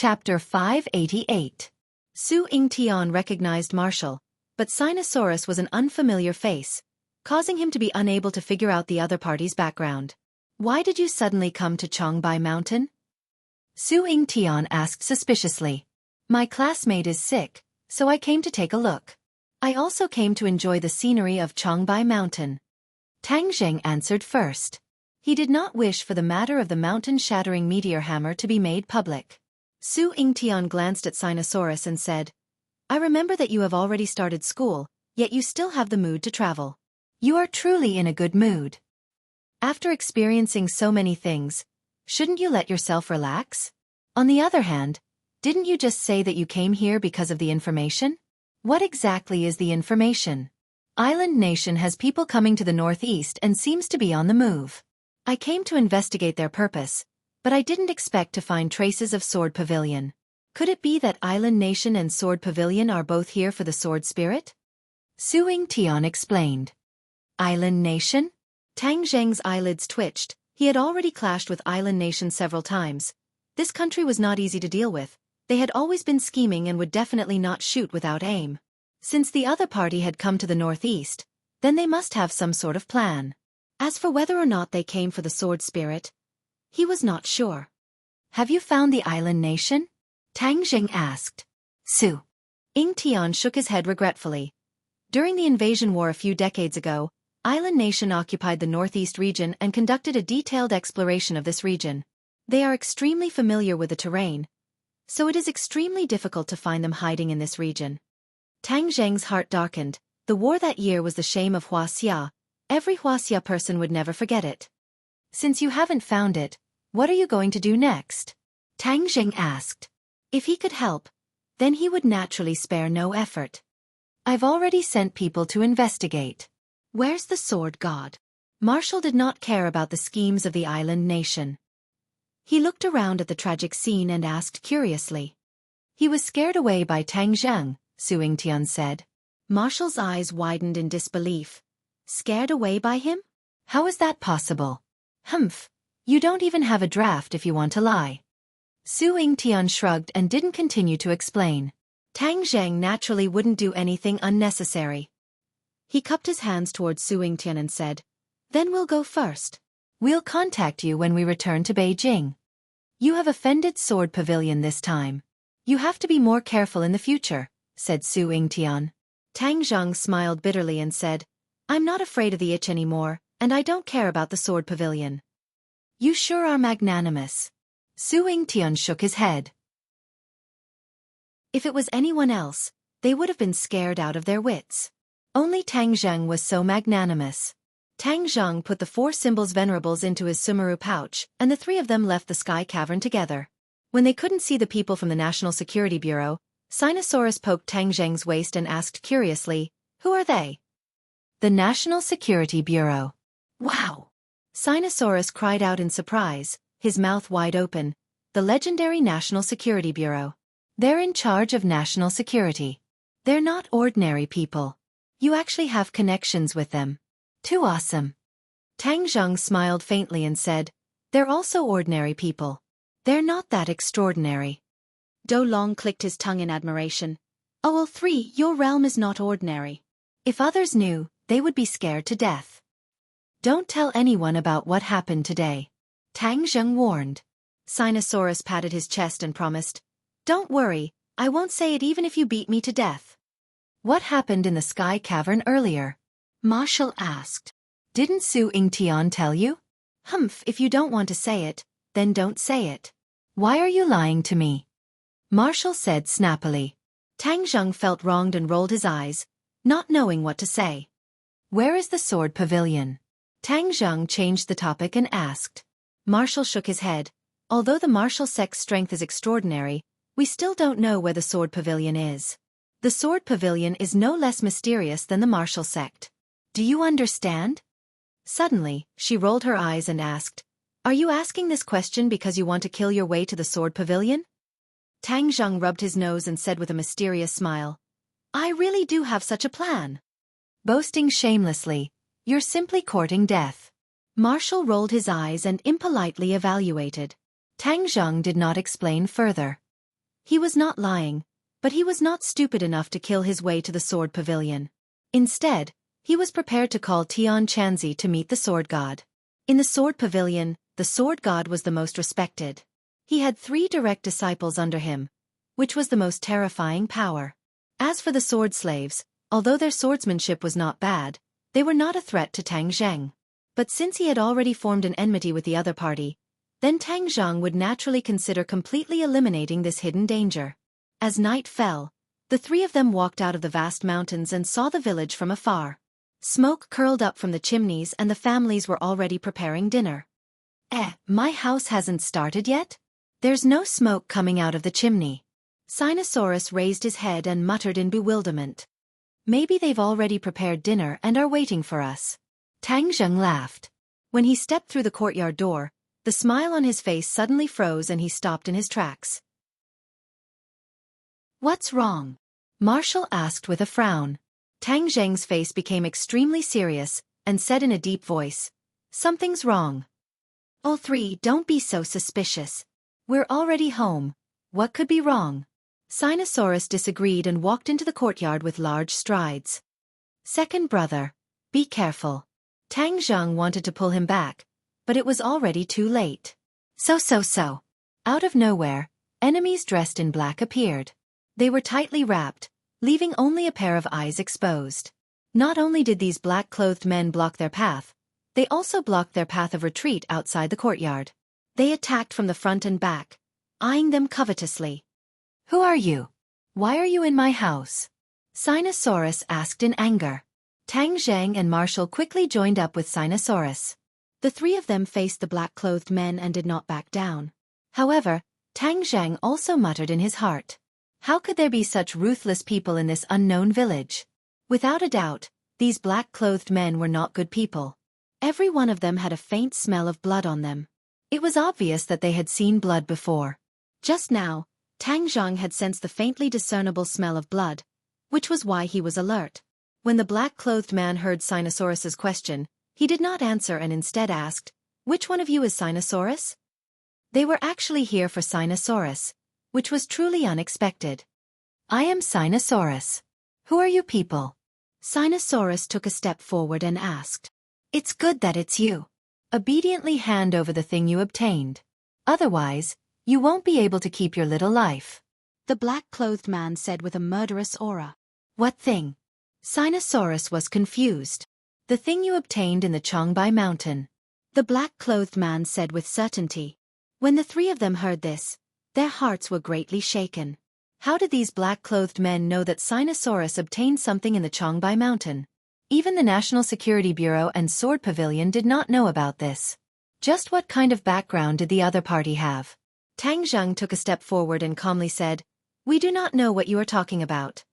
Chapter 588. Su Yingtian recognized Marshall, but Sinosaurus was an unfamiliar face, causing him to be unable to figure out the other party's background. Why did you suddenly come to Chongbai Mountain? Su Yingtian asked suspiciously. My classmate is sick, so I came to take a look. I also came to enjoy the scenery of Chongbai Mountain. Tang Zheng answered first. He did not wish for the matter of the mountain-shattering meteor hammer to be made public. Su Yingtian glanced at Sinosaurus and said, I remember that you have already started school, yet you still have the mood to travel. You are truly in a good mood. After experiencing so many things, shouldn't you let yourself relax? On the other hand, didn't you just say that you came here because of the information? What exactly is the information? Island Nation has people coming to the northeast and seems to be on the move. I came to investigate their purpose, but I didn't expect to find traces of Sword Pavilion. Could it be that Island Nation and Sword Pavilion are both here for the sword spirit? Su Yingtian explained. Island Nation? Tang Zheng's eyelids twitched. He had already clashed with Island Nation several times. This country was not easy to deal with. They had always been scheming and would definitely not shoot without aim. Since the other party had come to the northeast, then they must have some sort of plan. As for whether or not they came for the sword spirit, he was not sure. Have you found the Island Nation? Tang Zheng asked. Su Yingtian shook his head regretfully. During the invasion war a few decades ago, Island Nation occupied the northeast region and conducted a detailed exploration of this region. They are extremely familiar with the terrain, so it is extremely difficult to find them hiding in this region. Tang Zheng's heart darkened. The war that year was the shame of Wuxia. Every Wuxia person would never forget it. Since you haven't found it, what are you going to do next? Tang Zheng asked. If he could help, then he would naturally spare no effort. I've already sent people to investigate. Where's the sword god? Marshall did not care about the schemes of the Island Nation. He looked around at the tragic scene and asked curiously. He was scared away by Tang Zheng, Su Yingtian said. Marshall's eyes widened in disbelief. Scared away by him? How is that possible? Humph, you don't even have a draft if you want to lie. Su Yingtian shrugged and didn't continue to explain. Tang Zheng naturally wouldn't do anything unnecessary. He cupped his hands towards Su Yingtian and said, Then we'll go first. We'll contact you when we return to Beijing. You have offended Sword Pavilion this time. You have to be more careful in the future, said Su Yingtian. Tang Zheng smiled bitterly and said, I'm not afraid of the itch anymore, and I don't care about the Sword Pavilion. You sure are magnanimous. Su Yingtian shook his head. If it was anyone else, they would have been scared out of their wits. Only Tang Zheng was so magnanimous. Tang Zheng put the 4 symbols venerables into his sumaru pouch, and the 3 of them left the sky cavern together. When they couldn't see the people from the National Security Bureau, Sinosaurus poked Tang Zheng's waist and asked curiously, Who are they? The National Security Bureau. Wow! Sinosaurus cried out in surprise, his mouth wide open. The legendary National Security Bureau. They're in charge of national security. They're not ordinary people. You actually have connections with them. Too awesome. Tang Zheng smiled faintly and said, They're also ordinary people. They're not that extraordinary. Do Long clicked his tongue in admiration. Oh well 3, your realm is not ordinary. If others knew, they would be scared to death. Don't tell anyone about what happened today. Tang Zheng warned. Sinosaurus patted his chest and promised, Don't worry, I won't say it even if you beat me to death. What happened in the sky cavern earlier? Marshall asked. Didn't Su Yingtian tell you? Humph, if you don't want to say it, then don't say it. Why are you lying to me? Marshall said snappily. Tang Zheng felt wronged and rolled his eyes, not knowing what to say. Where is the Sword Pavilion? Tang Zheng changed the topic and asked. Marshall shook his head. Although the martial sect's strength is extraordinary, we still don't know where the Sword Pavilion is. The Sword Pavilion is no less mysterious than the martial sect. Do you understand? Suddenly, she rolled her eyes and asked, Are you asking this question because you want to kill your way to the Sword Pavilion? Tang Zheng rubbed his nose and said with a mysterious smile, I really do have such a plan. Boasting shamelessly, you're simply courting death. Marshall rolled his eyes and impolitely evaluated. Tang Zheng did not explain further. He was not lying, but he was not stupid enough to kill his way to the sword pavilion. Instead, he was prepared to call Tian Chanzi to meet the sword god. In the sword pavilion, the sword god was the most respected. He had 3 direct disciples under him, which was the most terrifying power. As for the sword slaves, although their swordsmanship was not bad, they were not a threat to Tang Zheng. But since he had already formed an enmity with the other party, then Tang Zheng would naturally consider completely eliminating this hidden danger. As night fell, the 3 of them walked out of the vast mountains and saw the village from afar. Smoke curled up from the chimneys and the families were already preparing dinner. My house hasn't started yet? There's no smoke coming out of the chimney. Sinosaurus raised his head and muttered in bewilderment. Maybe they've already prepared dinner and are waiting for us. Tang Zheng laughed. When he stepped through the courtyard door, the smile on his face suddenly froze and he stopped in his tracks. What's wrong? Marshall asked with a frown. Tang Zheng's face became extremely serious and said in a deep voice, "Something's wrong." "All 3, don't be so suspicious. We're already home. What could be wrong?" Sinosaurus disagreed and walked into the courtyard with large strides. "Second brother, be careful." Tang Zheng wanted to pull him back, but it was already too late. So. Out of nowhere, enemies dressed in black appeared. They were tightly wrapped, leaving only a pair of eyes exposed. Not only did these black-clothed men block their path, they also blocked their path of retreat outside the courtyard. They attacked from the front and back, eyeing them covetously. "Who are you? Why are you in my house?" Sinosaurus asked in anger. Tang Zheng and Marshall quickly joined up with Sinosaurus. The 3 of them faced the black-clothed men and did not back down. However, Tang Zheng also muttered in his heart. How could there be such ruthless people in this unknown village? Without a doubt, these black-clothed men were not good people. Every one of them had a faint smell of blood on them. It was obvious that they had seen blood before. Just now, Tang Zheng had sensed the faintly discernible smell of blood, which was why he was alert. When the black-clothed man heard Sinosaurus's question, he did not answer and instead asked, "Which one of you is Sinosaurus?" They were actually here for Sinosaurus, which was truly unexpected. "I am Sinosaurus. Who are you people?" Sinosaurus took a step forward and asked. "It's good that it's you. Obediently hand over the thing you obtained. Otherwise, you won't be able to keep your little life," the black-clothed man said with a murderous aura. "What thing?" Sinosaurus was confused. "The thing you obtained in the Chongbai mountain," the black-clothed man said with certainty. When the 3 of them heard this, their hearts were greatly shaken. How did these black-clothed men know that Sinosaurus obtained something in the Chongbai mountain? Even the National Security Bureau and Sword Pavilion did not know about this. Just what kind of background did the other party have? Tang Zheng took a step forward and calmly said, "We do not know what you are talking about."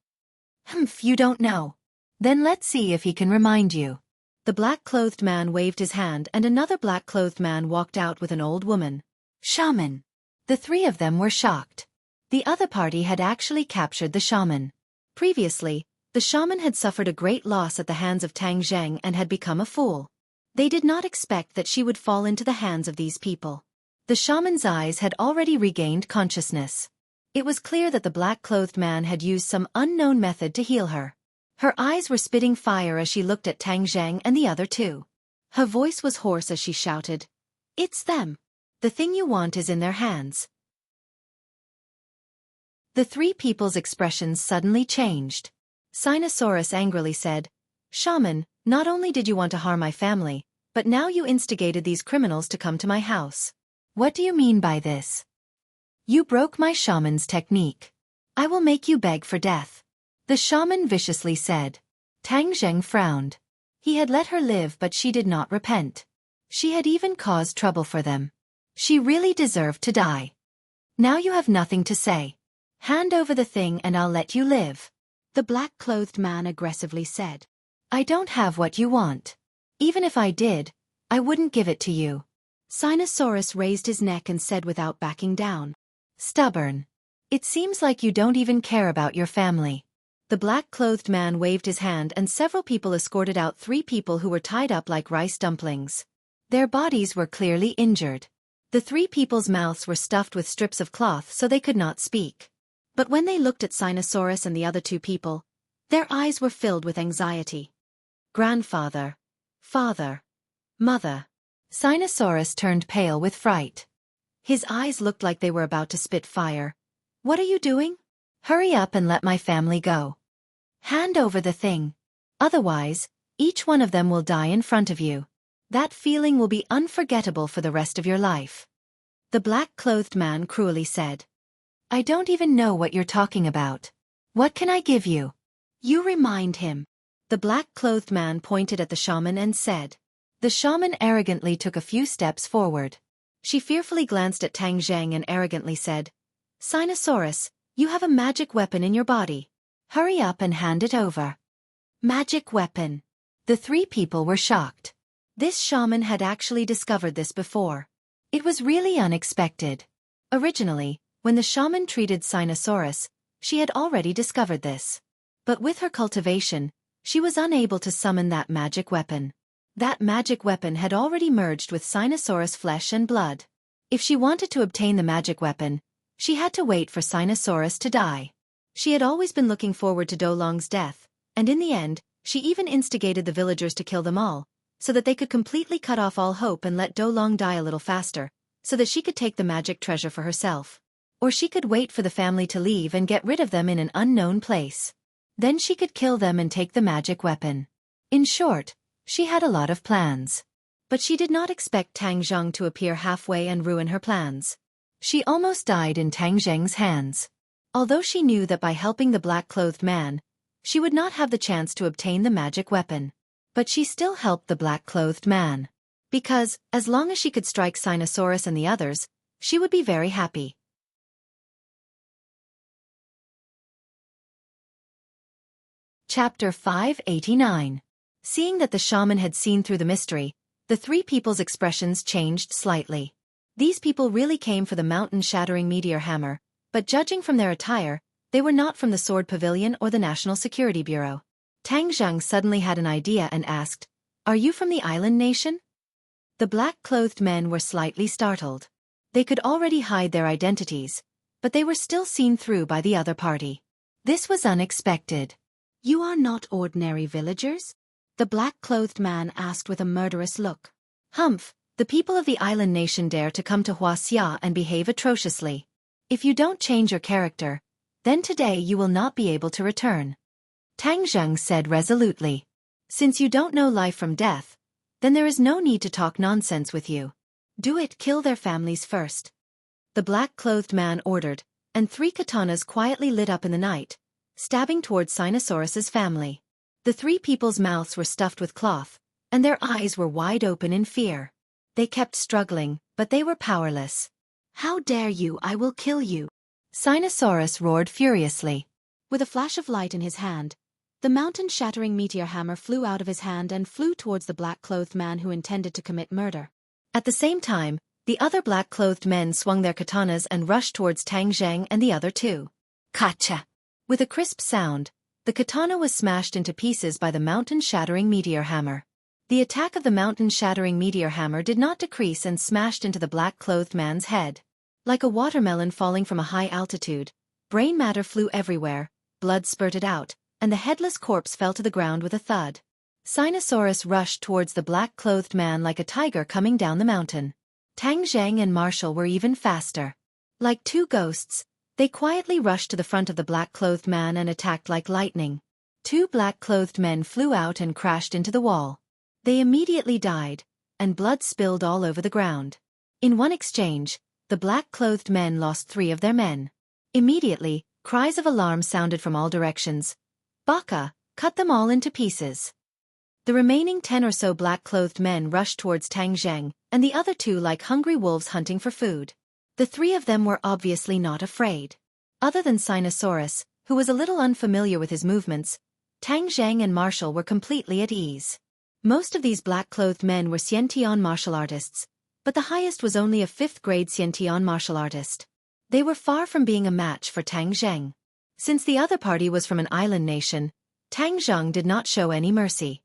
"Humph, you don't know. Then let's see if he can remind you." The black-clothed man waved his hand and another black-clothed man walked out with an old woman. "Shaman." The 3 of them were shocked. The other party had actually captured the shaman. Previously, the shaman had suffered a great loss at the hands of Tang Zheng and had become a fool. They did not expect that she would fall into the hands of these people. The shaman's eyes had already regained consciousness. It was clear that the black-clothed man had used some unknown method to heal her. Her eyes were spitting fire as she looked at Tang Zheng and the other 2. Her voice was hoarse as she shouted, "It's them. The thing you want is in their hands." The 3 people's expressions suddenly changed. Sinosaurus angrily said, "Shaman, not only did you want to harm my family, but now you instigated these criminals to come to my house. What do you mean by this? You broke my shaman's technique. I will make you beg for death," the shaman viciously said. Tang Zheng frowned. He had let her live but she did not repent. She had even caused trouble for them. She really deserved to die. "Now you have nothing to say. Hand over the thing and I'll let you live," the black-clothed man aggressively said. "I don't have what you want. Even if I did, I wouldn't give it to you." Sinosaurus raised his neck and said without backing down, "Stubborn. It seems like you don't even care about your family." The black-clothed man waved his hand and several people escorted out 3 people who were tied up like rice dumplings. Their bodies were clearly injured. The 3 people's mouths were stuffed with strips of cloth so they could not speak. But when they looked at Sinosaurus and the other two people, their eyes were filled with anxiety. Grandfather. Father. Mother. Sinosaurus turned pale with fright. His eyes looked like they were about to spit fire. What are you doing? Hurry up and let my family go. Hand over the thing. Otherwise, each one of them will die in front of you. That feeling will be unforgettable for the rest of your life. The black-clothed man cruelly said. I don't even know what you're talking about. What can I give you? You remind him. The black-clothed man pointed at the shaman and said. The shaman arrogantly took a few steps forward. She fearfully glanced at Tang Zhang and arrogantly said, Sinosaurus, you have a magic weapon in your body. Hurry up and hand it over. Magic weapon. The three people were shocked. This shaman had actually discovered this before. It was really unexpected. Originally, when the shaman treated Sinosaurus, she had already discovered this. But with her cultivation, she was unable to summon that magic weapon. That magic weapon had already merged with Sinosaurus' flesh and blood. If she wanted to obtain the magic weapon, she had to wait for Sinosaurus to die. She had always been looking forward to Dolong's death, and in the end, she even instigated the villagers to kill them all, so that they could completely cut off all hope and let Dolong die a little faster, so that she could take the magic treasure for herself. Or she could wait for the family to leave and get rid of them in an unknown place. Then she could kill them and take the magic weapon. In short, she had a lot of plans. But she did not expect Tang Zheng to appear halfway and ruin her plans. She almost died in Tang Zheng's hands. Although she knew that by helping the black-clothed man, she would not have the chance to obtain the magic weapon. But she still helped the black-clothed man. Because, as long as she could strike Sinosaurus and the others, she would be very happy. Chapter 589. Seeing that the shaman had seen through the mystery, the three people's expressions changed slightly. These people really came for the mountain-shattering meteor hammer, but judging from their attire, they were not from the Sword Pavilion or the National Security Bureau. Tang Zheng suddenly had an idea and asked, Are you from the island nation? The black-clothed men were slightly startled. They could already hide their identities, but they were still seen through by the other party. This was unexpected. You are not ordinary villagers? The black-clothed man asked with a murderous look. Humph, the people of the island nation dare to come to Wuxia and behave atrociously. If you don't change your character, then today you will not be able to return. Tang Zheng said resolutely. Since you don't know life from death, then there is no need to talk nonsense with you. Do it, kill their families first. The black-clothed man ordered, and 3 katanas quietly lit up in the night, stabbing towards Sinosaurus's family. The three people's mouths were stuffed with cloth, and their eyes were wide open in fear. They kept struggling, but they were powerless. How dare you, I will kill you! Sinosaurus roared furiously. With a flash of light in his hand, the mountain-shattering meteor hammer flew out of his hand and flew towards the black-clothed man who intended to commit murder. At the same time, the other black-clothed men swung their katanas and rushed towards Tang Zheng and the other two. Kacha! With a crisp sound, the katana was smashed into pieces by the mountain-shattering meteor hammer. The attack of the mountain-shattering meteor hammer did not decrease and smashed into the black-clothed man's head. Like a watermelon falling from a high altitude, brain matter flew everywhere, blood spurted out, and the headless corpse fell to the ground with a thud. Sinosaurus rushed towards the black-clothed man like a tiger coming down the mountain. Tang Zheng and Marshall were even faster. Like two ghosts, they quietly rushed to the front of the black-clothed man and attacked like lightning. 2 black-clothed men flew out and crashed into the wall. They immediately died, and blood spilled all over the ground. In one exchange, the black-clothed men lost 3 of their men. Immediately, cries of alarm sounded from all directions. Baka, cut them all into pieces. The remaining 10 or so black-clothed men rushed towards Tang Zheng, and the other 2 like hungry wolves hunting for food. The 3 of them were obviously not afraid. Other than Sinosaurus, who was a little unfamiliar with his movements, Tang Zheng and Marshall were completely at ease. Most of these black-clothed men were Xiantian martial artists, but the highest was only a 5th-grade Xiantian martial artist. They were far from being a match for Tang Zheng. Since the other party was from an island nation, Tang Zheng did not show any mercy.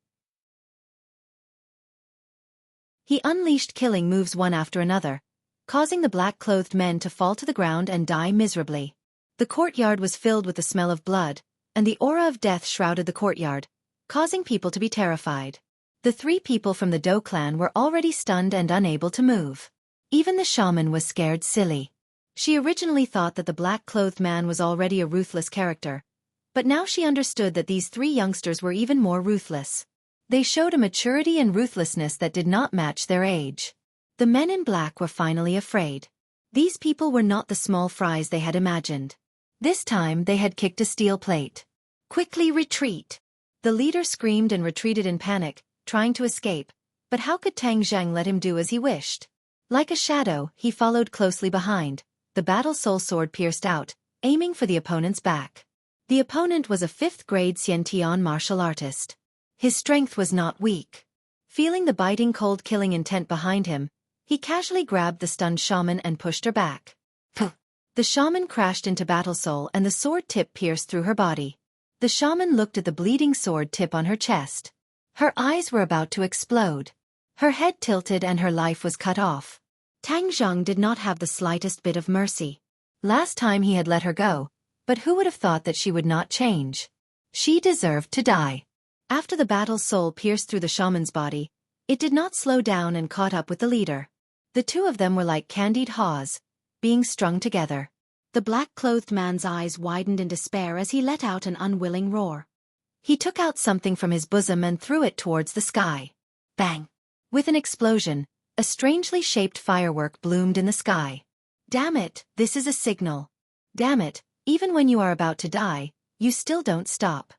He unleashed killing moves one after another, causing the black-clothed men to fall to the ground and die miserably. The courtyard was filled with the smell of blood, and the aura of death shrouded the courtyard, causing people to be terrified. The 3 people from the Dou clan were already stunned and unable to move. Even the shaman was scared silly. She originally thought that the black-clothed man was already a ruthless character, but now she understood that these 3 youngsters were even more ruthless. They showed a maturity and ruthlessness that did not match their age. The men in black were finally afraid. These people were not the small fries they had imagined. This time they had kicked a steel plate. "Quickly retreat!" The leader screamed and retreated in panic, trying to escape, but how could Tang Zheng let him do as he wished? Like a shadow, he followed closely behind. The battle soul sword pierced out, aiming for the opponent's back. The opponent was a 5th-grade Xiantian martial artist. His strength was not weak. Feeling the biting cold killing intent behind him, he casually grabbed the stunned shaman and pushed her back. Puh! The shaman crashed into Battle Soul and the sword tip pierced through her body. The shaman looked at the bleeding sword tip on her chest. Her eyes were about to explode. Her head tilted and her life was cut off. Tang Zheng did not have the slightest bit of mercy. Last time he had let her go, but who would have thought that she would not change? She deserved to die. After the battle soul pierced through the shaman's body, it did not slow down and caught up with the leader. The 2 of them were like candied haws, being strung together. The black-clothed man's eyes widened in despair as he let out an unwilling roar. He took out something from his bosom and threw it towards the sky. Bang! With an explosion, a strangely shaped firework bloomed in the sky. Damn it, this is a signal. Damn it, even when you are about to die, you still don't stop.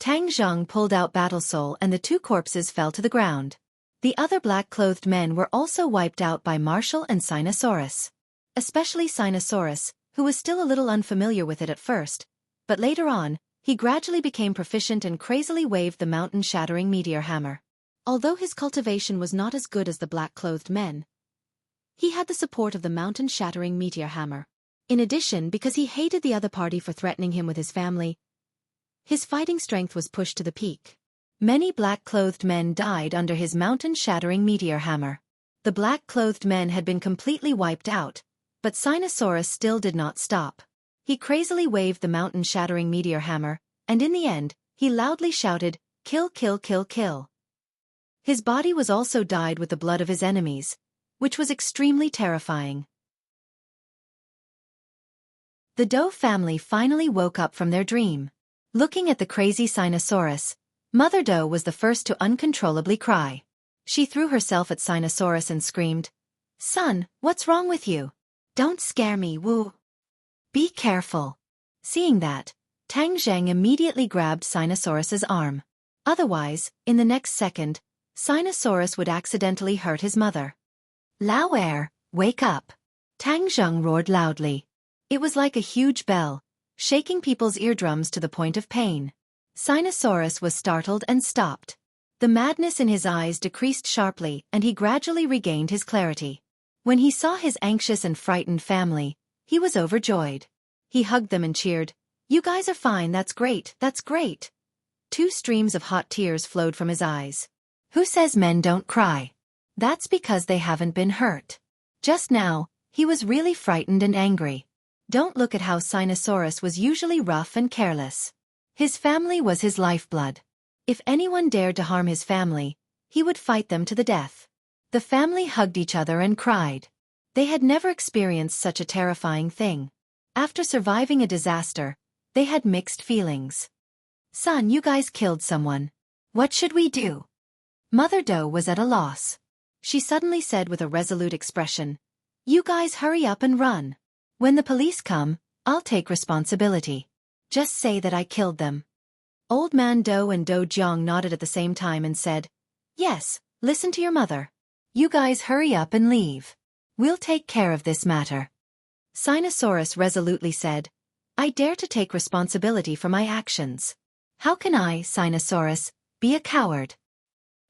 Tang Zheng pulled out Battle Soul and the 2 corpses fell to the ground. The other black-clothed men were also wiped out by Marshall and Sinosaurus. Especially Sinosaurus, who was still a little unfamiliar with it at first, but later on, he gradually became proficient and crazily waved the mountain-shattering meteor hammer. Although his cultivation was not as good as the black-clothed men, he had the support of the mountain-shattering meteor hammer. In addition, because he hated the other party for threatening him with his family, his fighting strength was pushed to the peak. Many black-clothed men died under his mountain-shattering meteor hammer. The black-clothed men had been completely wiped out, but Sinosaurus still did not stop. He crazily waved the mountain-shattering meteor hammer, and in the end, he loudly shouted, "Kill, kill, kill, kill." His body was also dyed with the blood of his enemies, which was extremely terrifying. The Dou family finally woke up from their dream. Looking at the crazy Sinosaurus, Mother Dou was the first to uncontrollably cry. She threw herself at Sinosaurus and screamed, "Son, what's wrong with you? Don't scare me, Wu. Be careful." Seeing that, Tang Zheng immediately grabbed Sinosaurus's arm. Otherwise, in the next second, Sinosaurus would accidentally hurt his mother. "Lao Er, wake up!" Tang Zheng roared loudly. It was like a huge bell, shaking people's eardrums to the point of pain. Sinosaurus was startled and stopped. The madness in his eyes decreased sharply and he gradually regained his clarity. When he saw his anxious and frightened family, he was overjoyed. He hugged them and cheered, "You guys are fine, that's great, that's great." 2 streams of hot tears flowed from his eyes. Who says men don't cry? That's because they haven't been hurt. Just now, he was really frightened and angry. Don't look at how Sinosaurus was usually rough and careless. His family was his lifeblood. If anyone dared to harm his family, he would fight them to the death. The family hugged each other and cried. They had never experienced such a terrifying thing. After surviving a disaster, they had mixed feelings. "Son, you guys killed someone. What should we do?" Mother Dou was at a loss. She suddenly said with a resolute expression, "You guys hurry up and run. When the police come, I'll take responsibility. Just say that I killed them." Old Man Dou and Dou Jiang nodded at the same time and said, "Yes, listen to your mother. You guys hurry up and leave. We'll take care of this matter." Sinosaurus resolutely said, "I dare to take responsibility for my actions. How can I, Sinosaurus, be a coward?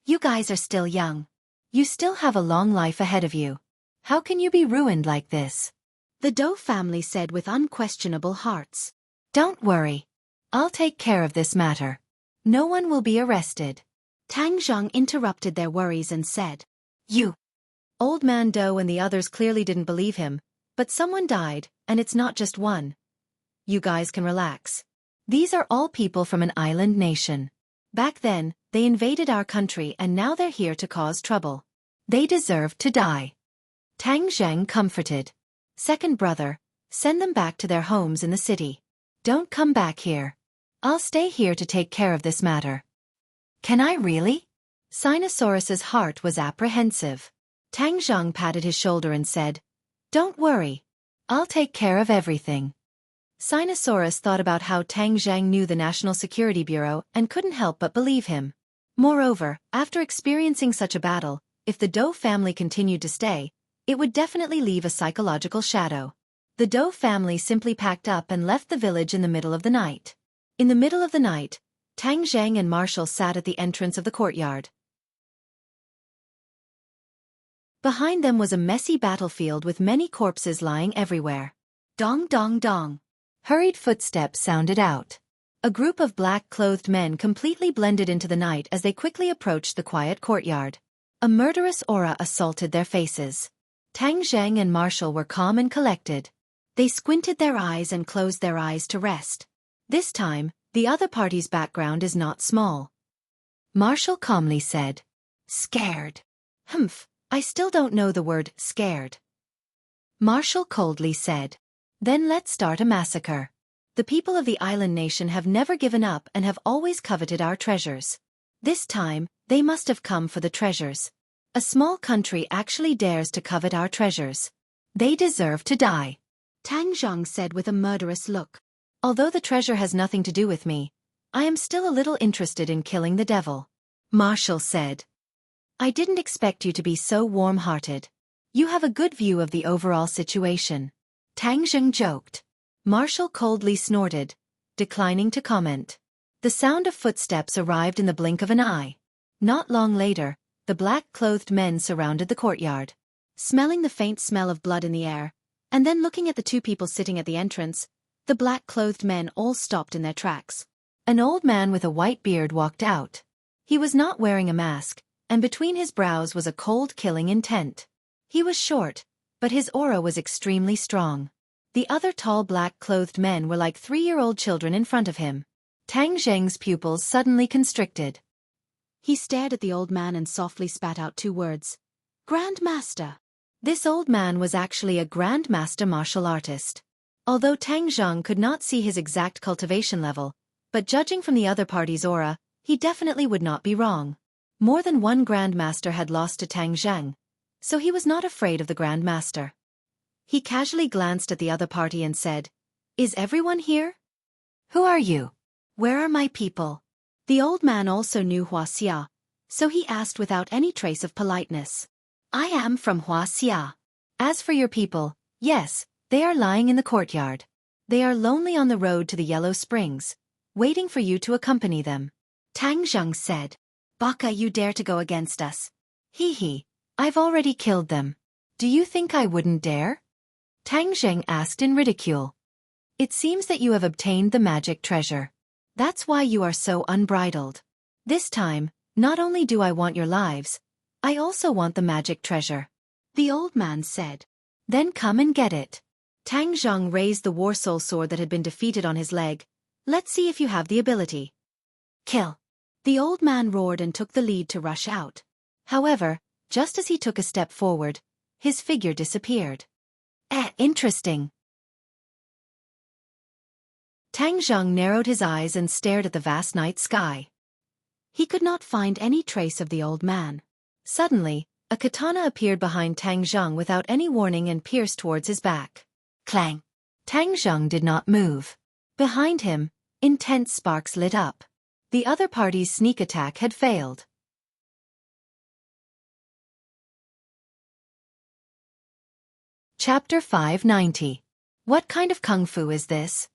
You guys are still young. You still have a long life ahead of you. How can you be ruined like this?" The Dou family said with unquestionable hearts, "Don't worry. I'll take care of this matter. No one will be arrested." Tang Zheng interrupted their worries and said, "You." Old Man Dou and the others clearly didn't believe him, but someone died, and it's not just one. you guys can relax. These are all people from an island nation. Back then, they invaded our country and now they're here to cause trouble. They deserve to die. Tang Zheng comforted. Second brother, send them back to their homes in the city. Don't come back here. I'll stay here to take care of this matter. Can I really? Sinosaurus's heart was apprehensive. Tang Zheng patted his shoulder and said, Don't worry. I'll take care of everything. Sinosaurus thought about how Tang Zheng knew the National Security Bureau and couldn't help but believe him. Moreover, after experiencing such a battle, if the Dou family continued to stay, it would definitely leave a psychological shadow. The Dou family simply packed up and left the village in the middle of the night. In the middle of the night, Tang Zheng and Marshall sat at the entrance of the courtyard. Behind them was a messy battlefield with many corpses lying everywhere. Dong dong dong. Hurried footsteps sounded out. A group of black-clothed men completely blended into the night as they quickly approached the quiet courtyard. A murderous aura assaulted their faces. Tang Zheng and Marshall were calm and collected. They squinted their eyes and closed their eyes to rest. This time, the other party's background is not small. Marshall calmly said, Scared. Humph, I still don't know the word scared. Marshall coldly said, Then let's start a massacre. The people of the island nation have never given up and have always coveted our treasures. This time, they must have come for the treasures. A small country actually dares to covet our treasures. They deserve to die. Tang Zheng said with a murderous look. Although the treasure has nothing to do with me, I am still a little interested in killing the devil. Marshall said. I didn't expect you to be so warm-hearted. You have a good view of the overall situation. Tang Zheng joked. Marshall coldly snorted, declining to comment. The sound of footsteps arrived in the blink of an eye. Not long later, the black-clothed men surrounded the courtyard. Smelling the faint smell of blood in the air, and then looking at the two people sitting at the entrance, the black-clothed men all stopped in their tracks. An old man with a white beard walked out. He was not wearing a mask, and between his brows was a cold killing intent. He was short, but his aura was extremely strong. The other tall black-clothed men were like 3-year-old children in front of him. Tang Zheng's pupils suddenly constricted. He stared at the old man and softly spat out 2 words. Grand Master. This old man was actually a Grand Master martial artist. Although Tang Zheng could not see his exact cultivation level, but judging from the other party's aura, he definitely would not be wrong. More than one Grand Master had lost to Tang Zheng, so he was not afraid of the Grand Master. He casually glanced at the other party and said, Is everyone here? Who are you? Where are my people? The old man also knew Wuxia, so he asked without any trace of politeness. I am from Wuxia. As for your people, yes, they are lying in the courtyard. They are lonely on the road to the Yellow Springs, waiting for you to accompany them. Tang Zheng said, Baka, you dare to go against us? Hee hee, I've already killed them. Do you think I wouldn't dare? Tang Zheng asked in ridicule. It seems that you have obtained the magic treasure. That's why you are so unbridled. This time, not only do I want your lives, I also want the magic treasure. The old man said. Then come and get it. Tang Zheng raised the war soul sword that had been defeated on his leg. Let's see if you have the ability. Kill. The old man roared and took the lead to rush out. However, just as he took a step forward, his figure disappeared. Interesting. Tang Zheng narrowed his eyes and stared at the vast night sky. He could not find any trace of the old man. Suddenly, a katana appeared behind Tang Zheng without any warning and pierced towards his back. Clang! Tang Zheng did not move. Behind him, intense sparks lit up. The other party's sneak attack had failed. Chapter 590. What kind of kung fu is this?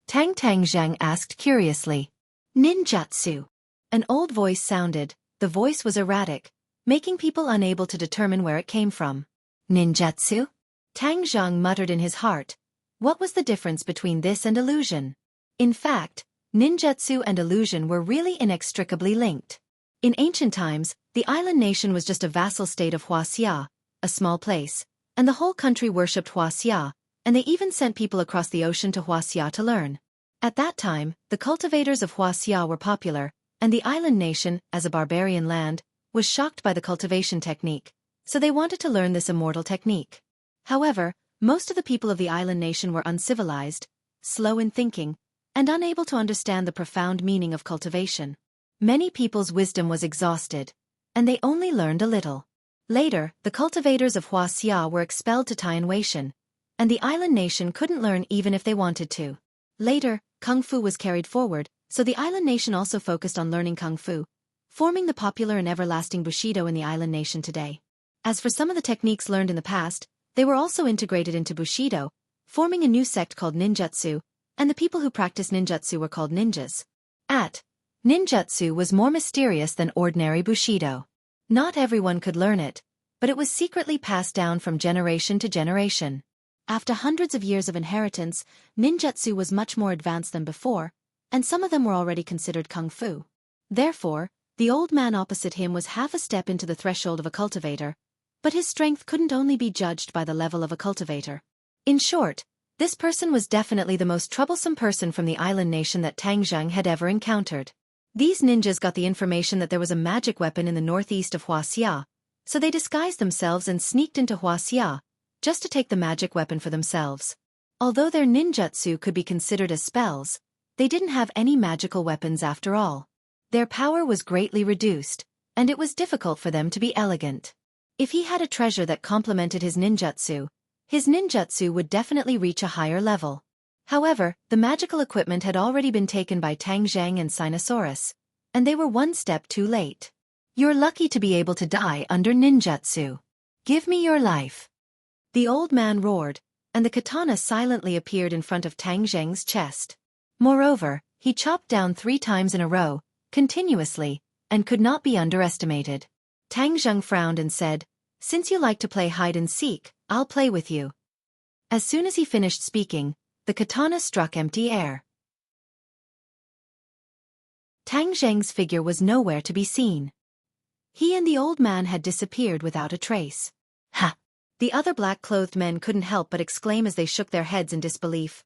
Tang Zheng asked curiously. Ninjutsu. An old voice sounded. The voice was erratic, making people unable to determine where it came from. Ninjutsu? Tang Zheng muttered in his heart. What was the difference between this and illusion? In fact, ninjutsu and illusion were really inextricably linked. In ancient times, the island nation was just a vassal state of Wuxia, a small place, and the whole country worshipped Wuxia, and they even sent people across the ocean to Wuxia to learn. At that time, the cultivators of Wuxia were popular, and the island nation, as a barbarian land, was shocked by the cultivation technique, so they wanted to learn this immortal technique. However, most of the people of the island nation were uncivilized, slow in thinking, and unable to understand the profound meaning of cultivation. Many people's wisdom was exhausted, and they only learned a little. Later, the cultivators of Wuxia were expelled to Tianwei, and the island nation couldn't learn even if they wanted to. Later, Kung Fu was carried forward, so the island nation also focused on learning Kung Fu, forming the popular and everlasting Bushido in the island nation today. As for some of the techniques learned in the past, they were also integrated into Bushido, forming a new sect called ninjutsu, and the people who practiced ninjutsu were called ninjas. Ninjutsu was more mysterious than ordinary Bushido. Not everyone could learn it, but it was secretly passed down from generation to generation. After hundreds of years of inheritance, ninjutsu was much more advanced than before, and some of them were already considered kung fu. Therefore, the old man opposite him was half a step into the threshold of a cultivator, but his strength couldn't only be judged by the level of a cultivator. In short, this person was definitely the most troublesome person from the island nation that Tang Zheng had ever encountered. These ninjas got the information that there was a magic weapon in the northeast of Wuxia, so they disguised themselves and sneaked into Wuxia, just to take the magic weapon for themselves. Although their ninjutsu could be considered as spells, they didn't have any magical weapons after all. Their power was greatly reduced, and it was difficult for them to be elegant. If he had a treasure that complemented his ninjutsu would definitely reach a higher level. However, the magical equipment had already been taken by Tang Zheng and Sinosaurus, and they were one step too late. You're lucky to be able to die under ninjutsu. Give me your life. The old man roared, and the katana silently appeared in front of Tang Zheng's chest. Moreover, he chopped down 3 times in a row, continuously, and could not be underestimated. Tang Zheng frowned and said, "Since you like to play hide-and-seek, I'll play with you." As soon as he finished speaking, the katana struck empty air. Tang Zheng's figure was nowhere to be seen. He and the old man had disappeared without a trace. Ha! The other black-clothed men couldn't help but exclaim as they shook their heads in disbelief.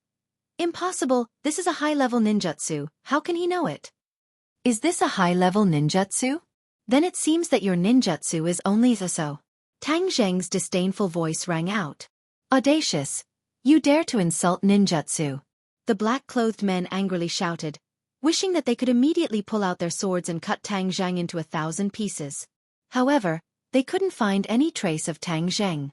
Impossible, this is a high-level ninjutsu, how can he know it? Is this a high-level ninjutsu? Then it seems that your ninjutsu is only so. Tang Zheng's disdainful voice rang out. Audacious! You dare to insult ninjutsu! The black-clothed men angrily shouted, wishing that they could immediately pull out their swords and cut Tang Zheng into 1,000 pieces. However, they couldn't find any trace of Tang Zheng.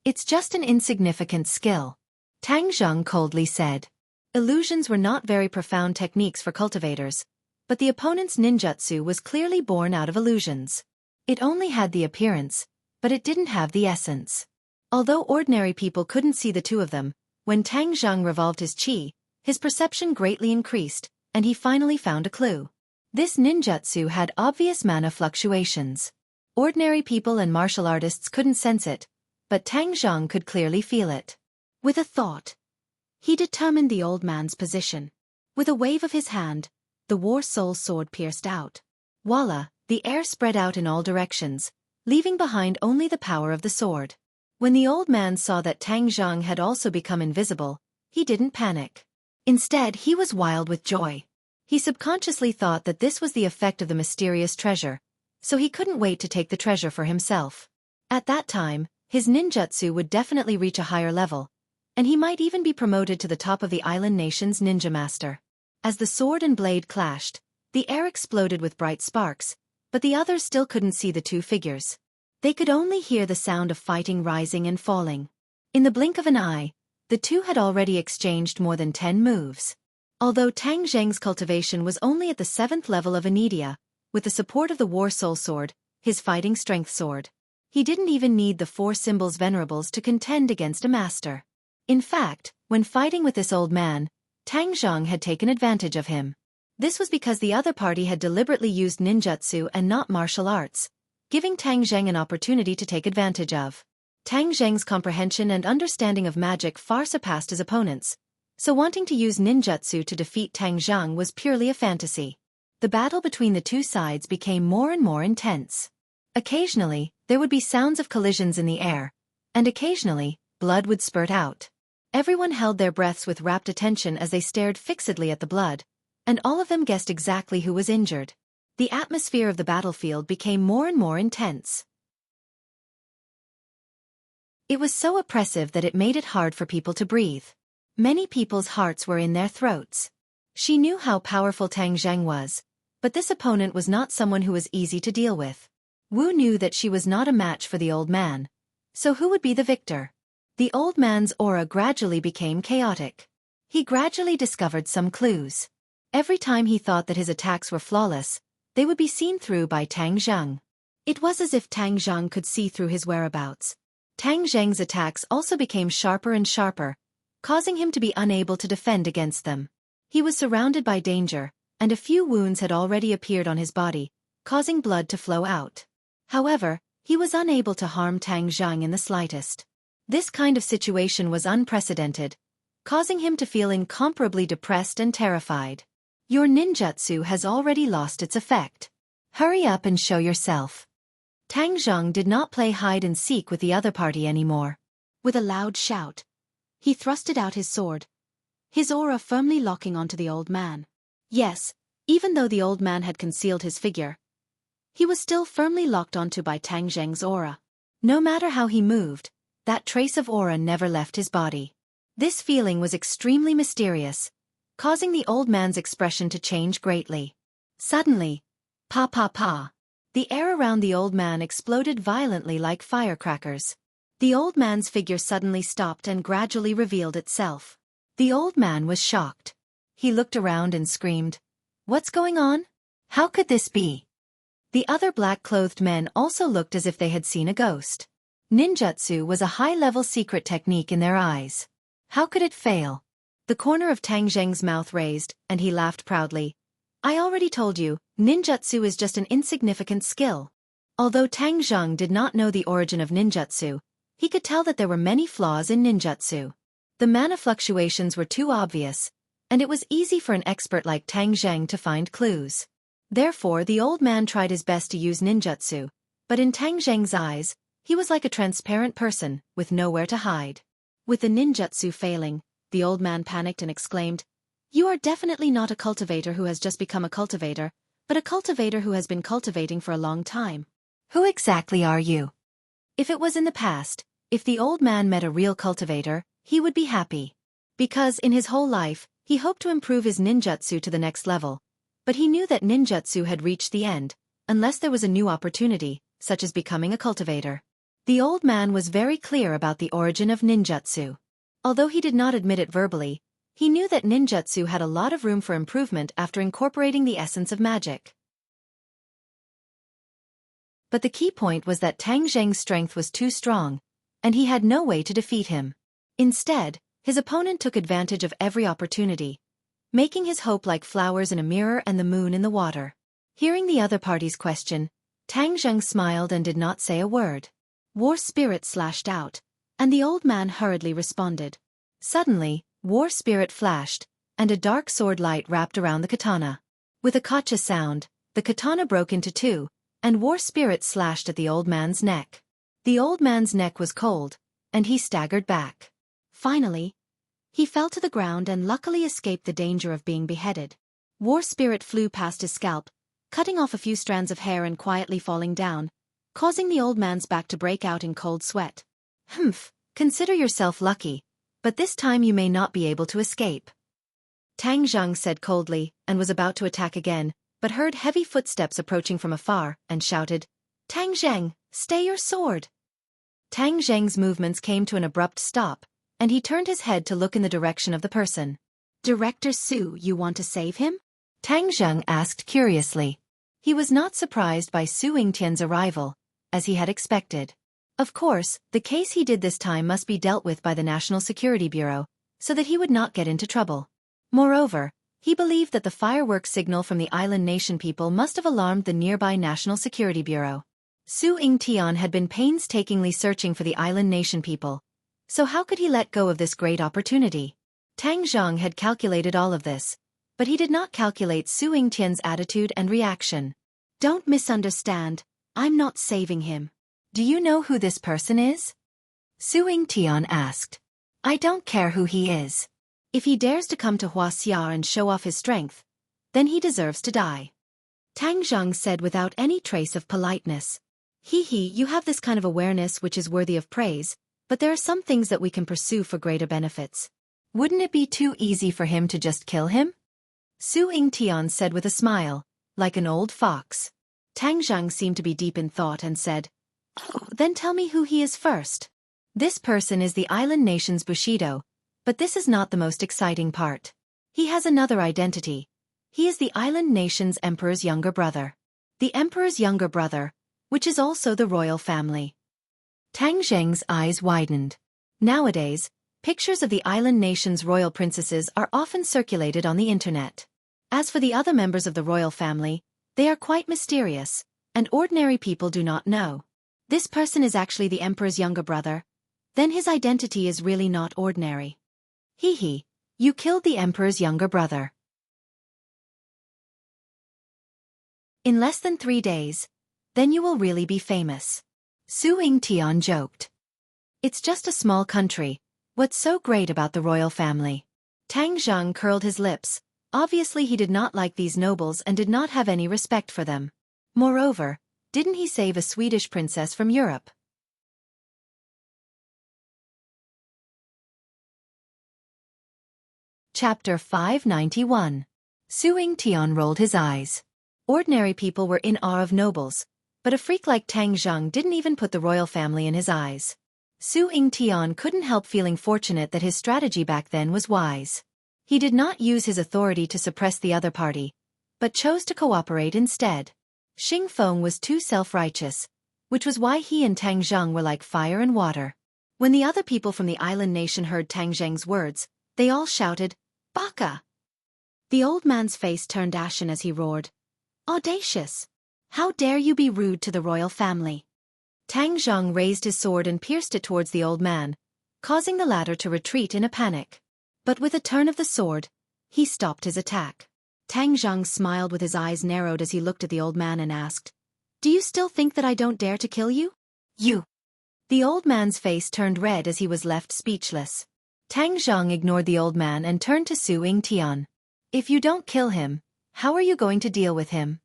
It's just an insignificant skill, Tang Zheng coldly said. Illusions were not very profound techniques for cultivators, but the opponent's ninjutsu was clearly born out of illusions. It only had the appearance, but it didn't have the essence. Although ordinary people couldn't see the two of them, when Tang Zheng revolved his qi, his perception greatly increased, and he finally found a clue. This ninjutsu had obvious mana fluctuations. Ordinary people and martial artists couldn't sense it, but Tang Zheng could clearly feel it. With a thought, he determined the old man's position. With a wave of his hand, the War Soul sword pierced out. Voila, the air spread out in all directions, leaving behind only the power of the sword. When the old man saw that Tang Zheng had also become invisible, he didn't panic. Instead, he was wild with joy. He subconsciously thought that this was the effect of the mysterious treasure, so he couldn't wait to take the treasure for himself. At that time, his ninjutsu would definitely reach a higher level, and he might even be promoted to the top of the island nation's ninja master. As the sword and blade clashed, the air exploded with bright sparks, but the others still couldn't see the two figures. They could only hear the sound of fighting rising and falling. In the blink of an eye, the two had already exchanged more than 10 moves. Although Tang Zheng's cultivation was only at the 7th level of Anidia, with the support of the War Soul sword, his fighting strength sword, he didn't even need the 4 symbols venerables to contend against a master. In fact, when fighting with this old man, Tang Zheng had taken advantage of him. This was because the other party had deliberately used ninjutsu and not martial arts, giving Tang Zheng an opportunity to take advantage of. Tang Zheng's comprehension and understanding of magic far surpassed his opponents, so wanting to use ninjutsu to defeat Tang Zheng was purely a fantasy. The battle between the two sides became more and more intense. Occasionally, there would be sounds of collisions in the air, and occasionally, blood would spurt out. Everyone held their breaths with rapt attention as they stared fixedly at the blood, and all of them guessed exactly who was injured. The atmosphere of the battlefield became more and more intense. It was so oppressive that it made it hard for people to breathe. Many people's hearts were in their throats. She knew how powerful Tang Zheng was, but this opponent was not someone who was easy to deal with. Wu knew that she was not a match for the old man. So who would be the victor? The old man's aura gradually became chaotic. He gradually discovered some clues. Every time he thought that his attacks were flawless, they would be seen through by Tang Zheng. It was as if Tang Zheng could see through his whereabouts. Tang Zheng's attacks also became sharper and sharper, causing him to be unable to defend against them. He was surrounded by danger, and a few wounds had already appeared on his body, causing blood to flow out. However, he was unable to harm Tang Zheng in the slightest. This kind of situation was unprecedented, causing him to feel incomparably depressed and terrified. Your ninjutsu has already lost its effect. Hurry up and show yourself. Tang Zheng did not play hide-and-seek with the other party anymore. With a loud shout, he thrusted out his sword, his aura firmly locking onto the old man. Yes, even though the old man had concealed his figure, he was still firmly locked onto by Tang Zheng's aura. No matter how he moved, that trace of aura never left his body. This feeling was extremely mysterious, causing the old man's expression to change greatly. Suddenly, pa, the air around the old man exploded violently like firecrackers. The old man's figure suddenly stopped and gradually revealed itself. The old man was shocked. He looked around and screamed, "What's going on? How could this be?" The other black-clothed men also looked as if they had seen a ghost. Ninjutsu was a high-level secret technique in their eyes. How could it fail? The corner of Tang Zheng's mouth raised, and he laughed proudly. "I already told you, ninjutsu is just an insignificant skill." Although Tang Zheng did not know the origin of ninjutsu, he could tell that there were many flaws in ninjutsu. The mana fluctuations were too obvious, and it was easy for an expert like Tang Zheng to find clues. Therefore the old man tried his best to use ninjutsu, but in Tang Zheng's eyes, he was like a transparent person, with nowhere to hide. With the ninjutsu failing, the old man panicked and exclaimed, "You are definitely not a cultivator who has just become a cultivator, but a cultivator who has been cultivating for a long time. Who exactly are you?" If it was in the past, if the old man met a real cultivator, he would be happy. Because in his whole life, he hoped to improve his ninjutsu to the next level, but he knew that ninjutsu had reached the end, unless there was a new opportunity, such as becoming a cultivator. The old man was very clear about the origin of ninjutsu. Although he did not admit it verbally, he knew that ninjutsu had a lot of room for improvement after incorporating the essence of magic. But the key point was that Tang Zheng's strength was too strong, and he had no way to defeat him. Instead, his opponent took advantage of every opportunity, making his hope like flowers in a mirror and the moon in the water. Hearing the other party's question, Tang Zheng smiled and did not say a word. War Spirit slashed out, and the old man hurriedly responded. Suddenly, War Spirit flashed, and a dark sword light wrapped around the katana. With a kacha sound, the katana broke into two, and War Spirit slashed at the old man's neck. The old man's neck was cold, and he staggered back. Finally, he fell to the ground and luckily escaped the danger of being beheaded. War Spirit flew past his scalp, cutting off a few strands of hair and quietly falling down, causing the old man's back to break out in cold sweat. "Humph, consider yourself lucky, but this time you may not be able to escape," Tang Zheng said coldly, and was about to attack again, but heard heavy footsteps approaching from afar, and shouted, "Tang Zheng, stay your sword!" Tang Zheng's movements came to an abrupt stop, and he turned his head to look in the direction of the person. "Director Su, you want to save him?" Tang Zheng asked curiously. He was not surprised by Su Yingtian's arrival, as he had expected. Of course, the case he did this time must be dealt with by the National Security Bureau, so that he would not get into trouble. Moreover, he believed that the fireworks signal from the island nation people must have alarmed the nearby National Security Bureau. Su Yingtian had been painstakingly searching for the island nation people, so how could he let go of this great opportunity? Tang Zheng had calculated all of this, but he did not calculate Su Yingtian's attitude and reaction. "Don't misunderstand, I'm not saving him." "Do you know who this person is?" Su Yingtian asked. I don't care who he is. If he dares to come to Wuxia and show off his strength, then he deserves to die. Tang Zhang said without any trace of politeness. You have this kind of awareness which is worthy of praise, but there are some things that we can pursue for greater benefits. Wouldn't it be too easy for him to just kill him? Su Yingtian said with a smile, like an old fox. Tang Zhang seemed to be deep in thought and said, "Oh, then tell me who he is first." This person is the island nation's Bushido, but this is not the most exciting part. He has another identity. He is the island nation's emperor's younger brother. The emperor's younger brother, which is also the royal family. Tang Zheng's eyes widened. Nowadays, pictures of the island nation's royal princesses are often circulated on the internet. As for the other members of the royal family, they are quite mysterious, and ordinary people do not know. This person is actually the emperor's younger brother. Then his identity is really not ordinary. You killed the emperor's younger brother. In less than 3 days, then you will really be famous. Su Yingtian joked. It's just a small country. What's so great about the royal family? Tang Zhang curled his lips. Obviously he did not like these nobles and did not have any respect for them. Moreover, didn't he save a Swedish princess from Europe? Chapter 591. Su Yingtian rolled his eyes. Ordinary people were in awe of nobles, but a freak like Tang Zhang didn't even put the royal family in his eyes. Su Yingtian couldn't help feeling fortunate that his strategy back then was wise. He did not use his authority to suppress the other party, but chose to cooperate instead. Xing Feng was too self-righteous, which was why he and Tang Zhang were like fire and water. When the other people from the island nation heard Tang Zheng's words, they all shouted, "Baka!" The old man's face turned ashen as he roared, "Audacious! How dare you be rude to the royal family?" Tang Zhang raised his sword and pierced it towards the old man, causing the latter to retreat in a panic. But with a turn of the sword, he stopped his attack. Tang Zhang smiled with his eyes narrowed as he looked at the old man and asked, "Do you still think that I don't dare to kill you?" "You!" The old man's face turned red as he was left speechless. Tang Zhang ignored the old man and turned to Su Yingtian. "If you don't kill him, how are you going to deal with him?"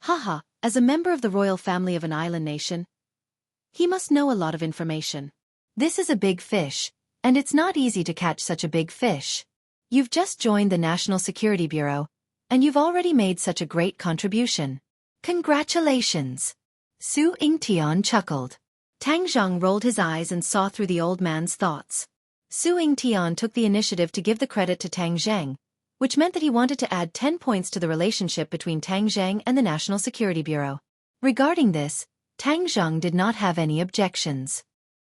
"Haha, as a member of the royal family of an island nation, he must know a lot of information. This is a big fish, and it's not easy to catch such a big fish. You've just joined the National Security Bureau, and you've already made such a great contribution. Congratulations!" Su Yingtian chuckled. Tang Zhang rolled his eyes and saw through the old man's thoughts. Su Yingtian took the initiative to give the credit to Tang Zheng, which meant that he wanted to add 10 points to the relationship between Tang Zheng and the National Security Bureau. Regarding this, Tang Zheng did not have any objections.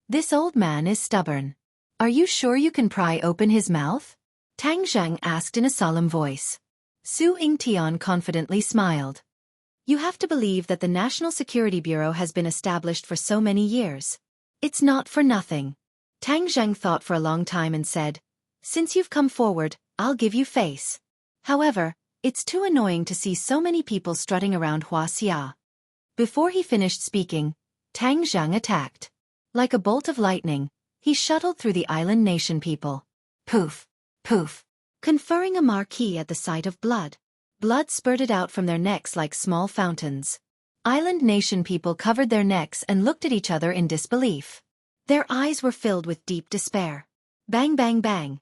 "This old man is stubborn. Are you sure you can pry open his mouth?" Tang Zheng asked in a solemn voice. Su Yingtian confidently smiled. "You have to believe that the National Security Bureau has been established for so many years. It's not for nothing." Tang Zheng thought for a long time and said, "Since you've come forward, I'll give you face. However, it's too annoying to see so many people strutting around Wuxia." Before he finished speaking, Tang Zheng attacked. Like a bolt of lightning, he shuttled through the island nation people. Poof, poof, conferring a marquee at the sight of blood. Blood spurted out from their necks like small fountains. Island nation people covered their necks and looked at each other in disbelief. Their eyes were filled with deep despair. Bang bang bang.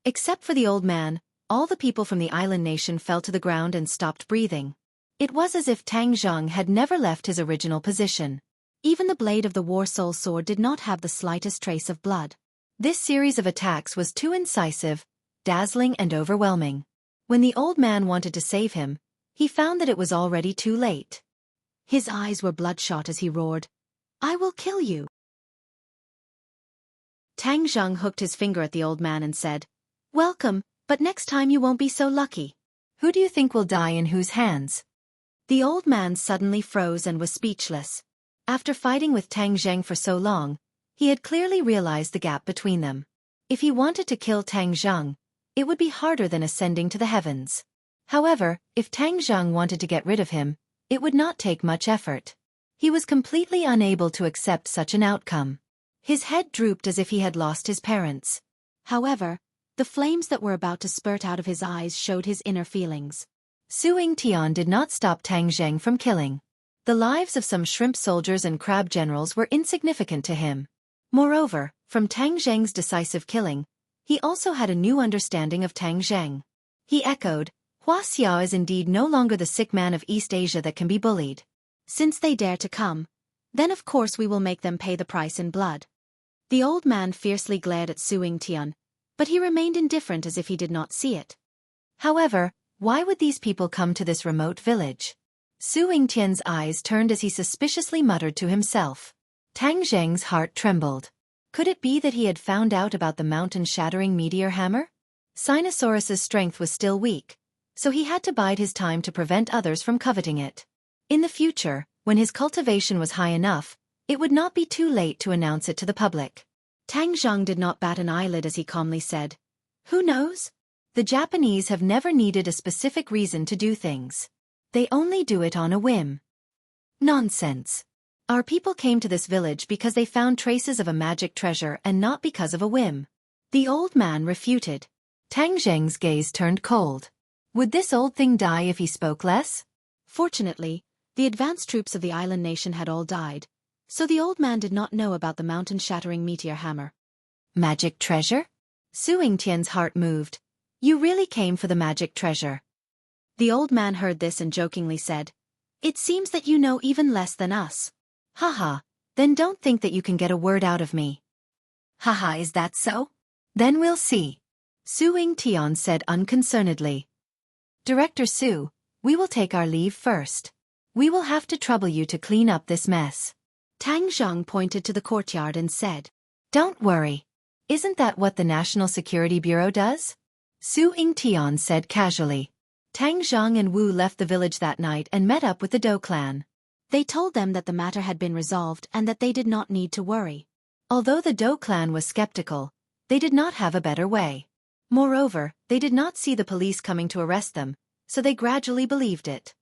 Except for the old man, all the people from the island nation fell to the ground and stopped breathing. It was as if Tang Zheng had never left his original position. Even the blade of the War Soul sword did not have the slightest trace of blood. This series of attacks was too incisive, dazzling and overwhelming. When the old man wanted to save him, he found that it was already too late. His eyes were bloodshot as he roared, "I will kill you!" Tang Zheng hooked his finger at the old man and said, "Welcome, but next time you won't be so lucky. Who do you think will die in whose hands?" The old man suddenly froze and was speechless. After fighting with Tang Zheng for so long, he had clearly realized the gap between them. If he wanted to kill Tang Zheng, it would be harder than ascending to the heavens. However, if Tang Zheng wanted to get rid of him, it would not take much effort. He was completely unable to accept such an outcome. His head drooped as if he had lost his parents. However, the flames that were about to spurt out of his eyes showed his inner feelings. Su Yingtian did not stop Tang Zheng from killing. The lives of some shrimp soldiers and crab generals were insignificant to him. Moreover, from Tang Zheng's decisive killing, he also had a new understanding of Tang Zheng. He echoed, Wuxia is indeed no longer the sick man of East Asia that can be bullied. Since they dare to come, then of course we will make them pay the price in blood. The old man fiercely glared at Su Yingtian, but he remained indifferent as if he did not see it. However, why would these people come to this remote village? Su Yingtian's eyes turned as he suspiciously muttered to himself. Tang Zheng's heart trembled. Could it be that he had found out about the mountain-shattering meteor hammer? Sinosaurus's strength was still weak, so he had to bide his time to prevent others from coveting it. In the future, when his cultivation was high enough, it would not be too late to announce it to the public. Tang Zheng did not bat an eyelid as he calmly said, Who knows? The Japanese have never needed a specific reason to do things. They only do it on a whim. Nonsense. Our people came to this village because they found traces of a magic treasure and not because of a whim. The old man refuted. Tang Zheng's gaze turned cold. Would this old thing die if he spoke less? Fortunately, the advanced troops of the island nation had all died, so the old man did not know about the mountain-shattering meteor hammer. Magic treasure? Su Yingtian's heart moved. You really came for the magic treasure. The old man heard this and jokingly said, It seems that you know even less than us. Haha, then don't think that you can get a word out of me. Haha, is that so? Then we'll see. Su Yingtian said unconcernedly. Director Su, we will take our leave first. We will have to trouble you to clean up this mess. Tang Zheng pointed to the courtyard and said, Don't worry. Isn't that what the National Security Bureau does? Su Yingtian said casually. Tang Zheng and Wu left the village that night and met up with the Dou clan. They told them that the matter had been resolved and that they did not need to worry. Although the Dou clan was skeptical, they did not have a better way. Moreover, they did not see the police coming to arrest them, so they gradually believed it.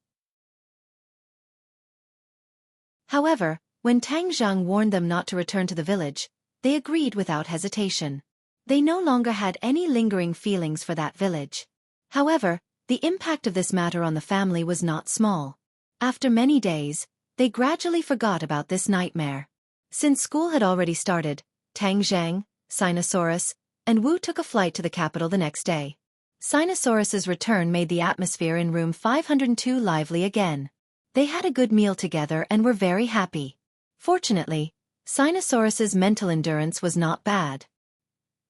However, when Tang Zheng warned them not to return to the village, they agreed without hesitation. They no longer had any lingering feelings for that village. However, the impact of this matter on the family was not small. After many days, they gradually forgot about this nightmare. Since school had already started, Tang Zheng, Sinosaurus, and Wu took a flight to the capital the next day. Sinosaurus's return made the atmosphere in room 502 lively again. They had a good meal together and were very happy. Fortunately, Sinosaurus's mental endurance was not bad.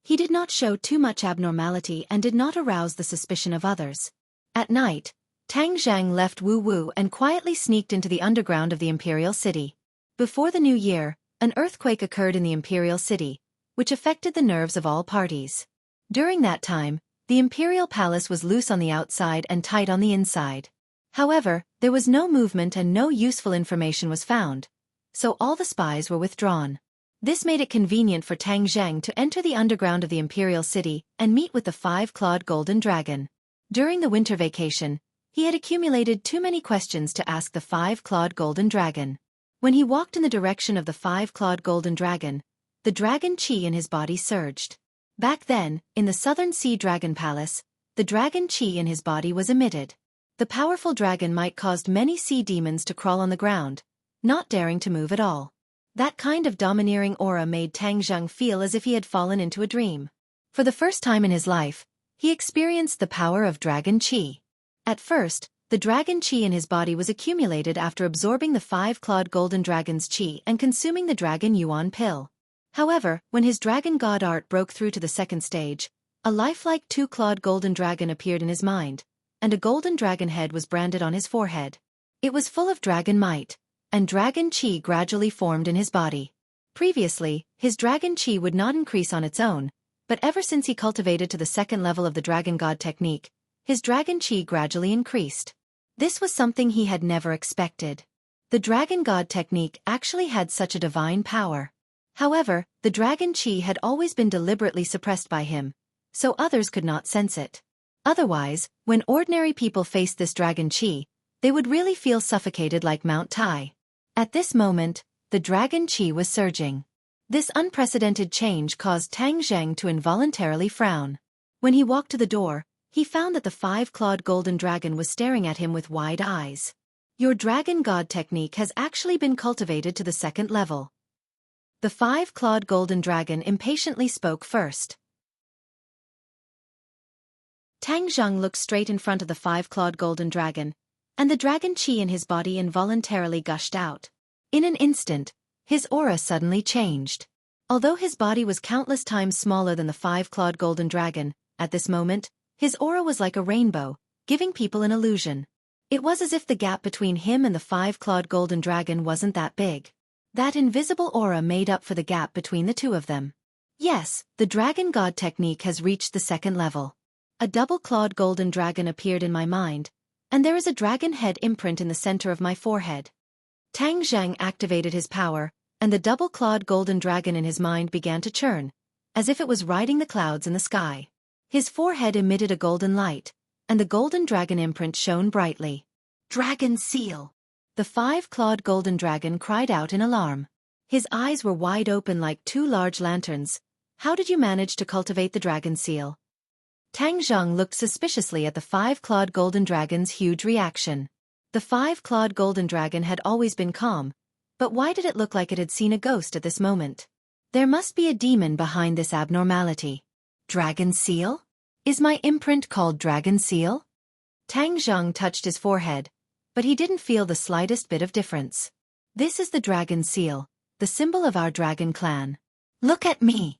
He did not show too much abnormality and did not arouse the suspicion of others. At night, Tang Zheng left Wu Wu and quietly sneaked into the underground of the Imperial City. Before the new year, an earthquake occurred in the Imperial City, which affected the nerves of all parties. During that time, the Imperial Palace was loose on the outside and tight on the inside. However, there was no movement and no useful information was found, so all the spies were withdrawn. This made it convenient for Tang Zheng to enter the underground of the Imperial City and meet with the five-clawed golden dragon. During the winter vacation, he had accumulated too many questions to ask the five-clawed golden dragon. When he walked in the direction of the five-clawed golden dragon, the dragon chi in his body surged. Back then, in the Southern Sea Dragon Palace, the dragon chi in his body was emitted. The powerful dragon might caused many sea demons to crawl on the ground, not daring to move at all. That kind of domineering aura made Tang Zheng feel as if he had fallen into a dream. For the first time in his life, he experienced the power of dragon chi. At first, the dragon chi in his body was accumulated after absorbing the five-clawed golden dragon's chi and consuming the dragon yuan pill. However, when his dragon god art broke through to the second stage, a lifelike two-clawed golden dragon appeared in his mind, and a golden dragon head was branded on his forehead. It was full of dragon might, and dragon chi gradually formed in his body. Previously, his dragon chi would not increase on its own, but ever since he cultivated to the second level of the dragon god technique, his dragon chi gradually increased. This was something he had never expected. The dragon god technique actually had such a divine power. However, the dragon chi had always been deliberately suppressed by him, so others could not sense it. Otherwise, when ordinary people faced this dragon chi, they would really feel suffocated like Mount Tai. At this moment, the dragon chi was surging. This unprecedented change caused Tang Zheng to involuntarily frown. When he walked to the door, he found that the five-clawed golden dragon was staring at him with wide eyes. Your dragon god technique has actually been cultivated to the second level. The five-clawed golden dragon impatiently spoke first. Tang Zheng looked straight in front of the five-clawed golden dragon, and the dragon chi in his body involuntarily gushed out. In an instant, his aura suddenly changed. Although his body was countless times smaller than the five-clawed golden dragon, at this moment, his aura was like a rainbow, giving people an illusion. It was as if the gap between him and the five-clawed golden dragon wasn't that big. That invisible aura made up for the gap between the two of them. Yes, the dragon god technique has reached the second level. A double-clawed golden dragon appeared in my mind, and there is a dragon head imprint in the center of my forehead. Tang Zheng activated his power, and the double-clawed golden dragon in his mind began to churn, as if it was riding the clouds in the sky. His forehead emitted a golden light, and the golden dragon imprint shone brightly. Dragon seal! The five-clawed golden dragon cried out in alarm. His eyes were wide open like two large lanterns. How did you manage to cultivate the dragon seal? Tang Zheng looked suspiciously at the five-clawed golden dragon's huge reaction. The five-clawed golden dragon had always been calm, but why did it look like it had seen a ghost at this moment? There must be a demon behind this abnormality. Dragon seal? Is my imprint called dragon seal? Tang Zheng touched his forehead, but he didn't feel the slightest bit of difference. This is the dragon seal, the symbol of our dragon clan. Look at me!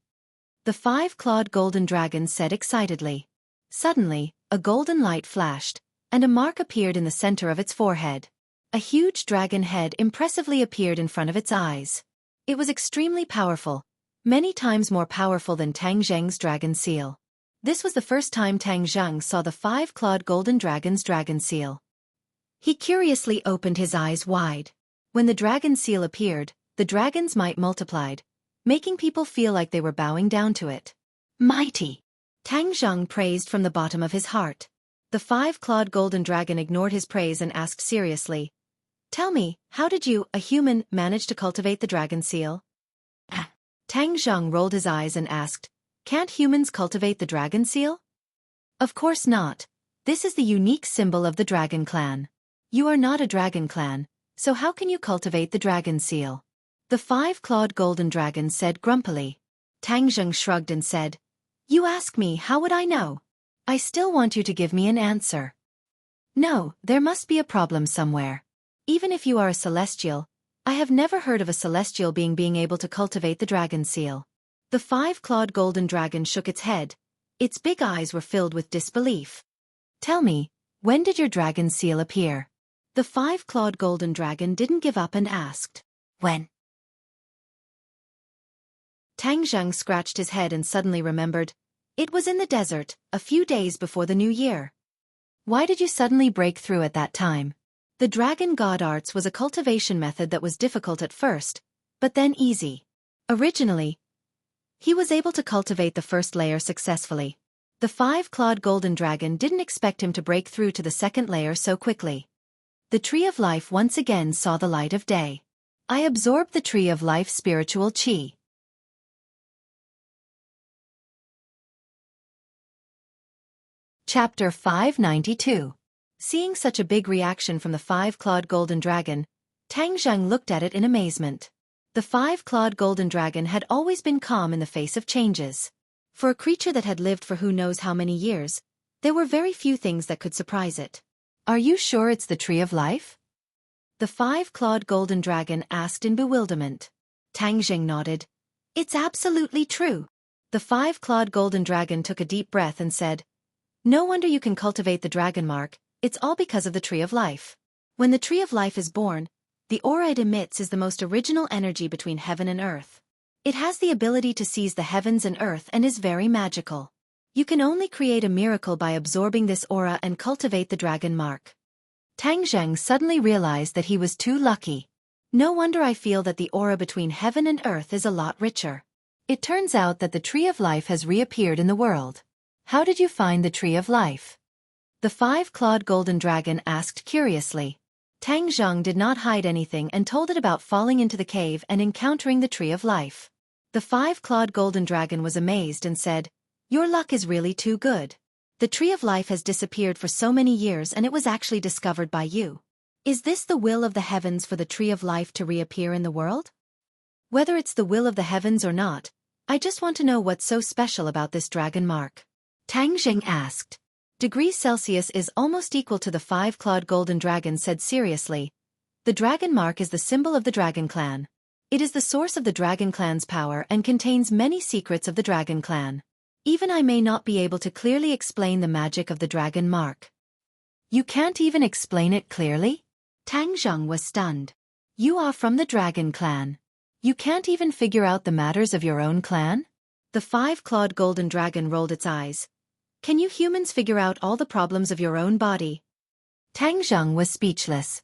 The five-clawed golden dragon said excitedly. Suddenly, a golden light flashed, and a mark appeared in the center of its forehead. A huge dragon head impressively appeared in front of its eyes. It was extremely powerful, many times more powerful than Tang Zheng's dragon seal. This was the first time Tang Zheng saw the five-clawed golden dragon's dragon seal. He curiously opened his eyes wide. When the dragon seal appeared, the dragon's might multiplied, making people feel like they were bowing down to it. Mighty! Tang Zheng praised from the bottom of his heart. The five-clawed golden dragon ignored his praise and asked seriously, "Tell me, how did you, a human, manage to cultivate the dragon seal?" Tang Zheng rolled his eyes and asked, "Can't humans cultivate the dragon seal?" "Of course not. This is the unique symbol of the dragon clan. You are not a dragon clan, so how can you cultivate the dragon seal?" The five-clawed golden dragon said grumpily. Tang Zheng shrugged and said, "You ask me, how would I know? I still want you to give me an answer." "No, there must be a problem somewhere. Even if you are a celestial, I have never heard of a celestial being able to cultivate the dragon seal." The five-clawed golden dragon shook its head. Its big eyes were filled with disbelief. "Tell me, when did your dragon seal appear?" The five-clawed golden dragon didn't give up and asked, "When?" Tang Zheng scratched his head and suddenly remembered. It was in the desert, a few days before the new year. Why did you suddenly break through at that time? The dragon god arts was a cultivation method that was difficult at first, but then easy. Originally, he was able to cultivate the first layer successfully. The five-clawed golden dragon didn't expect him to break through to the second layer so quickly. The Tree of Life once again saw the light of day. I absorbed the Tree of Life spiritual chi. Chapter 592. Seeing such a big reaction from the five-clawed golden dragon, Tang Zheng looked at it in amazement. The five-clawed golden dragon had always been calm in the face of changes. For a creature that had lived for who knows how many years, there were very few things that could surprise it. "Are you sure it's the Tree of Life?" The five-clawed golden dragon asked in bewilderment. Tang Zheng nodded. "It's absolutely true." The five-clawed golden dragon took a deep breath and said, "No wonder you can cultivate the dragon mark, it's all because of the Tree of Life. When the Tree of Life is born, the aura it emits is the most original energy between heaven and earth. It has the ability to seize the heavens and earth and is very magical. You can only create a miracle by absorbing this aura and cultivate the dragon mark." Tang Zheng suddenly realized that he was too lucky. No wonder I feel that the aura between heaven and earth is a lot richer. It turns out that the Tree of Life has reappeared in the world. How did you find the Tree of Life? The five-clawed golden dragon asked curiously. Tang Zheng did not hide anything and told it about falling into the cave and encountering the Tree of Life. The five-clawed golden dragon was amazed and said, "Your luck is really too good. The tree of life has disappeared for so many years and it was actually discovered by you. Is this the will of the heavens for the tree of life to reappear in the world?" "Whether it's the will of the heavens or not, I just want to know what's so special about this dragon mark," Tang Zheng asked. Degrees Celsius is almost equal to the five-clawed golden dragon said seriously. The dragon mark is the symbol of the dragon clan. It is the source of the dragon clan's power and contains many secrets of the dragon clan. Even I may not be able to clearly explain the magic of the dragon mark. "You can't even explain it clearly?" Tang Zheng was stunned. "You are from the dragon clan. You can't even figure out the matters of your own clan?" The five-clawed golden dragon rolled its eyes. "Can you humans figure out all the problems of your own body?" Tang Zheng was speechless.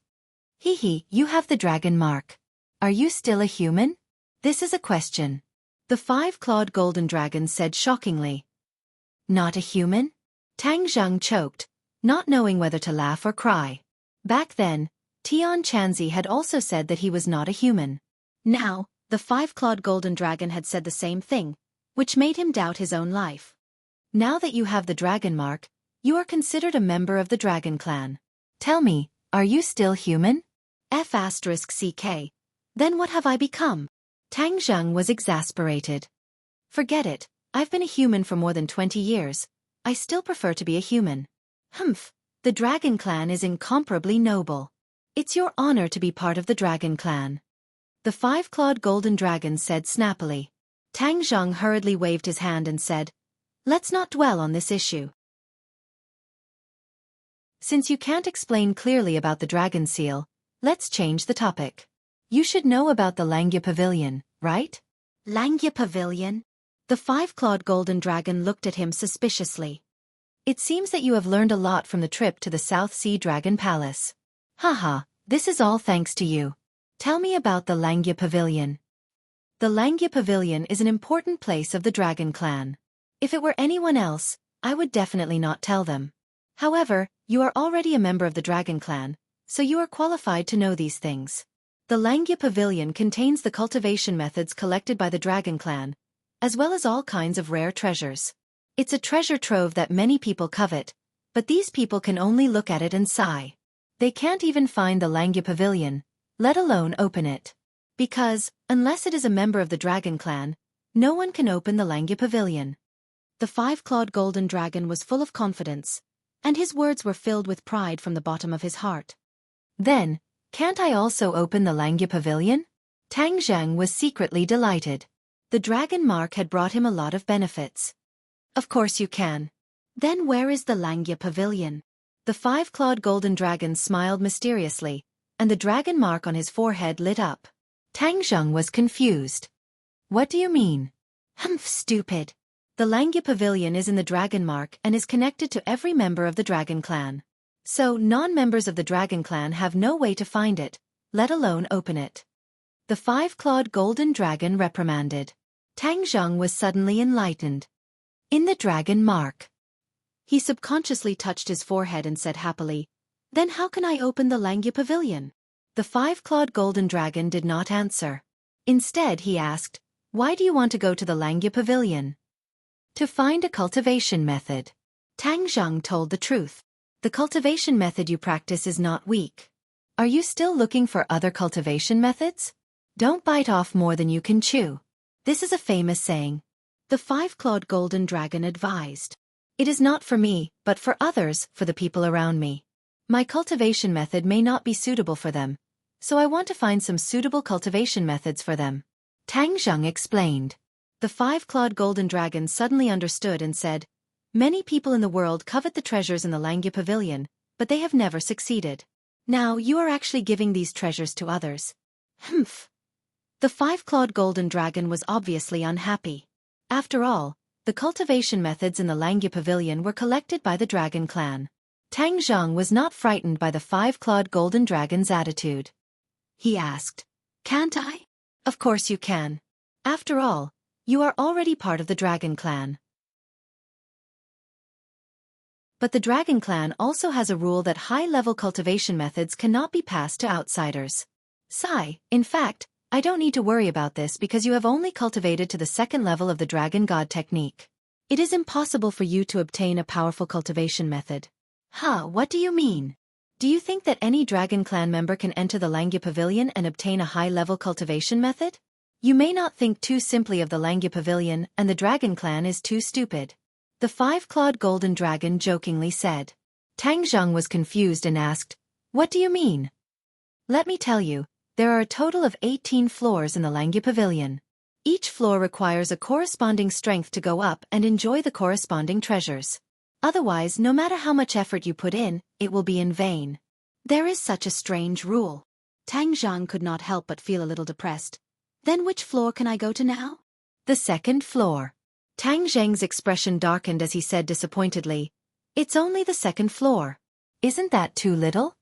"Hee, you have the dragon mark. Are you still a human? This is a question." The five-clawed golden dragon said shockingly. "Not a human?" Tang Zheng choked, not knowing whether to laugh or cry. Back then, Tian Chanzi had also said that he was not a human. Now, the five-clawed golden dragon had said the same thing, which made him doubt his own life. "Now that you have the dragon mark, you are considered a member of the dragon clan. Tell me, are you still human?" F***CK. Then what have I become? Tang Zheng was exasperated. "Forget it, I've been a human for more than 20 years. I still prefer to be a human." "Humph, the dragon clan is incomparably noble. It's your honor to be part of the dragon clan," the five-clawed golden dragon said snappily. Tang Zheng hurriedly waved his hand and said, "Let's not dwell on this issue. Since you can't explain clearly about the dragon seal, let's change the topic. You should know about the Langya Pavilion, right?" "Langya Pavilion?" The five-clawed golden dragon looked at him suspiciously. "It seems that you have learned a lot from the trip to the South Sea Dragon Palace. Haha, this is all thanks to you. Tell me about the Langya Pavilion." The Langya Pavilion is an important place of the dragon clan. If it were anyone else, I would definitely not tell them. However, you are already a member of the dragon clan, so you are qualified to know these things. The Langya Pavilion contains the cultivation methods collected by the dragon clan, as well as all kinds of rare treasures. It's a treasure trove that many people covet, but these people can only look at it and sigh. They can't even find the Langya Pavilion, let alone open it. Because, unless it is a member of the dragon clan, no one can open the Langya Pavilion. The five-clawed golden dragon was full of confidence, and his words were filled with pride from the bottom of his heart. "Then, can't I also open the Langya Pavilion?" Tang Zheng was secretly delighted. The dragon mark had brought him a lot of benefits. "Of course you can. Then where is the Langya Pavilion?" The five-clawed golden dragon smiled mysteriously, and the dragon mark on his forehead lit up. Tang Zheng was confused. "What do you mean?" "Humph, stupid. The Langya Pavilion is in the dragon mark and is connected to every member of the dragon clan. So non-members of the dragon clan have no way to find it, let alone open it." The five-clawed golden dragon reprimanded. Tang Zheng was suddenly enlightened. "In the dragon mark." He subconsciously touched his forehead and said happily, "Then how can I open the Langya Pavilion?" The five-clawed golden dragon did not answer. Instead he asked, "Why do you want to go to the Langya Pavilion?" "To find a cultivation method." Tang Zheng told the truth. "The cultivation method you practice is not weak. Are you still looking for other cultivation methods? Don't bite off more than you can chew. This is a famous saying." The five-clawed golden dragon advised, "It is not for me, but for others, for the people around me. My cultivation method may not be suitable for them, so I want to find some suitable cultivation methods for them," Tang Zheng explained. The five-clawed golden dragon suddenly understood and said, "Many people in the world covet the treasures in the Langya Pavilion, but they have never succeeded. Now you are actually giving these treasures to others." Humph. The five-clawed golden dragon was obviously unhappy. After all, the cultivation methods in the Langya Pavilion were collected by the dragon clan. Tang Zheng was not frightened by the five-clawed golden dragon's attitude. He asked, "Can't I?" "Of course you can. After all, you are already part of the dragon clan." But the dragon clan also has a rule that high-level cultivation methods cannot be passed to outsiders. In fact, I don't need to worry about this because you have only cultivated to the second level of the Dragon God technique. It is impossible for you to obtain a powerful cultivation method. What do you mean? Do you think that any Dragon Clan member can enter the Langya Pavilion and obtain a high-level cultivation method? You may not think too simply of the Langya Pavilion, and the Dragon Clan is too stupid. The five-clawed golden dragon jokingly said. Tang Zheng was confused and asked, "What do you mean?" Let me tell you, there are a total of 18 floors in the Langya Pavilion. Each floor requires a corresponding strength to go up and enjoy the corresponding treasures. Otherwise, no matter how much effort you put in, it will be in vain. There is such a strange rule. Tang Zheng could not help but feel a little depressed. Then which floor can I go to now? The second floor. Tang Zheng's expression darkened as he said disappointedly, "It's only the second floor. Isn't that too little?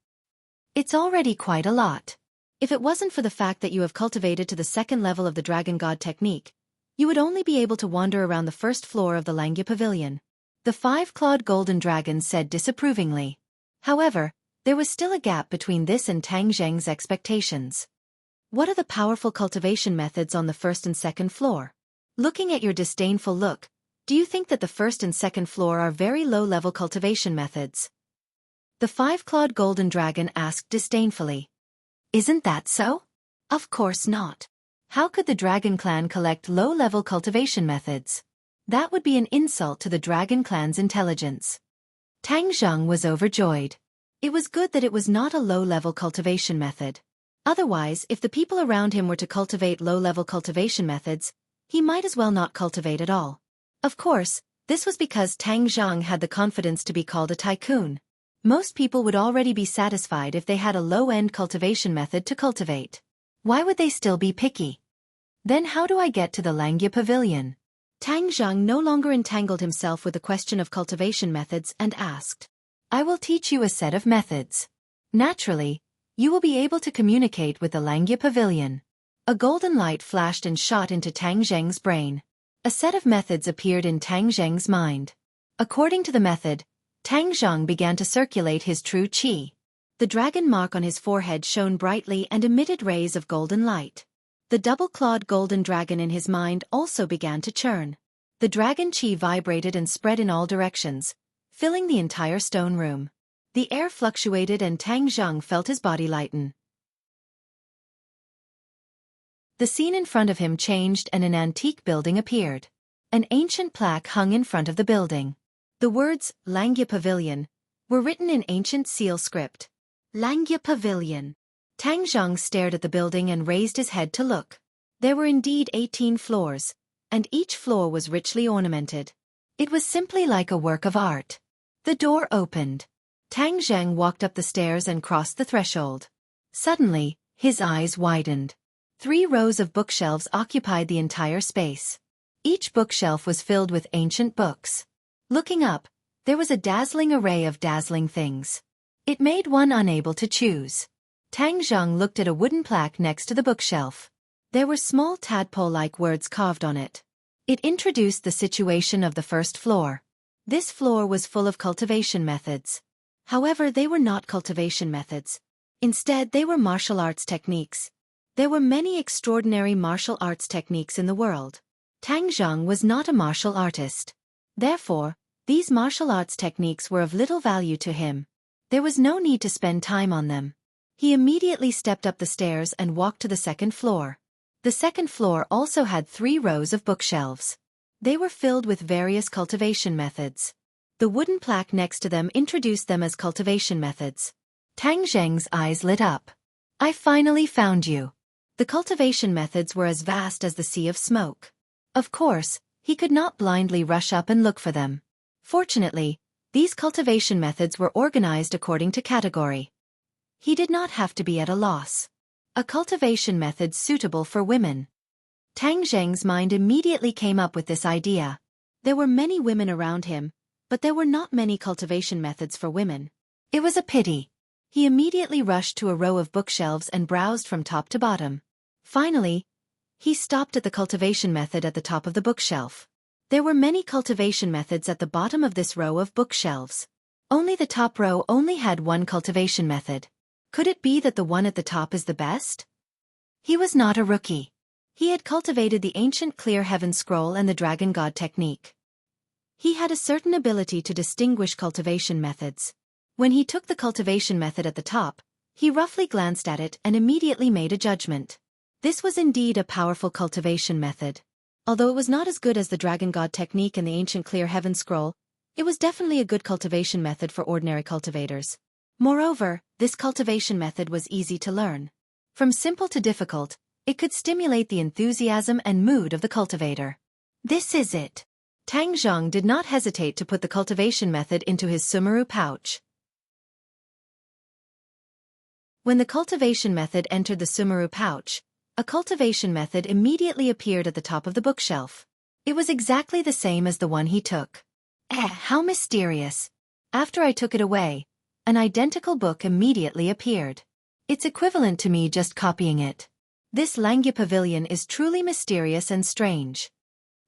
It's already quite a lot. If it wasn't for the fact that you have cultivated to the second level of the Dragon God technique, you would only be able to wander around the first floor of the Langya Pavilion." The five-clawed golden dragon said disapprovingly. However, there was still a gap between this and Tang Zheng's expectations. What are the powerful cultivation methods on the first and second floor? Looking at your disdainful look, do you think that the first and second floor are very low-level cultivation methods? The five-clawed golden dragon asked disdainfully. Isn't that so? Of course not. How could the Dragon Clan collect low-level cultivation methods? That would be an insult to the Dragon Clan's intelligence. Tang Zheng was overjoyed. It was good that it was not a low-level cultivation method. Otherwise, if the people around him were to cultivate low-level cultivation methods, he might as well not cultivate at all. Of course, this was because Tang Zheng had the confidence to be called a tycoon. Most people would already be satisfied if they had a low-end cultivation method to cultivate. Why would they still be picky? Then how do I get to the Langya Pavilion? Tang Zheng no longer entangled himself with the question of cultivation methods and asked. I will teach you a set of methods. Naturally, you will be able to communicate with the Langya Pavilion. A golden light flashed and shot into Tang Zheng's brain. A set of methods appeared in Tang Zheng's mind. According to the method, Tang Zheng began to circulate his true qi. The dragon mark on his forehead shone brightly and emitted rays of golden light. The double-clawed golden dragon in his mind also began to churn. The dragon qi vibrated and spread in all directions, filling the entire stone room. The air fluctuated and Tang Zheng felt his body lighten. The scene in front of him changed and an antique building appeared. An ancient plaque hung in front of the building. The words, Langya Pavilion, were written in ancient seal script. Langya Pavilion. Tang Zheng stared at the building and raised his head to look. There were indeed 18 floors, and each floor was richly ornamented. It was simply like a work of art. The door opened. Tang Zheng walked up the stairs and crossed the threshold. Suddenly, his eyes widened. 3 rows of bookshelves occupied the entire space. Each bookshelf was filled with ancient books. Looking up, there was a dazzling array of dazzling things. It made one unable to choose. Tang Zheng looked at a wooden plaque next to the bookshelf. There were small tadpole-like words carved on it. It introduced the situation of the first floor. This floor was full of cultivation methods. However, they were not cultivation methods. Instead, they were martial arts techniques. There were many extraordinary martial arts techniques in the world. Tang Zheng was not a martial artist. Therefore, these martial arts techniques were of little value to him. There was no need to spend time on them. He immediately stepped up the stairs and walked to the second floor. The second floor also had 3 rows of bookshelves. They were filled with various cultivation methods. The wooden plaque next to them introduced them as cultivation methods. Tang Zheng's eyes lit up. I finally found you. The cultivation methods were as vast as the sea of smoke. Of course, he could not blindly rush up and look for them. Fortunately, these cultivation methods were organized according to category. He did not have to be at a loss. A cultivation method suitable for women. Tang Zheng's mind immediately came up with this idea. There were many women around him, but there were not many cultivation methods for women. It was a pity. He immediately rushed to a row of bookshelves and browsed from top to bottom. Finally, he stopped at the cultivation method at the top of the bookshelf. There were many cultivation methods at the bottom of this row of bookshelves. Only the top row only had one cultivation method. Could it be that the one at the top is the best? He was not a rookie. He had cultivated the ancient Clear Heaven Scroll and the Dragon God technique. He had a certain ability to distinguish cultivation methods. When he took the cultivation method at the top, he roughly glanced at it and immediately made a judgment. This was indeed a powerful cultivation method. Although it was not as good as the Dragon God technique and the ancient Clear Heaven Scroll, it was definitely a good cultivation method for ordinary cultivators. Moreover, this cultivation method was easy to learn. From simple to difficult, it could stimulate the enthusiasm and mood of the cultivator. This is it. Tang Zhang did not hesitate to put the cultivation method into his sumaru pouch. When the cultivation method entered the sumaru pouch, a cultivation method immediately appeared at the top of the bookshelf. It was exactly the same as the one he took. How mysterious. After I took it away, an identical book immediately appeared. It's equivalent to me just copying it. This Langya Pavilion is truly mysterious and strange.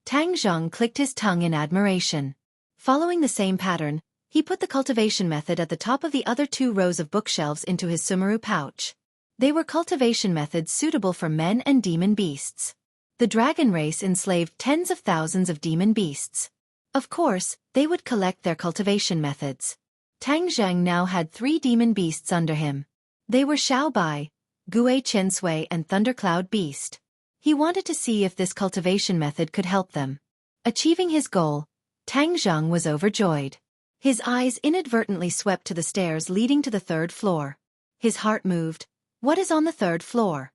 Tang Zhang clicked his tongue in admiration. Following the same pattern, he put the cultivation method at the top of the other 2 rows of bookshelves into his sumaru pouch. They were cultivation methods suitable for men and demon beasts. The dragon race enslaved tens of thousands of demon beasts. Of course, they would collect their cultivation methods. Tang Zhang now had 3 demon beasts under him. They were Xiaobai, Gue Chensui and Thundercloud Beast. He wanted to see if this cultivation method could help them. Achieving his goal, Tang Zhang was overjoyed. His eyes inadvertently swept to the stairs leading to the 3rd floor. His heart moved. What is on the 3rd floor?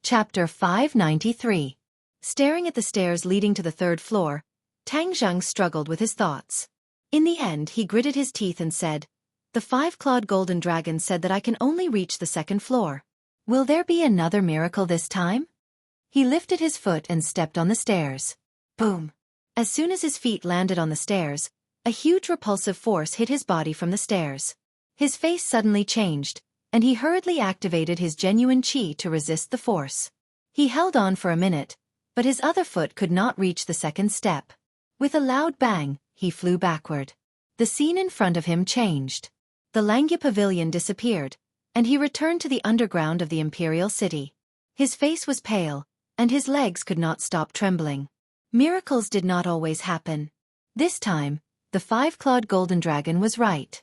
Chapter 593. Staring at the stairs leading to the 3rd floor, Tang Zhang struggled with his thoughts. In the end he gritted his teeth and said, "The 5-clawed golden dragon said that I can only reach the 2nd floor. Will there be another miracle this time?" He lifted his foot and stepped on the stairs. Boom! As soon as his feet landed on the stairs, a huge repulsive force hit his body from the stairs. His face suddenly changed, and he hurriedly activated his genuine qi to resist the force. He held on for a minute, but his other foot could not reach the 2nd step. With a loud bang, he flew backward. The scene in front of him changed. The Langya Pavilion disappeared, and he returned to the underground of the Imperial City. His face was pale, and his legs could not stop trembling. Miracles did not always happen. This time, the 5-clawed golden dragon was right.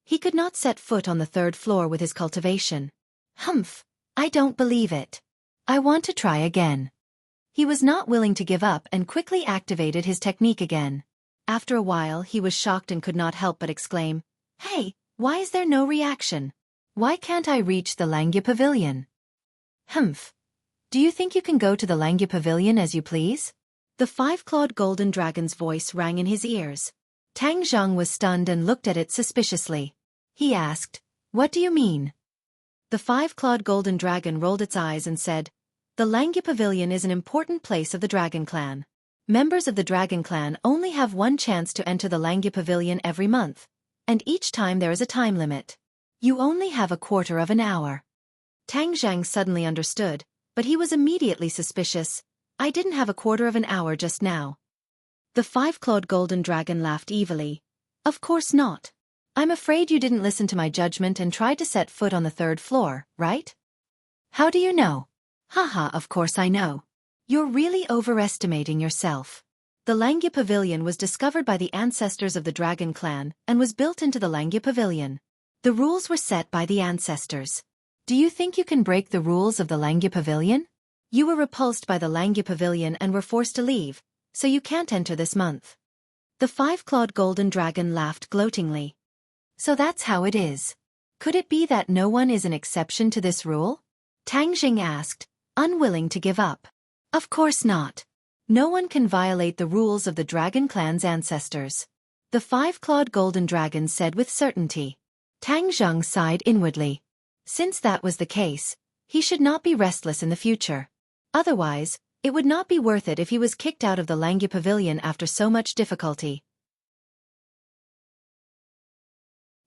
He could not set foot on the 3rd floor with his cultivation. Humph! I don't believe it. I want to try again. He was not willing to give up and quickly activated his technique again. After a while he was shocked and could not help but exclaim, "Hey, why is there no reaction? Why can't I reach the Langya Pavilion?" Humph! Do you think you can go to the Langya Pavilion as you please? The 5-clawed golden dragon's voice rang in his ears. Tang Zhang was stunned and looked at it suspiciously. He asked, "What do you mean?" The 5-clawed golden dragon rolled its eyes and said, "The Langya Pavilion is an important place of the Dragon Clan. Members of the Dragon Clan only have 1 chance to enter the Langya Pavilion every month, and each time there is a time limit. You only have a quarter of an hour." Tang Zhang suddenly understood, but he was immediately suspicious. "I didn't have a quarter of an hour just now." The 5-clawed golden dragon laughed evilly. "Of course not. I'm afraid you didn't listen to my judgment and tried to set foot on the 3rd floor, right?" "How do you know?" "Haha, of course I know. You're really overestimating yourself. The Langya Pavilion was discovered by the ancestors of the Dragon Clan and was built into the Langya Pavilion. The rules were set by the ancestors. Do you think you can break the rules of the Langya Pavilion? You were repulsed by the Langya Pavilion and were forced to leave, so you can't enter this month." The 5-clawed golden dragon laughed gloatingly. "So that's how it is. Could it be that no one is an exception to this rule?" Tang Jing asked, unwilling to give up. "Of course not. No one can violate the rules of the Dragon Clan's ancestors," the 5-clawed golden dragon said with certainty. Tang Zhang sighed inwardly. Since that was the case, he should not be restless in the future. Otherwise, it would not be worth it if he was kicked out of the Langya Pavilion after so much difficulty.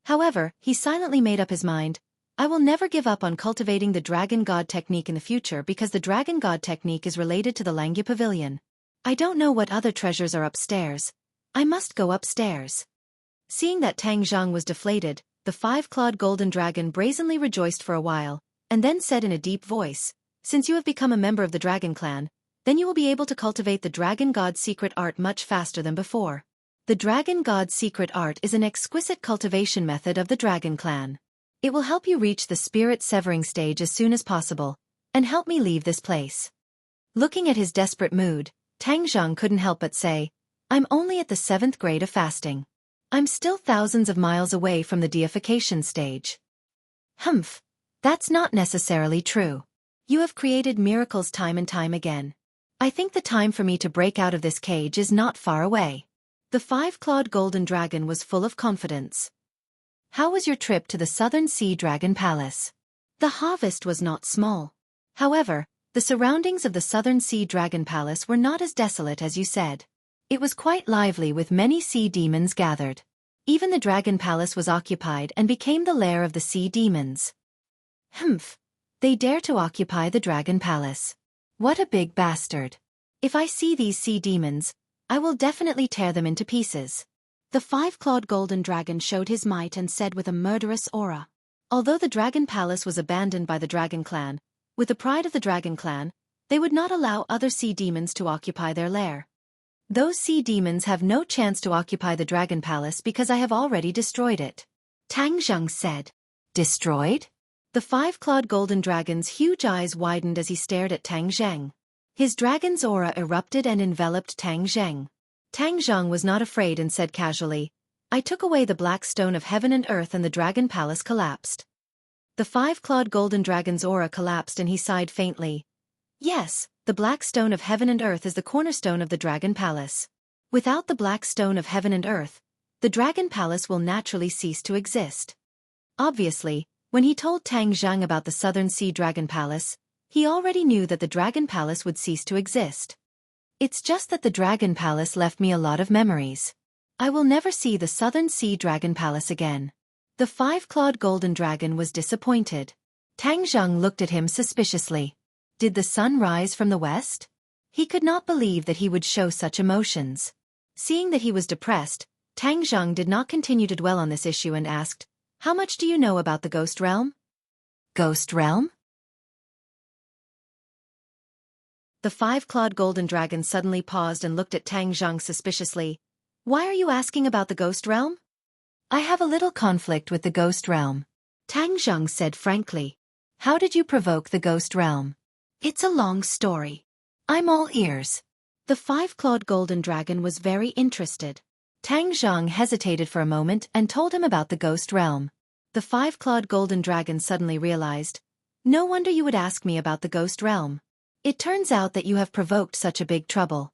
However, he silently made up his mind. "I will never give up on cultivating the Dragon God technique in the future because the Dragon God technique is related to the Langya Pavilion. I don't know what other treasures are upstairs. I must go upstairs." Seeing that Tang Zhang was deflated, the five-clawed golden dragon brazenly rejoiced for a while, and then said in a deep voice, "Since you have become a member of the dragon clan, then you will be able to cultivate the dragon god's secret art much faster than before. The dragon god's secret art is an exquisite cultivation method of the dragon clan. It will help you reach the spirit severing stage as soon as possible, and help me leave this place." Looking at his desperate mood, Tang Zhang couldn't help but say, "I'm only at the 7th grade of fasting. I'm still thousands of miles away from the deification stage." "Humph. That's not necessarily true. You have created miracles time and time again. I think the time for me to break out of this cage is not far away." The five-clawed golden dragon was full of confidence. "How was your trip to the Southern Sea Dragon Palace?" The harvest was not small. However, the surroundings of the Southern Sea Dragon Palace were not as desolate as you said. It was quite lively with many sea demons gathered. Even the Dragon Palace was occupied and became the lair of the sea demons. "Humph. They dare to occupy the Dragon Palace. What a big bastard. If I see these sea demons, I will definitely tear them into pieces." The five-clawed golden dragon showed his might and said with a murderous aura. Although the Dragon Palace was abandoned by the Dragon Clan, with the pride of the Dragon Clan, they would not allow other sea demons to occupy their lair. "Those sea demons have no chance to occupy the Dragon Palace because I have already destroyed it," Tang Zhang said. "Destroyed?" The five-clawed golden dragon's huge eyes widened as he stared at Tang Zhang. His dragon's aura erupted and enveloped Tang Zhang. Tang Zhang was not afraid and said casually, "I took away the black stone of heaven and earth and the Dragon Palace collapsed." The five-clawed golden dragon's aura collapsed and he sighed faintly. "Yes, the black stone of heaven and earth is the cornerstone of the Dragon Palace. Without the black stone of heaven and earth, the Dragon Palace will naturally cease to exist." Obviously, when he told Tang Zhang about the Southern Sea Dragon Palace, he already knew that the Dragon Palace would cease to exist. "It's just that the Dragon Palace left me a lot of memories. I will never see the Southern Sea Dragon Palace again." The five-clawed golden dragon was disappointed. Tang Zhang looked at him suspiciously. Did the sun rise from the west? He could not believe that he would show such emotions. Seeing that he was depressed, Tang Zhang did not continue to dwell on this issue and asked, "How much do you know about the Ghost Realm?" "Ghost Realm?" The five-clawed golden dragon suddenly paused and looked at Tang Zhang suspiciously. "Why are you asking about the Ghost Realm?" "I have a little conflict with the Ghost Realm," Tang Zhang said frankly. "How did you provoke the Ghost Realm?" "It's a long story. I'm all ears." The five-clawed golden dragon was very interested. Tang Zhang hesitated for a moment and told him about the Ghost Realm. The five-clawed golden dragon suddenly realized, "No wonder you would ask me about the Ghost Realm. It turns out that you have provoked such a big trouble."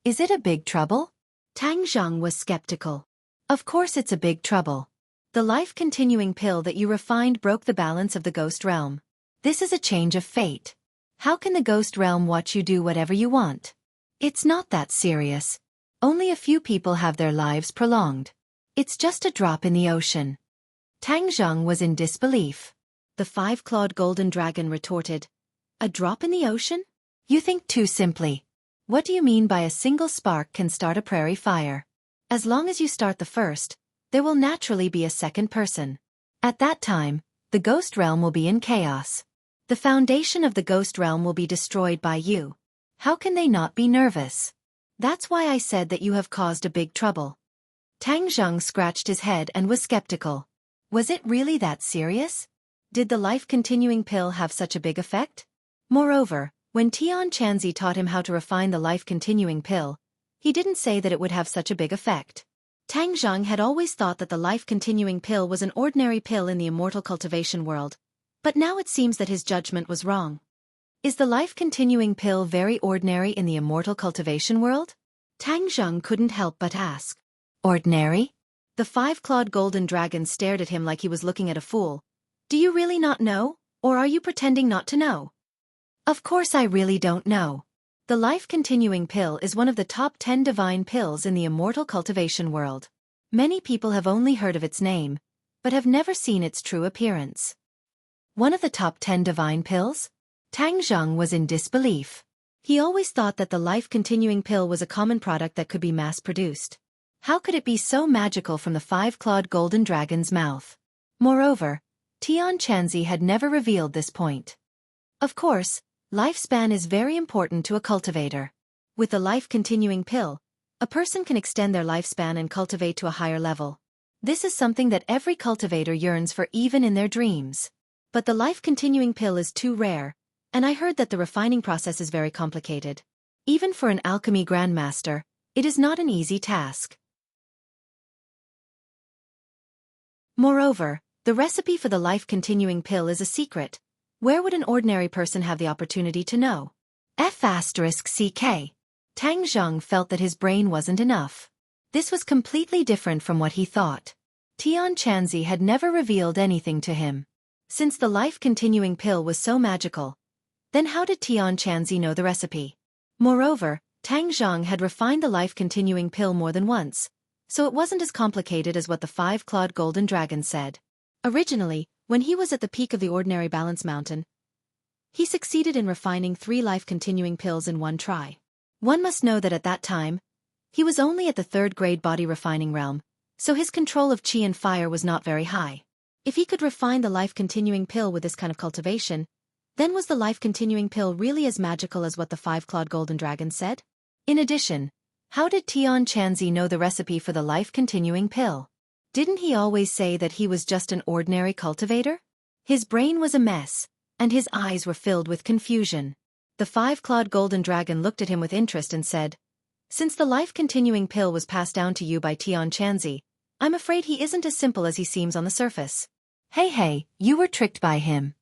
"Is it a big trouble?" Tang Zhang was skeptical. "Of course it's a big trouble. The life-continuing pill that you refined broke the balance of the Ghost Realm. This is a change of fate. How can the Ghost Realm watch you do whatever you want? It's not that serious. Only a few people have their lives prolonged. It's just a drop in the ocean." Tang Zhang was in disbelief. The five-clawed golden dragon retorted, "A drop in the ocean? You think too simply. What do you mean by a single spark can start a prairie fire? As long as you start the first, there will naturally be a second person. At that time, the Ghost Realm will be in chaos. The foundation of the Ghost Realm will be destroyed by you. How can they not be nervous? That's why I said that you have caused a big trouble." Tang Zhang scratched his head and was skeptical. Was it really that serious? Did the life-continuing pill have such a big effect? Moreover, when Tian Chanzi taught him how to refine the life-continuing pill, he didn't say that it would have such a big effect. Tang Zhang had always thought that the life-continuing pill was an ordinary pill in the immortal cultivation world, but now it seems that his judgment was wrong. Is the life-continuing pill very ordinary in the immortal cultivation world? Tang Zhang couldn't help but ask. "Ordinary?" The five-clawed golden dragon stared at him like he was looking at a fool. "Do you really not know, or are you pretending not to know?" "Of course I really don't know. The life-continuing pill is one of the top 10 divine pills in the immortal cultivation world. Many people have only heard of its name, but have never seen its true appearance." "One of the top 10 divine pills?" Tang Zhang was in disbelief. He always thought that the life-continuing pill was a common product that could be mass-produced. How could it be so magical from the five-clawed golden dragon's mouth? Moreover, Tian Chanzi had never revealed this point. Of course, lifespan is very important to a cultivator. With the life-continuing pill, a person can extend their lifespan and cultivate to a higher level. This is something that every cultivator yearns for even in their dreams. But the life-continuing pill is too rare, and I heard that the refining process is very complicated. Even for an alchemy grandmaster, it is not an easy task. Moreover, the recipe for the life-continuing pill is a secret. Where would an ordinary person have the opportunity to know? F***CK. Tang Zheng felt that his brain wasn't enough. This was completely different from what he thought. Tian Chanzi had never revealed anything to him. Since the life-continuing pill was so magical, then how did Tian Chanzi know the recipe? Moreover, Tang Zheng had refined the life-continuing pill more than once, so it wasn't as complicated as what the five-clawed golden dragon said. Originally, when he was at the peak of the ordinary balance mountain, he succeeded in refining 3 life-continuing pills in one try. One must know that at that time, he was only at the 3rd grade body refining realm, so his control of qi and fire was not very high. If he could refine the life-continuing pill with this kind of cultivation, then was the life-continuing pill really as magical as what the five-clawed golden dragon said? In addition, how did Tian Chanzi know the recipe for the life-continuing pill? Didn't he always say that he was just an ordinary cultivator? His brain was a mess, and his eyes were filled with confusion. The five-clawed golden dragon looked at him with interest and said, "Since the life-continuing pill was passed down to you by Tian Chanzi, I'm afraid he isn't as simple as he seems on the surface." Hey, you were tricked by him."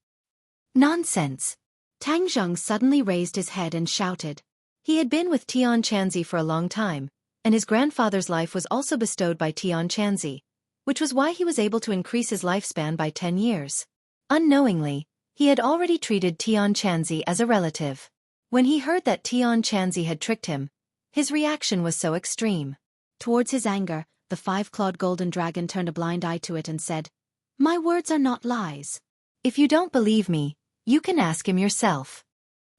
"Nonsense." Tang Zheng suddenly raised his head and shouted. He had been with Tian Chanzi for a long time, and his grandfather's life was also bestowed by Tian Chanzi, which was why he was able to increase his lifespan by 10 years. Unknowingly, he had already treated Tian Chanzi as a relative. When he heard that Tian Chanzi had tricked him, his reaction was so extreme. Towards his anger, the five-clawed golden dragon turned a blind eye to it and said, "My words are not lies. If you don't believe me, you can ask him yourself."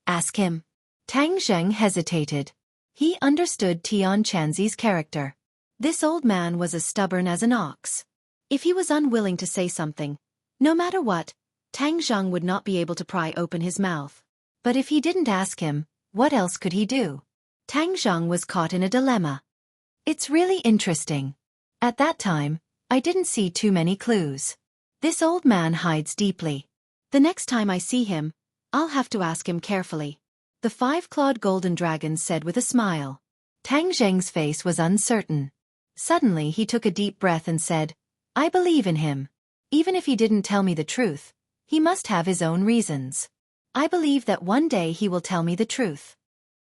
"Ask him." Tang Zheng hesitated. He understood Tian Chanzi's character. This old man was as stubborn as an ox. If he was unwilling to say something, no matter what, Tang Zheng would not be able to pry open his mouth. But if he didn't ask him, what else could he do? Tang Zheng was caught in a dilemma. It's really interesting. At that time, I didn't see too many clues. This old man hides deeply. The next time I see him, I'll have to ask him carefully. The five-clawed golden dragon said with a smile. Tang Zheng's face was uncertain. Suddenly he took a deep breath and said, "I believe in him. Even if he didn't tell me the truth, he must have his own reasons. I believe that one day he will tell me the truth."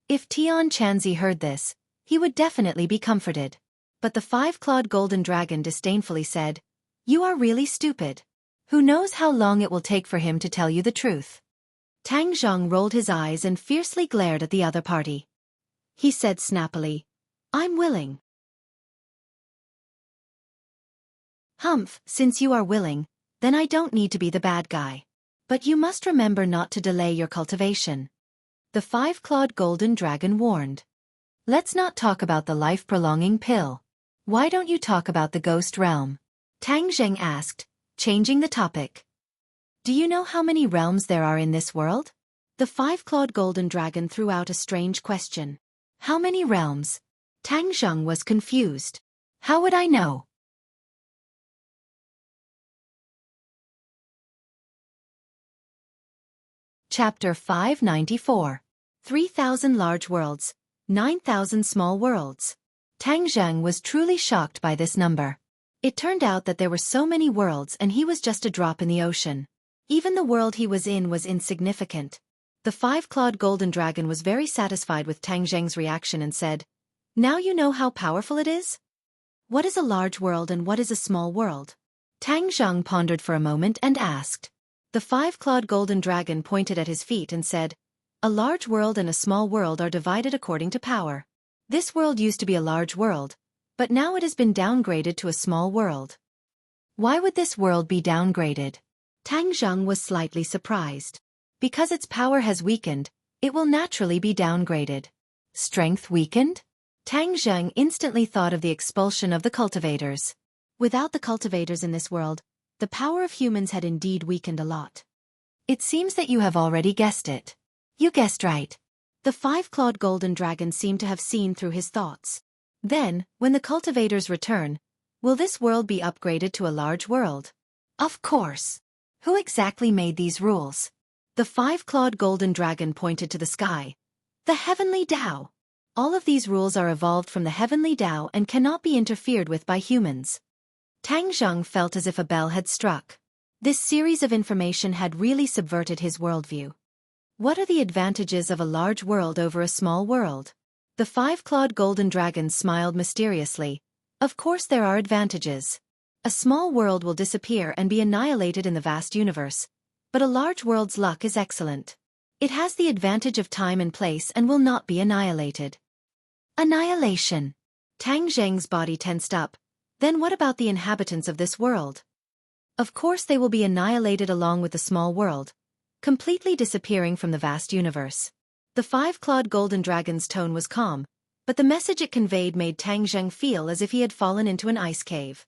If Tian Chanzi heard this, he would definitely be comforted. But the five-clawed golden dragon disdainfully said, "You are really stupid. Who knows how long it will take for him to tell you the truth?" Tang Zheng rolled his eyes and fiercely glared at the other party. He said snappily, "I'm willing." "Humph, since you are willing, then I don't need to be the bad guy. But you must remember not to delay your cultivation," the five-clawed golden dragon warned. "Let's not talk about the life-prolonging pill. Why don't you talk about the ghost realm?" Tang Zheng asked, changing the topic. "Do you know how many realms there are in this world?" The five-clawed golden dragon threw out a strange question. "How many realms?" Tang Zheng was confused. "How would I know?" Chapter 594. 3,000 large worlds, 9,000 small worlds. Tang Zheng was truly shocked by this number. It turned out that there were so many worlds and he was just a drop in the ocean. Even the world he was in was insignificant. The five-clawed golden dragon was very satisfied with Tang Zheng's reaction and said, "Now you know how powerful it is? What is a large world and what is a small world?" Tang Zheng pondered for a moment and asked. The five-clawed golden dragon pointed at his feet and said, "A large world and a small world are divided according to power. This world used to be a large world, but now it has been downgraded to a small world." "Why would this world be downgraded?" Tang Zheng was slightly surprised. "Because its power has weakened, it will naturally be downgraded." "Strength weakened?" Tang Zheng instantly thought of the expulsion of the cultivators. Without the cultivators in this world, the power of humans had indeed weakened a lot. It seems that you have already guessed it. You guessed right. The five-clawed golden dragon seemed to have seen through his thoughts. Then, when the cultivators return, will this world be upgraded to a large world? Of course. Who exactly made these rules? The five-clawed golden dragon pointed to the sky. The heavenly Tao. All of these rules are evolved from the heavenly Tao and cannot be interfered with by humans. Tang Zheng felt as if a bell had struck. This series of information had really subverted his worldview. What are the advantages of a large world over a small world? The five-clawed golden dragon smiled mysteriously. Of course there are advantages. A small world will disappear and be annihilated in the vast universe, but a large world's luck is excellent. It has the advantage of time and place and will not be annihilated. Annihilation. Tang Zheng's body tensed up. Then what about the inhabitants of this world? Of course they will be annihilated along with the small world, completely disappearing from the vast universe. The five-clawed golden dragon's tone was calm, but the message it conveyed made Tang Zheng feel as if he had fallen into an ice cave.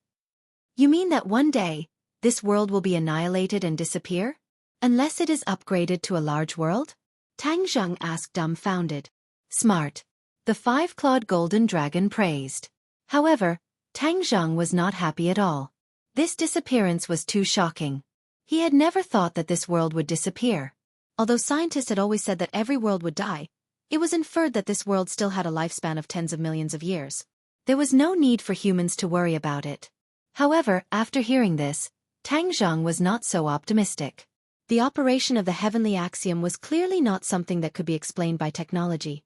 You mean that one day, this world will be annihilated and disappear? Unless it is upgraded to a large world? Tang Zheng asked dumbfounded. Smart. The five-clawed golden dragon praised. However, Tang Zheng was not happy at all. This disappearance was too shocking. He had never thought that this world would disappear. Although scientists had always said that every world would die, it was inferred that this world still had a lifespan of tens of millions of years. There was no need for humans to worry about it. However, after hearing this, Tang Zheng was not so optimistic. The operation of the heavenly axiom was clearly not something that could be explained by technology.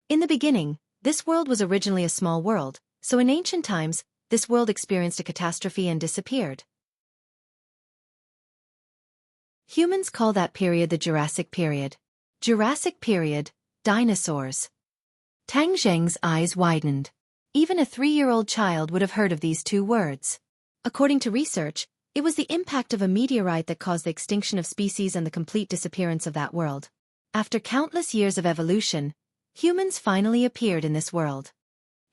In the beginning, this world was originally a small world, so in ancient times, this world experienced a catastrophe and disappeared. Humans call that period the Jurassic period. Jurassic period, dinosaurs. Tang Zheng's eyes widened. Even a 3-year-old child would have heard of these two words. According to research, it was the impact of a meteorite that caused the extinction of species and the complete disappearance of that world. After countless years of evolution, humans finally appeared in this world.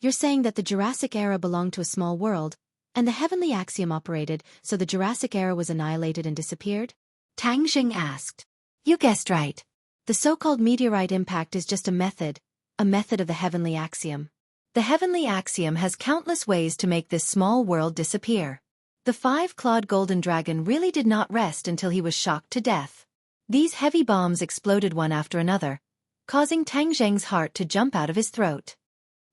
You're saying that the Jurassic era belonged to a small world, and the heavenly axiom operated, so the Jurassic era was annihilated and disappeared? Tang Zheng asked. You guessed right. The so-called meteorite impact is just a method of the heavenly axiom. The heavenly axiom has countless ways to make this small world disappear. The five-clawed golden dragon really did not rest until he was shocked to death. These heavy bombs exploded one after another, causing Tang Zheng's heart to jump out of his throat.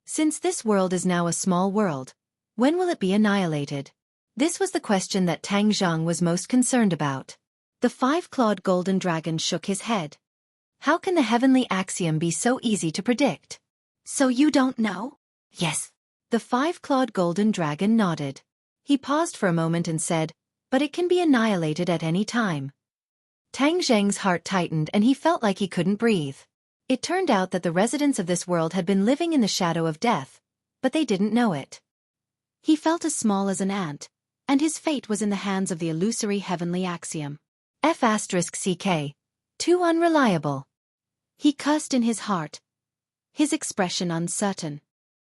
Since this world is now a small world, when will it be annihilated? This was the question that Tang Zheng was most concerned about. The five-clawed golden dragon shook his head. How can the heavenly axiom be so easy to predict? So you don't know? Yes. The five-clawed golden dragon nodded. He paused for a moment and said, but it can be annihilated at any time. Tang Zheng's heart tightened and he felt like he couldn't breathe. It turned out that the residents of this world had been living in the shadow of death, but they didn't know it. He felt as small as an ant, and his fate was in the hands of the illusory heavenly axiom. F***ck. Too unreliable. He cussed in his heart, his expression uncertain.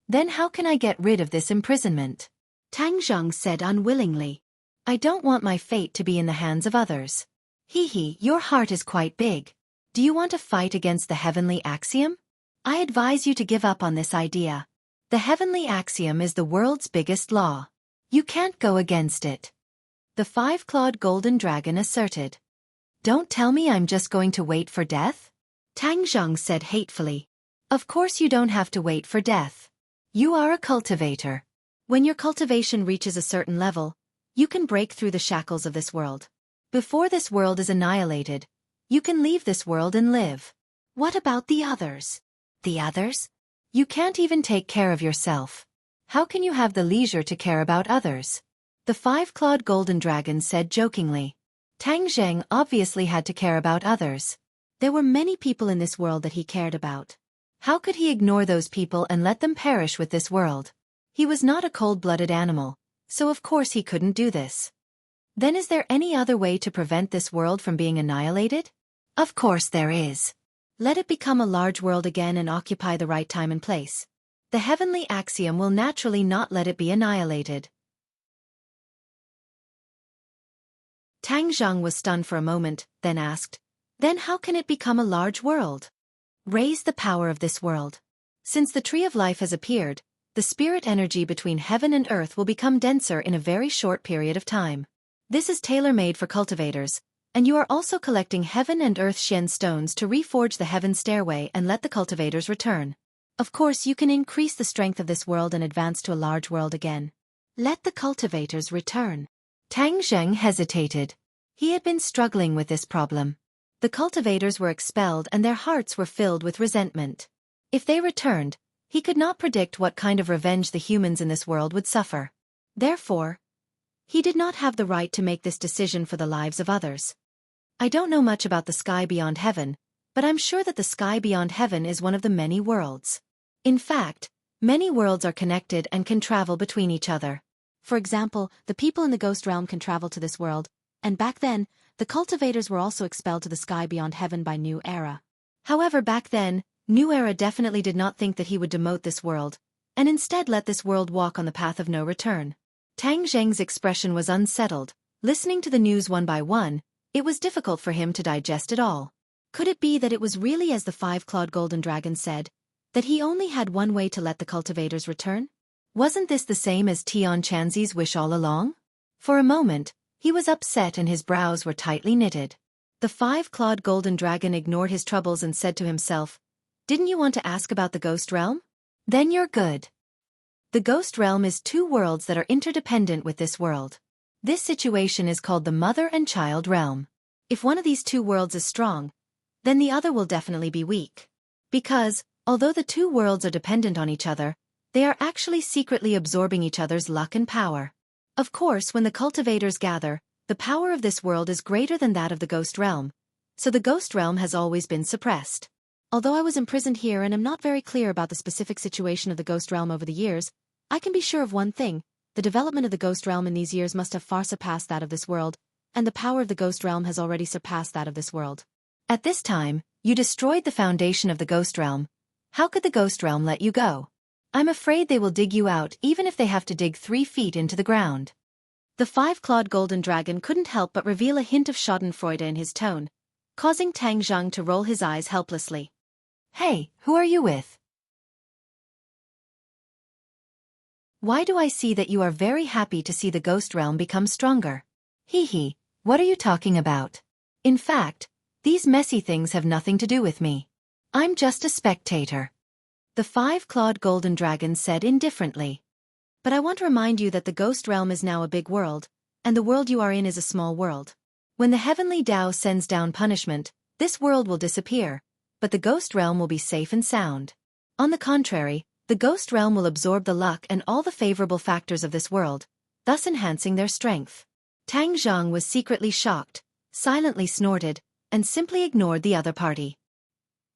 Then how can I get rid of this imprisonment? Tang Zheng said unwillingly. I don't want my fate to be in the hands of others. Hee, your heart is quite big. Do you want to fight against the heavenly axiom? I advise you to give up on this idea. The heavenly axiom is the world's biggest law. You can't go against it. The five-clawed golden dragon asserted. Don't tell me I'm just going to wait for death? Tang Zheng said hatefully. Of course you don't have to wait for death. You are a cultivator. When your cultivation reaches a certain level, you can break through the shackles of this world. Before this world is annihilated, you can leave this world and live. What about the others? The others? You can't even take care of yourself. How can you have the leisure to care about others? The five-clawed golden dragon said jokingly. Tang Zheng obviously had to care about others. There were many people in this world that he cared about. How could he ignore those people and let them perish with this world? He was not a cold-blooded animal, so of course he couldn't do this. Then is there any other way to prevent this world from being annihilated? Of course there is. Let it become a large world again and occupy the right time and place. The heavenly axiom will naturally not let it be annihilated. Tang Zhang was stunned for a moment, then asked, "Then how can it become a large world?" "Raise the power of this world. Since the Tree of Life has appeared, the spirit energy between heaven and earth will become denser in a very short period of time. This is tailor-made for cultivators, and you are also collecting heaven and earth Shen stones to reforge the heaven stairway and let the cultivators return. Of course you can increase the strength of this world and advance to a large world again. Let the cultivators return." Tang Zheng hesitated. He had been struggling with this problem. The cultivators were expelled and their hearts were filled with resentment. If they returned, he could not predict what kind of revenge the humans in this world would suffer. Therefore, he did not have the right to make this decision for the lives of others. "I don't know much about the sky beyond heaven, but I'm sure that the sky beyond heaven is one of the many worlds. In fact, many worlds are connected and can travel between each other. For example, the people in the ghost realm can travel to this world, and back then, the cultivators were also expelled to the sky beyond heaven by New Era. However, back then, New Era definitely did not think that he would demote this world, and instead let this world walk on the path of no return." Tang Zheng's expression was unsettled. Listening to the news one by one, it was difficult for him to digest it all. Could it be that it was really as the five-clawed golden dragon said, that he only had one way to let the cultivators return? Wasn't this the same as Tian Chanzi's wish all along? For a moment, he was upset and his brows were tightly knitted. The five-clawed golden dragon ignored his troubles and said to himself, "Didn't you want to ask about the ghost realm? Then you're good. The ghost realm is two worlds that are interdependent with this world. This situation is called the mother and child realm. If one of these two worlds is strong, then the other will definitely be weak. Because, although the two worlds are dependent on each other, they are actually secretly absorbing each other's luck and power. Of course, when the cultivators gather, the power of this world is greater than that of the ghost realm, so the ghost realm has always been suppressed. Although I was imprisoned here and am not very clear about the specific situation of the ghost realm over the years, I can be sure of one thing: the development of the ghost realm in these years must have far surpassed that of this world, and the power of the ghost realm has already surpassed that of this world. At this time, you destroyed the foundation of the ghost realm. How could the ghost realm let you go? I'm afraid they will dig you out even if they have to dig 3 feet into the ground." The five-clawed golden dragon couldn't help but reveal a hint of schadenfreude in his tone, causing Tang Zheng to roll his eyes helplessly. "Hey, who are you with? Why do I see that you are very happy to see the ghost realm become stronger? Hee, what are you talking about? In fact, these messy things have nothing to do with me. I'm just a spectator." The five-clawed golden dragon said indifferently. "But I want to remind you that the ghost realm is now a big world, and the world you are in is a small world. When the heavenly Tao sends down punishment, this world will disappear, but the ghost realm will be safe and sound. On the contrary, the ghost realm will absorb the luck and all the favorable factors of this world, thus enhancing their strength." Tang Zheng was secretly shocked, silently snorted, and simply ignored the other party.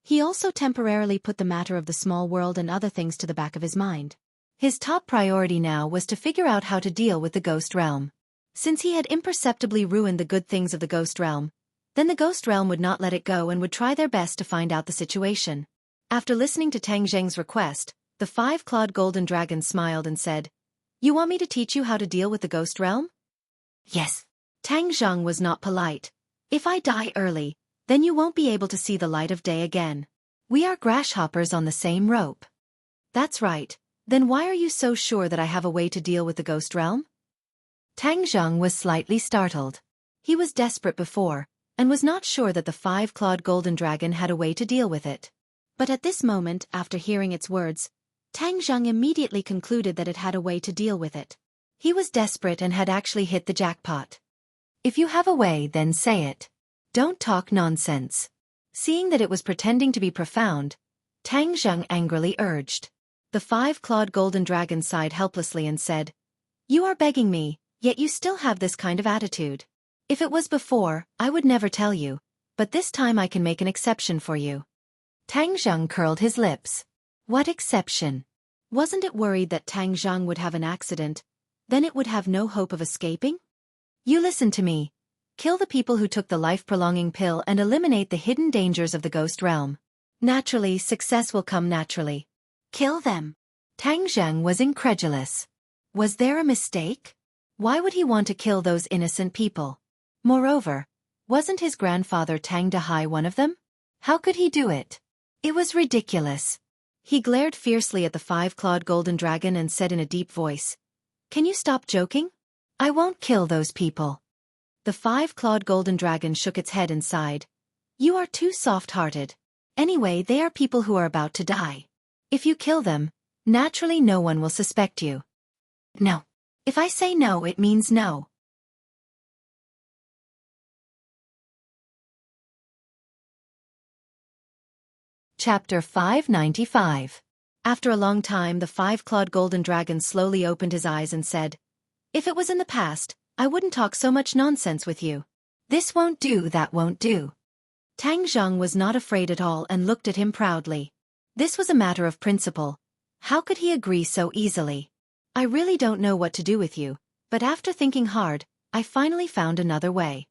He also temporarily put the matter of the small world and other things to the back of his mind. His top priority now was to figure out how to deal with the ghost realm. Since he had imperceptibly ruined the good things of the ghost realm, then the ghost realm would not let it go and would try their best to find out the situation. After listening to Tang Zheng's request, the five-clawed golden dragon smiled and said, "You want me to teach you how to deal with the ghost realm?" "Yes." Tang Zheng was not polite. "If I die early, then you won't be able to see the light of day again. We are grasshoppers on the same rope." "That's right. Then why are you so sure that I have a way to deal with the ghost realm?" Tang Zheng was slightly startled. He was desperate before, and was not sure that the five-clawed golden dragon had a way to deal with it. But at this moment, after hearing its words, Tang Zheng immediately concluded that it had a way to deal with it. He was desperate and had actually hit the jackpot. "If you have a way, then say it. Don't talk nonsense." Seeing that it was pretending to be profound, Tang Zheng angrily urged. The five-clawed golden dragon sighed helplessly and said, "You are begging me, yet you still have this kind of attitude. If it was before, I would never tell you, but this time I can make an exception for you." Tang Zheng curled his lips. What exception? Wasn't it worried that Tang Zheng would have an accident, then it would have no hope of escaping? "You listen to me. Kill the people who took the life-prolonging pill and eliminate the hidden dangers of the ghost realm. Naturally, success will come naturally. Kill them." Tang Zheng was incredulous. Was there a mistake? Why would he want to kill those innocent people? Moreover, wasn't his grandfather Tang Dahai one of them? How could he do it? It was ridiculous. He glared fiercely at the five-clawed golden dragon and said in a deep voice, "Can you stop joking? I won't kill those people." The five-clawed golden dragon shook its head and sighed. "You are too soft-hearted. Anyway, they are people who are about to die. If you kill them, naturally no one will suspect you." No. If I say no, it means no. Chapter 595. After a long time, the five-clawed golden dragon slowly opened his eyes and said, "If it was in the past, I wouldn't talk so much nonsense with you. This won't do, that won't do." Tang Zheng was not afraid at all and looked at him proudly. This was a matter of principle. How could he agree so easily? "I really don't know what to do with you, but after thinking hard, I finally found another way."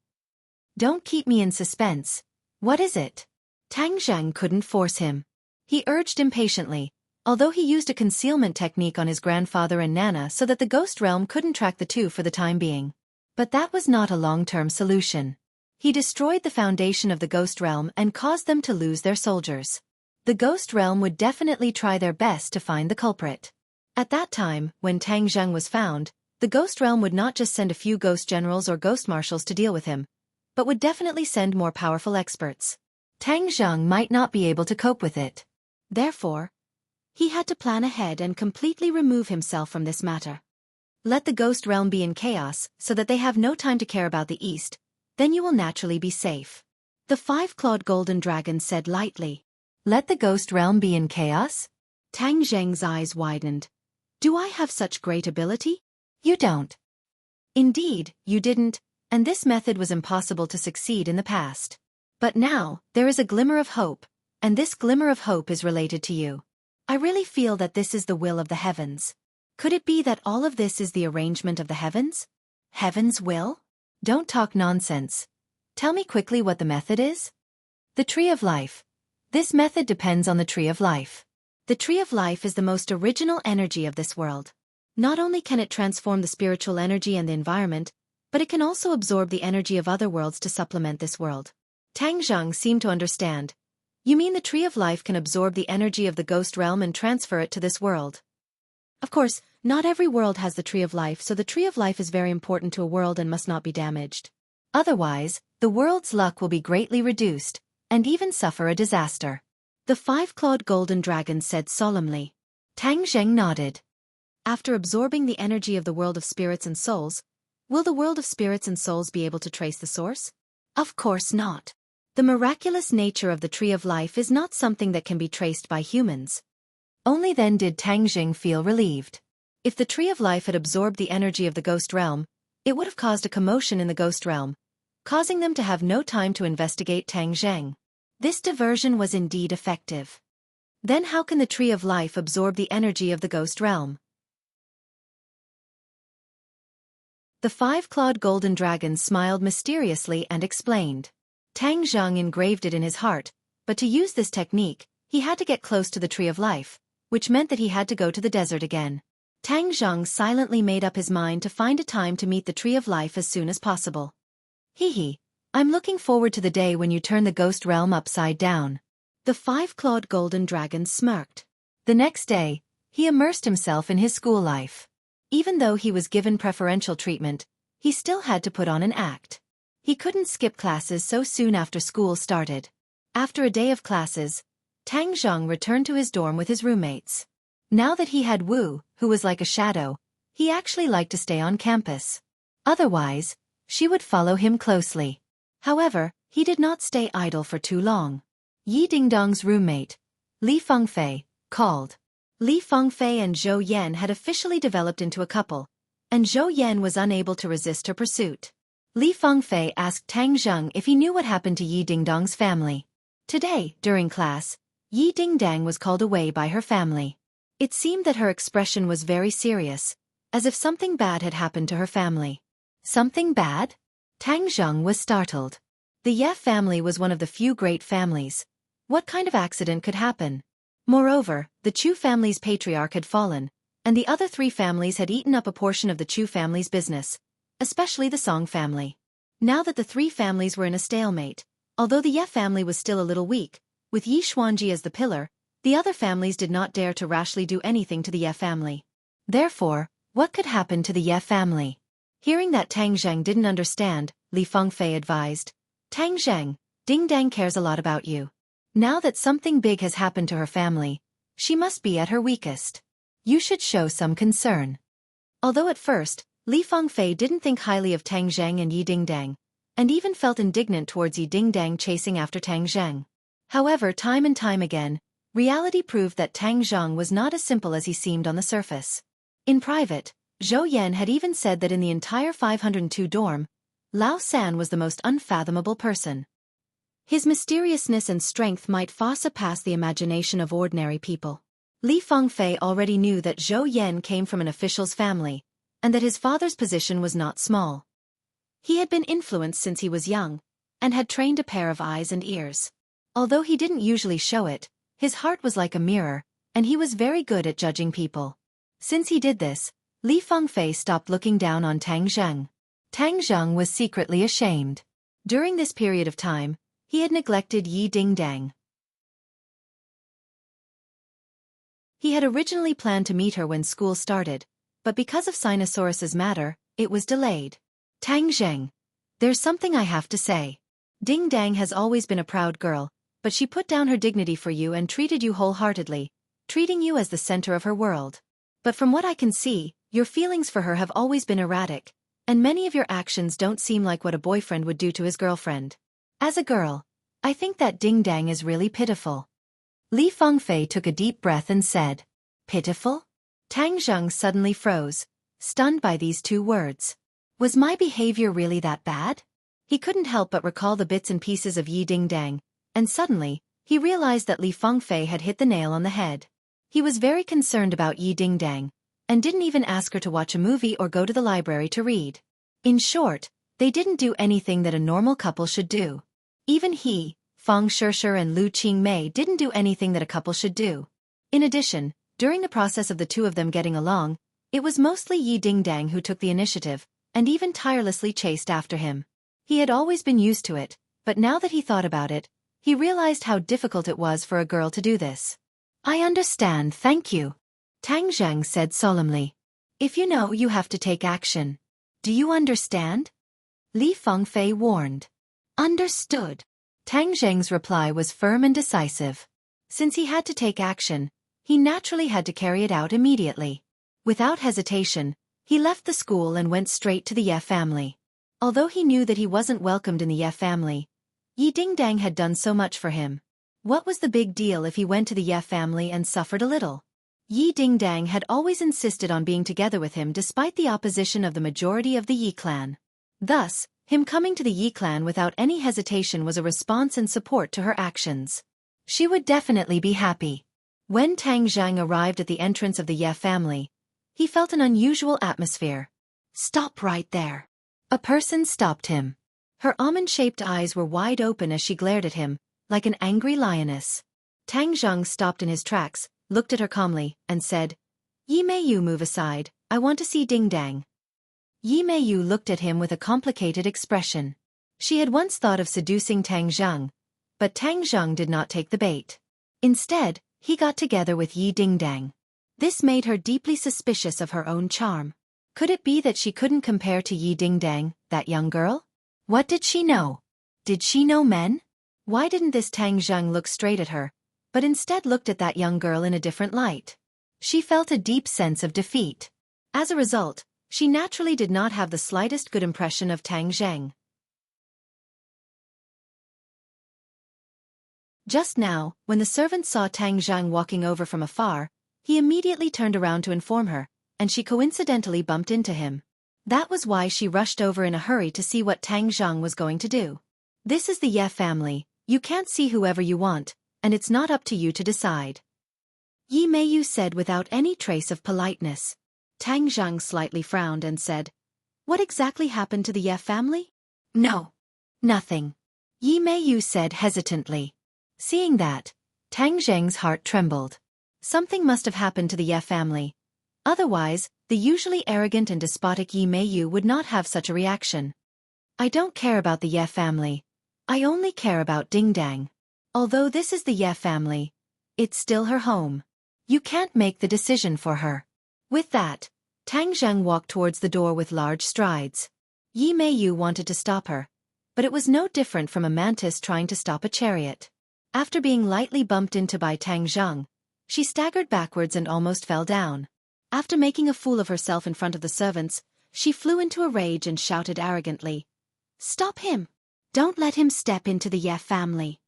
"Don't keep me in suspense. What is it?" Tang Zheng couldn't force him. He urged impatiently, although he used a concealment technique on his grandfather and Nana so that the ghost realm couldn't track the two for the time being. But that was not a long-term solution. He destroyed the foundation of the ghost realm and caused them to lose their soldiers. The ghost realm would definitely try their best to find the culprit. At that time, when Tang Zheng was found, the ghost realm would not just send a few ghost generals or ghost marshals to deal with him, but would definitely send more powerful experts. Tang Zheng might not be able to cope with it. Therefore, he had to plan ahead and completely remove himself from this matter. Let the ghost realm be in chaos so that they have no time to care about the East, then you will naturally be safe. The five-clawed golden dragon said lightly. "Let the ghost realm be in chaos?" Tang Zheng's eyes widened. "Do I have such great ability?" "You don't." "Indeed, you didn't, and this method was impossible to succeed in the past. But now, there is a glimmer of hope, and this glimmer of hope is related to you. I really feel that this is the will of the heavens. Could it be that all of this is the arrangement of the heavens?" "Heaven's will?" "Don't talk nonsense. Tell me quickly what the method is." "The Tree of Life. This method depends on the Tree of Life. The Tree of Life is the most original energy of this world. Not only can it transform the spiritual energy and the environment, but it can also absorb the energy of other worlds to supplement this world." Tang Zheng seemed to understand. "You mean the Tree of Life can absorb the energy of the ghost realm and transfer it to this world?" Of course, not every world has the Tree of Life, so the Tree of Life is very important to a world and must not be damaged. Otherwise, the world's luck will be greatly reduced, and even suffer a disaster. The five-clawed golden dragon said solemnly. Tang Zheng nodded. "After absorbing the energy of the world of spirits and souls, will the world of spirits and souls be able to trace the source?" "Of course not. The miraculous nature of the Tree of Life is not something that can be traced by humans." Only then did Tang Zheng feel relieved. If the Tree of Life had absorbed the energy of the ghost realm, it would have caused a commotion in the ghost realm, causing them to have no time to investigate Tang Zheng. This diversion was indeed effective. Then how can the Tree of Life absorb the energy of the ghost realm? The five-clawed golden dragon smiled mysteriously and explained. Tang Zheng engraved it in his heart, but to use this technique, he had to get close to the Tree of Life, which meant that he had to go to the desert again. Tang Zheng silently made up his mind to find a time to meet the Tree of Life as soon as possible. "Hee, I'm looking forward to the day when you turn the ghost realm upside down." The five-clawed golden dragon smirked. The next day, he immersed himself in his school life. Even though he was given preferential treatment, he still had to put on an act. He couldn't skip classes so soon after school started. After a day of classes, Tang Zheng returned to his dorm with his roommates. Now that he had Wu, who was like a shadow, he actually liked to stay on campus. Otherwise, she would follow him closely. However, he did not stay idle for too long. Yi Dingdong's roommate, Li Fengfei, called. Li Fengfei and Zhou Yan had officially developed into a couple, and Zhou Yan was unable to resist her pursuit. Li Fengfei asked Tang Zheng if he knew what happened to Yi Dingdong's family. Today, during class, Yi Dingdang was called away by her family. It seemed that her expression was very serious, as if something bad had happened to her family. Something bad? Tang Zheng was startled. The Ye family was one of the few great families. What kind of accident could happen? Moreover, the Chu family's patriarch had fallen, and the other three families had eaten up a portion of the Chu family's business, especially the Song family. Now that the three families were in a stalemate, although the Ye family was still a little weak, with Yi Xuanji as the pillar, the other families did not dare to rashly do anything to the Ye family. Therefore, what could happen to the Ye family? Hearing that Tang Zheng didn't understand, Li Fengfei advised, Tang Zheng, Ding Dang cares a lot about you. Now that something big has happened to her family, she must be at her weakest. You should show some concern. Although at first, Li Fengfei didn't think highly of Tang Zheng and Yi Dingdang, and even felt indignant towards Yi Dingdang chasing after Tang Zheng. However, time and time again, reality proved that Tang Zheng was not as simple as he seemed on the surface. In private, Zhou Yan had even said that in the entire 502 dorm, Lao San was the most unfathomable person. His mysteriousness and strength might far surpass the imagination of ordinary people. Li Fengfei already knew that Zhou Yan came from an official's family, and that his father's position was not small. He had been influenced since he was young, and had trained a pair of eyes and ears. Although he didn't usually show it, his heart was like a mirror, and he was very good at judging people. Since he did this, Li Fengfei stopped looking down on Tang Zheng. Tang Zheng was secretly ashamed. During this period of time, he had neglected Yi Dingdang. He had originally planned to meet her when school started, but because of Sinosaurus's matter, it was delayed. Tang Zheng, there's something I have to say. Dingdang has always been a proud girl, but she put down her dignity for you and treated you wholeheartedly, treating you as the center of her world. But from what I can see, your feelings for her have always been erratic, and many of your actions don't seem like what a boyfriend would do to his girlfriend. As a girl, I think that Dingdang is really pitiful. Li Fengfei took a deep breath and said, Pitiful? Tang Zheng suddenly froze, stunned by these two words. Was my behavior really that bad? He couldn't help but recall the bits and pieces of Yi Dingdang, and suddenly, he realized that Li Fengfei had hit the nail on the head. He was very concerned about Yi Dingdang, and didn't even ask her to watch a movie or go to the library to read. In short, they didn't do anything that a normal couple should do. Even he, Feng Shishir and Lu Qingmei didn't do anything that a couple should do. In addition, during the process of the two of them getting along, it was mostly Yi Dingdang who took the initiative, and even tirelessly chased after him. He had always been used to it, but now that he thought about it, he realized how difficult it was for a girl to do this. I understand, thank you. Tang Zheng said solemnly. If you know, you have to take action. Do you understand? Li Fengfei warned. Understood. Tang Zheng's reply was firm and decisive. Since he had to take action, he naturally had to carry it out immediately. Without hesitation, he left the school and went straight to the Ye family. Although he knew that he wasn't welcomed in the Ye family, Yi Dingdang had done so much for him. What was the big deal if he went to the Ye family and suffered a little? Yi Dingdang had always insisted on being together with him despite the opposition of the majority of the Yi clan. Thus, him coming to the Yi clan without any hesitation was a response and support to her actions. She would definitely be happy. When Tang Zheng arrived at the entrance of the Ye family, he felt an unusual atmosphere. Stop right there. A person stopped him. Her almond-shaped eyes were wide open as she glared at him, like an angry lioness. Tang Zheng stopped in his tracks, looked at her calmly, and said, Yi Meiyu, move aside, I want to see Dingdang. Yi Meiyu looked at him with a complicated expression. She had once thought of seducing Tang Zheng, but Tang Zheng did not take the bait. Instead, he got together with Yi Dingdang. This made her deeply suspicious of her own charm. Could it be that she couldn't compare to Yi Dingdang, that young girl? What did she know? Did she know men? Why didn't this Tang Zheng look straight at her, but instead looked at that young girl in a different light? She felt a deep sense of defeat. As a result, she naturally did not have the slightest good impression of Tang Zheng. Just now, when the servant saw Tang Zheng walking over from afar, he immediately turned around to inform her, and she coincidentally bumped into him. That was why she rushed over in a hurry to see what Tang Zheng was going to do. This is the Ye family, you can't see whoever you want, and it's not up to you to decide. Yi Meiyu said without any trace of politeness. Tang Zheng slightly frowned and said, What exactly happened to the Ye family? No. Nothing. Yi Meiyu said hesitantly. Seeing that, Tang Zheng's heart trembled. Something must have happened to the Ye family. Otherwise, the usually arrogant and despotic Yi Meiyu would not have such a reaction. I don't care about the Ye family. I only care about Ding Dang. Although this is the Ye family, it's still her home. You can't make the decision for her. With that, Tang Zheng walked towards the door with large strides. Yi Meiyu wanted to stop her, but it was no different from a mantis trying to stop a chariot. After being lightly bumped into by Tang Zheng, she staggered backwards and almost fell down. After making a fool of herself in front of the servants, she flew into a rage and shouted arrogantly, "Stop him! Don't let him step into the Ye family."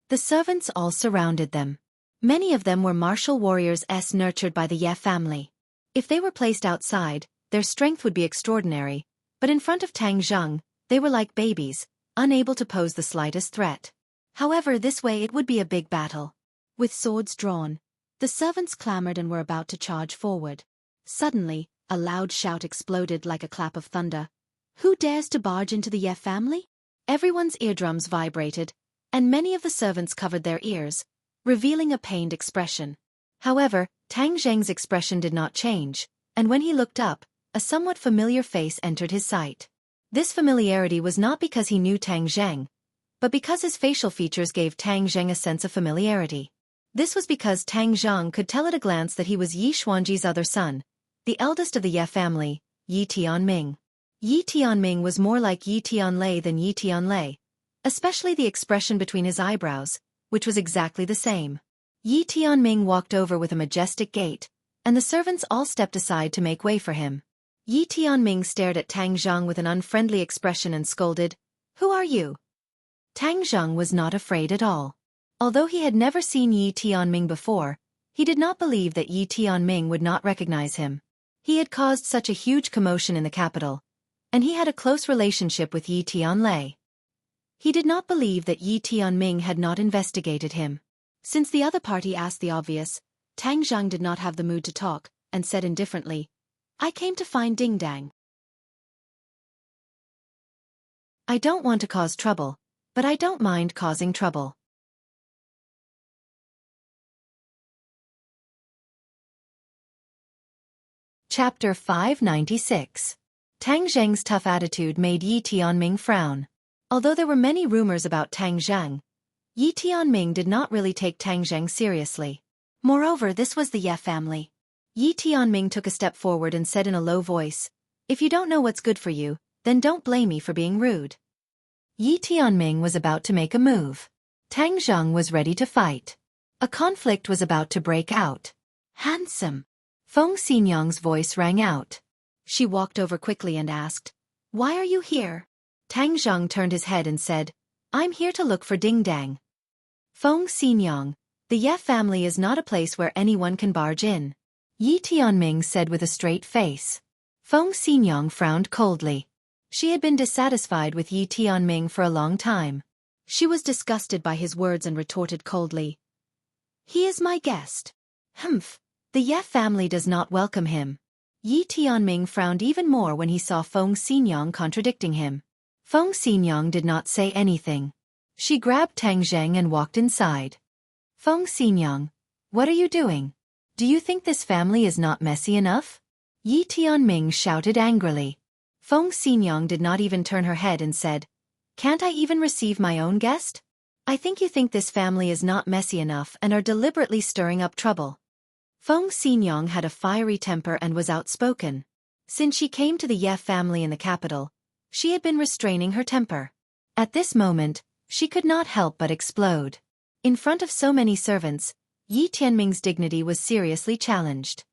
The servants all surrounded them. Many of them were martial warriors nurtured by the Ye family. If they were placed outside, their strength would be extraordinary, but in front of Tang Zheng, they were like babies, unable to pose the slightest threat. However, this way it would be a big battle. With swords drawn, the servants clamored and were about to charge forward. Suddenly, a loud shout exploded like a clap of thunder. "Who dares to barge into the Ye family?" Everyone's eardrums vibrated, and many of the servants covered their ears, revealing a pained expression. However, Tang Zheng's expression did not change, and when he looked up, a somewhat familiar face entered his sight. This familiarity was not because he knew Tang Zheng, but because his facial features gave Tang Zheng a sense of familiarity. This was because Tang Zheng could tell at a glance that he was Yi Xuanji's other son, the eldest of the Ye family, Yi Tianming. Yi Tianming was more like Yi Tianlei than Yi Tianlei, especially the expression between his eyebrows, which was exactly the same. Yi Tianming walked over with a majestic gait, and the servants all stepped aside to make way for him. Yi Tianming stared at Tang Zheng with an unfriendly expression and scolded, "Who are you?" Tang Zheng was not afraid at all. Although he had never seen Yi Tianming before, he did not believe that Yi Tianming would not recognize him. He had caused such a huge commotion in the capital, and he had a close relationship with Yi Tianlei. He did not believe that Yi Tianming had not investigated him. Since the other party asked the obvious, Tang Zheng did not have the mood to talk, and said indifferently, "I came to find Ding Dang." I don't want to cause trouble, but I don't mind causing trouble. Chapter 596. Tang Zheng's tough attitude made Yi Tianming frown. Although there were many rumors about Tang Zheng, Yi Tianming did not really take Tang Zheng seriously. Moreover, this was the Ye family. Yi Tianming took a step forward and said in a low voice, "If you don't know what's good for you, then don't blame me for being rude." Yi Tianming was about to make a move. Tang Zheng was ready to fight. A conflict was about to break out. "Handsome." Feng Xinyang's voice rang out. She walked over quickly and asked, "Why are you here?" Tang Zheng turned his head and said, "I'm here to look for Ding Dang." Feng Xinyang, the Ye family is not a place where anyone can barge in, Yi Tianming said with a straight face. Feng Xinyang frowned coldly. She had been dissatisfied with Yi Tianming for a long time. She was disgusted by his words and retorted coldly, "He is my guest." "Humph, the Ye family does not welcome him." Yi Tianming frowned even more when he saw Feng Xinyang contradicting him. Feng Xinyang did not say anything. She grabbed Tang Zheng and walked inside. "Feng Xinyang, what are you doing? Do you think this family is not messy enough?" Yi Tianming shouted angrily. Feng Xinyang did not even turn her head and said, "Can't I even receive my own guest? I think you think this family is not messy enough and are deliberately stirring up trouble." Feng Xinyang had a fiery temper and was outspoken. Since she came to the Ye family in the capital, she had been restraining her temper. At this moment, she could not help but explode. In front of so many servants, Yi Tianming's dignity was seriously challenged.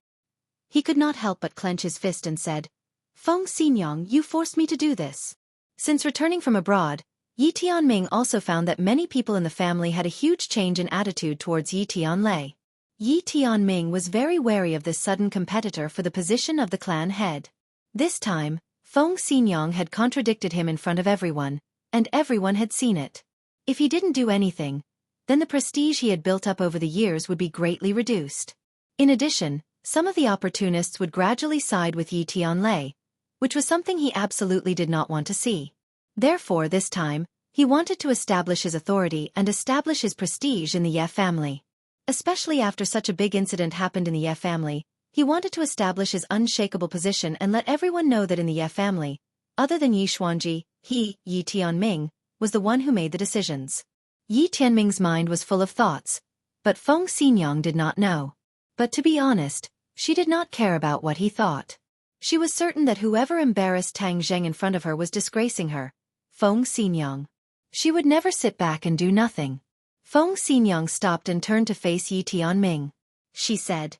He could not help but clench his fist and said, "Feng Xinyang, you forced me to do this." Since returning from abroad, Yi Tianming also found that many people in the family had a huge change in attitude towards Yi Tianlei. Yi Tianming was very wary of this sudden competitor for the position of the clan head. This time, Feng Xinyang had contradicted him in front of everyone, and everyone had seen it. If he didn't do anything, then the prestige he had built up over the years would be greatly reduced. In addition, some of the opportunists would gradually side with Yi Tianlei, which was something he absolutely did not want to see. Therefore, this time, he wanted to establish his authority and establish his prestige in the Ye family. Especially after such a big incident happened in the Ye family, he wanted to establish his unshakable position and let everyone know that in the Ye family, other than Yi Xuanji, he, Yi Tianming, was the one who made the decisions. Yi Tianming's mind was full of thoughts, but Feng Xinyang did not know. But to be honest, she did not care about what he thought. She was certain that whoever embarrassed Tang Zheng in front of her was disgracing her, Feng Xinyang. She would never sit back and do nothing. Feng Xinyang stopped and turned to face Yi Tianming. She said,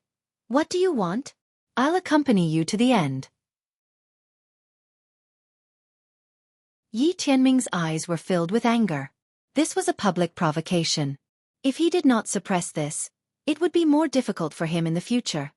"What do you want? I'll accompany you to the end." Yi Tianming's eyes were filled with anger. This was a public provocation. If he did not suppress this, it would be more difficult for him in the future.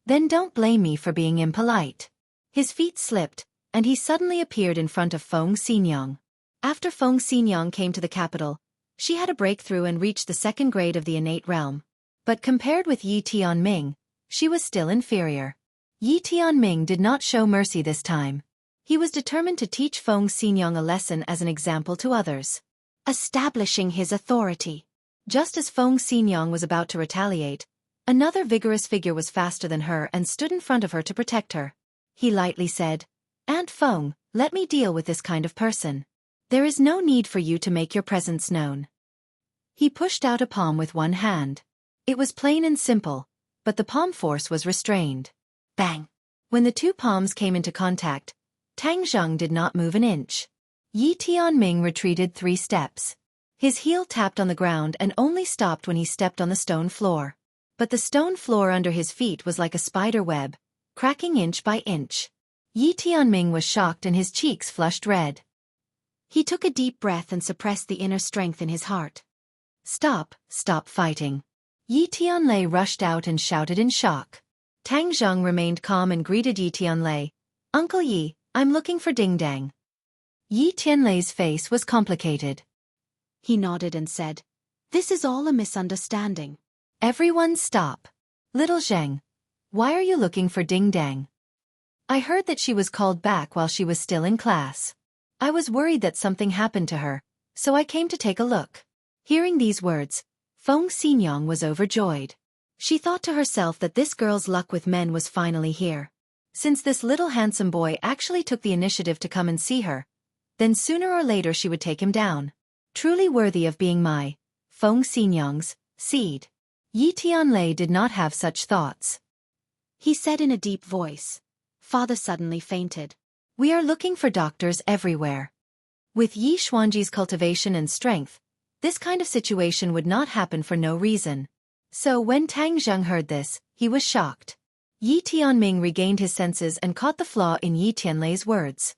Then don't blame me for being impolite. His feet slipped, and he suddenly appeared in front of Feng Xinyang. After Feng Xinyang came to the capital, she had a breakthrough and reached the second grade of the innate realm. But compared with Yi Tianming, she was still inferior. Yi Tianming did not show mercy this time. He was determined to teach Feng Xinyang a lesson as an example to others, establishing his authority. Just as Feng Xinyang was about to retaliate, another vigorous figure was faster than her and stood in front of her to protect her. He lightly said, "Aunt Feng, let me deal with this kind of person. There is no need for you to make your presence known." He pushed out a palm with one hand. It was plain and simple, but the palm force was restrained. Bang! When the two palms came into contact, Tang Zheng did not move an inch. Yi Tianming retreated 3 steps. His heel tapped on the ground and only stopped when he stepped on the stone floor. But the stone floor under his feet was like a spider web, cracking inch by inch. Yi Tianming was shocked and his cheeks flushed red. He took a deep breath and suppressed the inner strength in his heart. Stop fighting." Yi Tianlei rushed out and shouted in shock. Tang Zheng remained calm and greeted Yi Tianlei. "Uncle Yi, I'm looking for Ding Dang." Yi Tianlei's face was complicated. He nodded and said, "This is all a misunderstanding." "Everyone stop. Little Zheng, why are you looking for Ding Dang?" "I heard that she was called back while she was still in class. I was worried that something happened to her, so I came to take a look." Hearing these words, Feng Xinyang was overjoyed. She thought to herself that this girl's luck with men was finally here. Since this little handsome boy actually took the initiative to come and see her, then sooner or later she would take him down. Truly worthy of being my, Feng Xinyang's, seed. Yi Tianlei did not have such thoughts. He said in a deep voice. Father suddenly fainted. "We are looking for doctors everywhere." With Yi Xuanji's cultivation and strength, this kind of situation would not happen for no reason. So when Tang Zheng heard this, he was shocked. Yi Tianming regained his senses and caught the flaw in Yi Tianlei's words.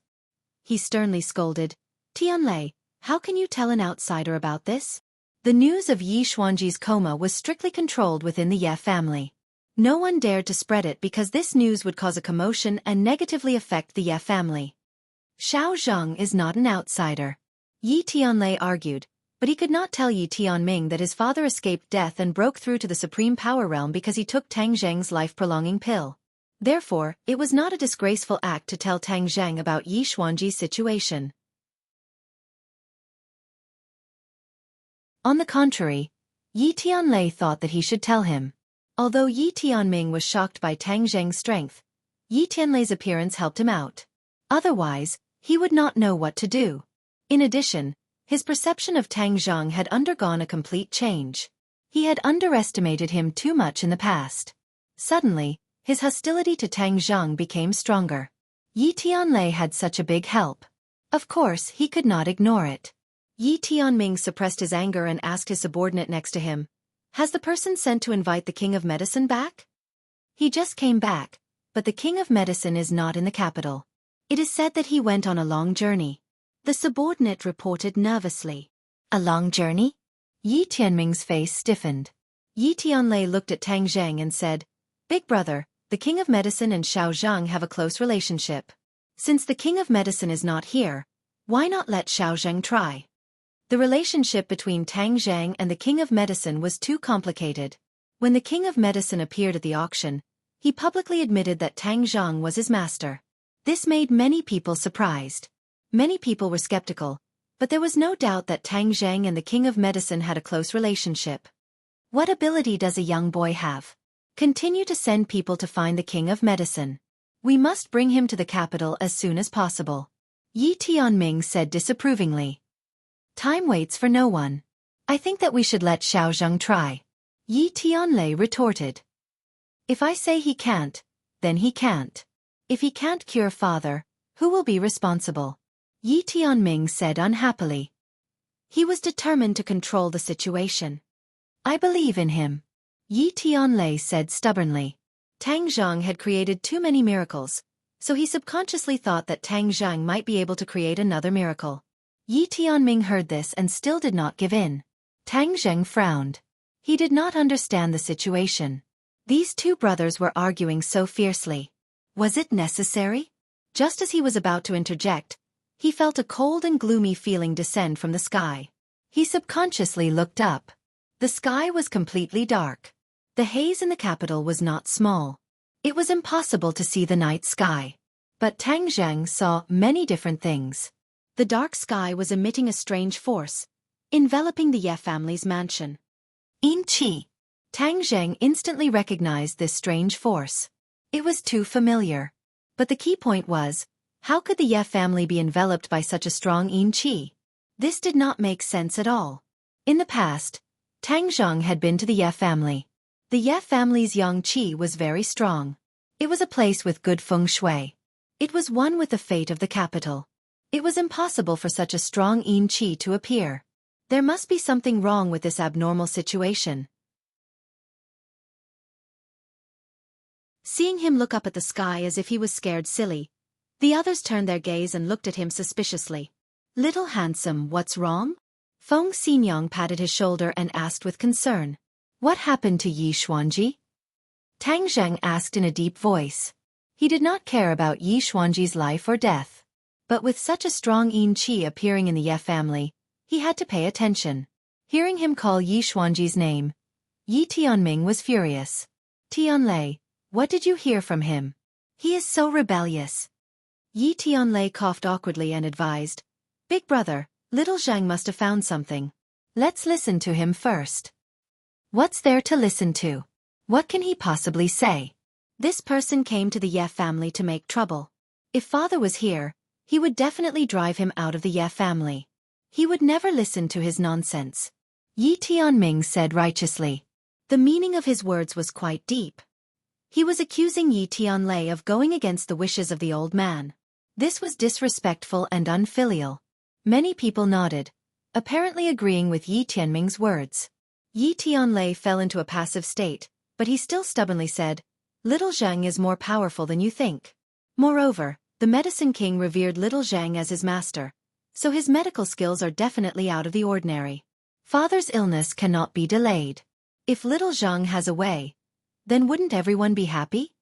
He sternly scolded, "Tianlei, how can you tell an outsider about this?" The news of Yi Xuanji's coma was strictly controlled within the Ye family. No one dared to spread it because this news would cause a commotion and negatively affect the Ye family. "Xiao Zheng is not an outsider," Yi Tianlei argued, but he could not tell Yi Tianming that his father escaped death and broke through to the supreme power realm because he took Tang Zheng's life-prolonging pill. Therefore, it was not a disgraceful act to tell Tang Zheng about Yi Xuanji's situation. On the contrary, Yi Tianlei thought that he should tell him. Although Yi Tianming was shocked by Tang Zheng's strength, Yi Tianlei's appearance helped him out. Otherwise, he would not know what to do. In addition, his perception of Tang Zheng had undergone a complete change. He had underestimated him too much in the past. Suddenly, his hostility to Tang Zheng became stronger. Yi Tianlei had such a big help. Of course, he could not ignore it. Yi Tianming suppressed his anger and asked his subordinate next to him, "Has the person sent to invite the King of Medicine back?" "He just came back, but the King of Medicine is not in the capital. It is said that he went on a long journey." The subordinate reported nervously. "A long journey?" Yi Tianming's face stiffened. Yi Tianlei looked at Tang Zheng and said, "Big brother, the King of Medicine and Xiao Zheng have a close relationship. Since the King of Medicine is not here, why not let Xiao Zheng try?" The relationship between Tang Zheng and the King of Medicine was too complicated. When the King of Medicine appeared at the auction, he publicly admitted that Tang Zheng was his master. This made many people surprised. Many people were skeptical, but there was no doubt that Tang Zheng and the King of Medicine had a close relationship. What ability does a young boy have? Continue to send people to find the king of medicine. We must bring him to the capital as soon as possible. Yi Tianming said disapprovingly. Time waits for no one. I think that we should let Xiao Zheng try. Yi Tianlei retorted. If I say he can't, then he can't. If he can't cure father, who will be responsible? Yi Tianming said unhappily. He was determined to control the situation. I believe in him. Yi Tianlei said stubbornly. Tang Zhang had created too many miracles, so he subconsciously thought that Tang Zhang might be able to create another miracle. Yi Tianming heard this and still did not give in. Tang Zhang frowned. He did not understand the situation. These two brothers were arguing so fiercely. Was it necessary? Just as he was about to interject, he felt a cold and gloomy feeling descend from the sky. He subconsciously looked up. The sky was completely dark. The haze in the capital was not small. It was impossible to see the night sky. But Tang Zhang saw many different things. The dark sky was emitting a strange force, enveloping the Ye family's mansion. Yin Qi. Tang Zhang instantly recognized this strange force. It was too familiar. But the key point was, how could the Ye family be enveloped by such a strong Yin Qi? This did not make sense at all. In the past, Tang Zhang had been to the Ye family. The Ye family's Yang Qi was very strong. It was a place with good feng shui. It was one with the fate of the capital. It was impossible for such a strong Yin Qi to appear. There must be something wrong with this abnormal situation. Seeing him look up at the sky as if he was scared silly, the others turned their gaze and looked at him suspiciously. Little handsome, what's wrong? Feng Xinyang patted his shoulder and asked with concern. What happened to Yi Xuanji? Tang Zhang asked in a deep voice. He did not care about Yi Xuanji's life or death. But with such a strong Yin Qi appearing in the Ye family, he had to pay attention. Hearing him call Yi Xuanji's name, Yi Tianming was furious. Tianlei, what did you hear from him? He is so rebellious. Yi Tianlei coughed awkwardly and advised. Big brother, little Zhang must have found something. Let's listen to him first. What's there to listen to? What can he possibly say? This person came to the Ye family to make trouble. If father was here, he would definitely drive him out of the Ye family. He would never listen to his nonsense. Yi Tianming said righteously. The meaning of his words was quite deep. He was accusing Yi Tianlei of going against the wishes of the old man. This was disrespectful and unfilial. Many people nodded, apparently agreeing with Yi Tianming's words. Yi Tianlei fell into a passive state, but he still stubbornly said, Little Zhang is more powerful than you think. Moreover, the medicine king revered little Zhang as his master, so his medical skills are definitely out of the ordinary. Father's illness cannot be delayed. If little Zhang has a way, then wouldn't everyone be happy?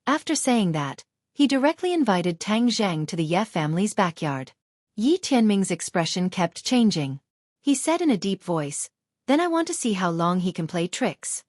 After saying that, he directly invited Tang Zhang to the Ye family's backyard. Yi Tianming's expression kept changing. He said in a deep voice, Then I want to see how long he can play tricks.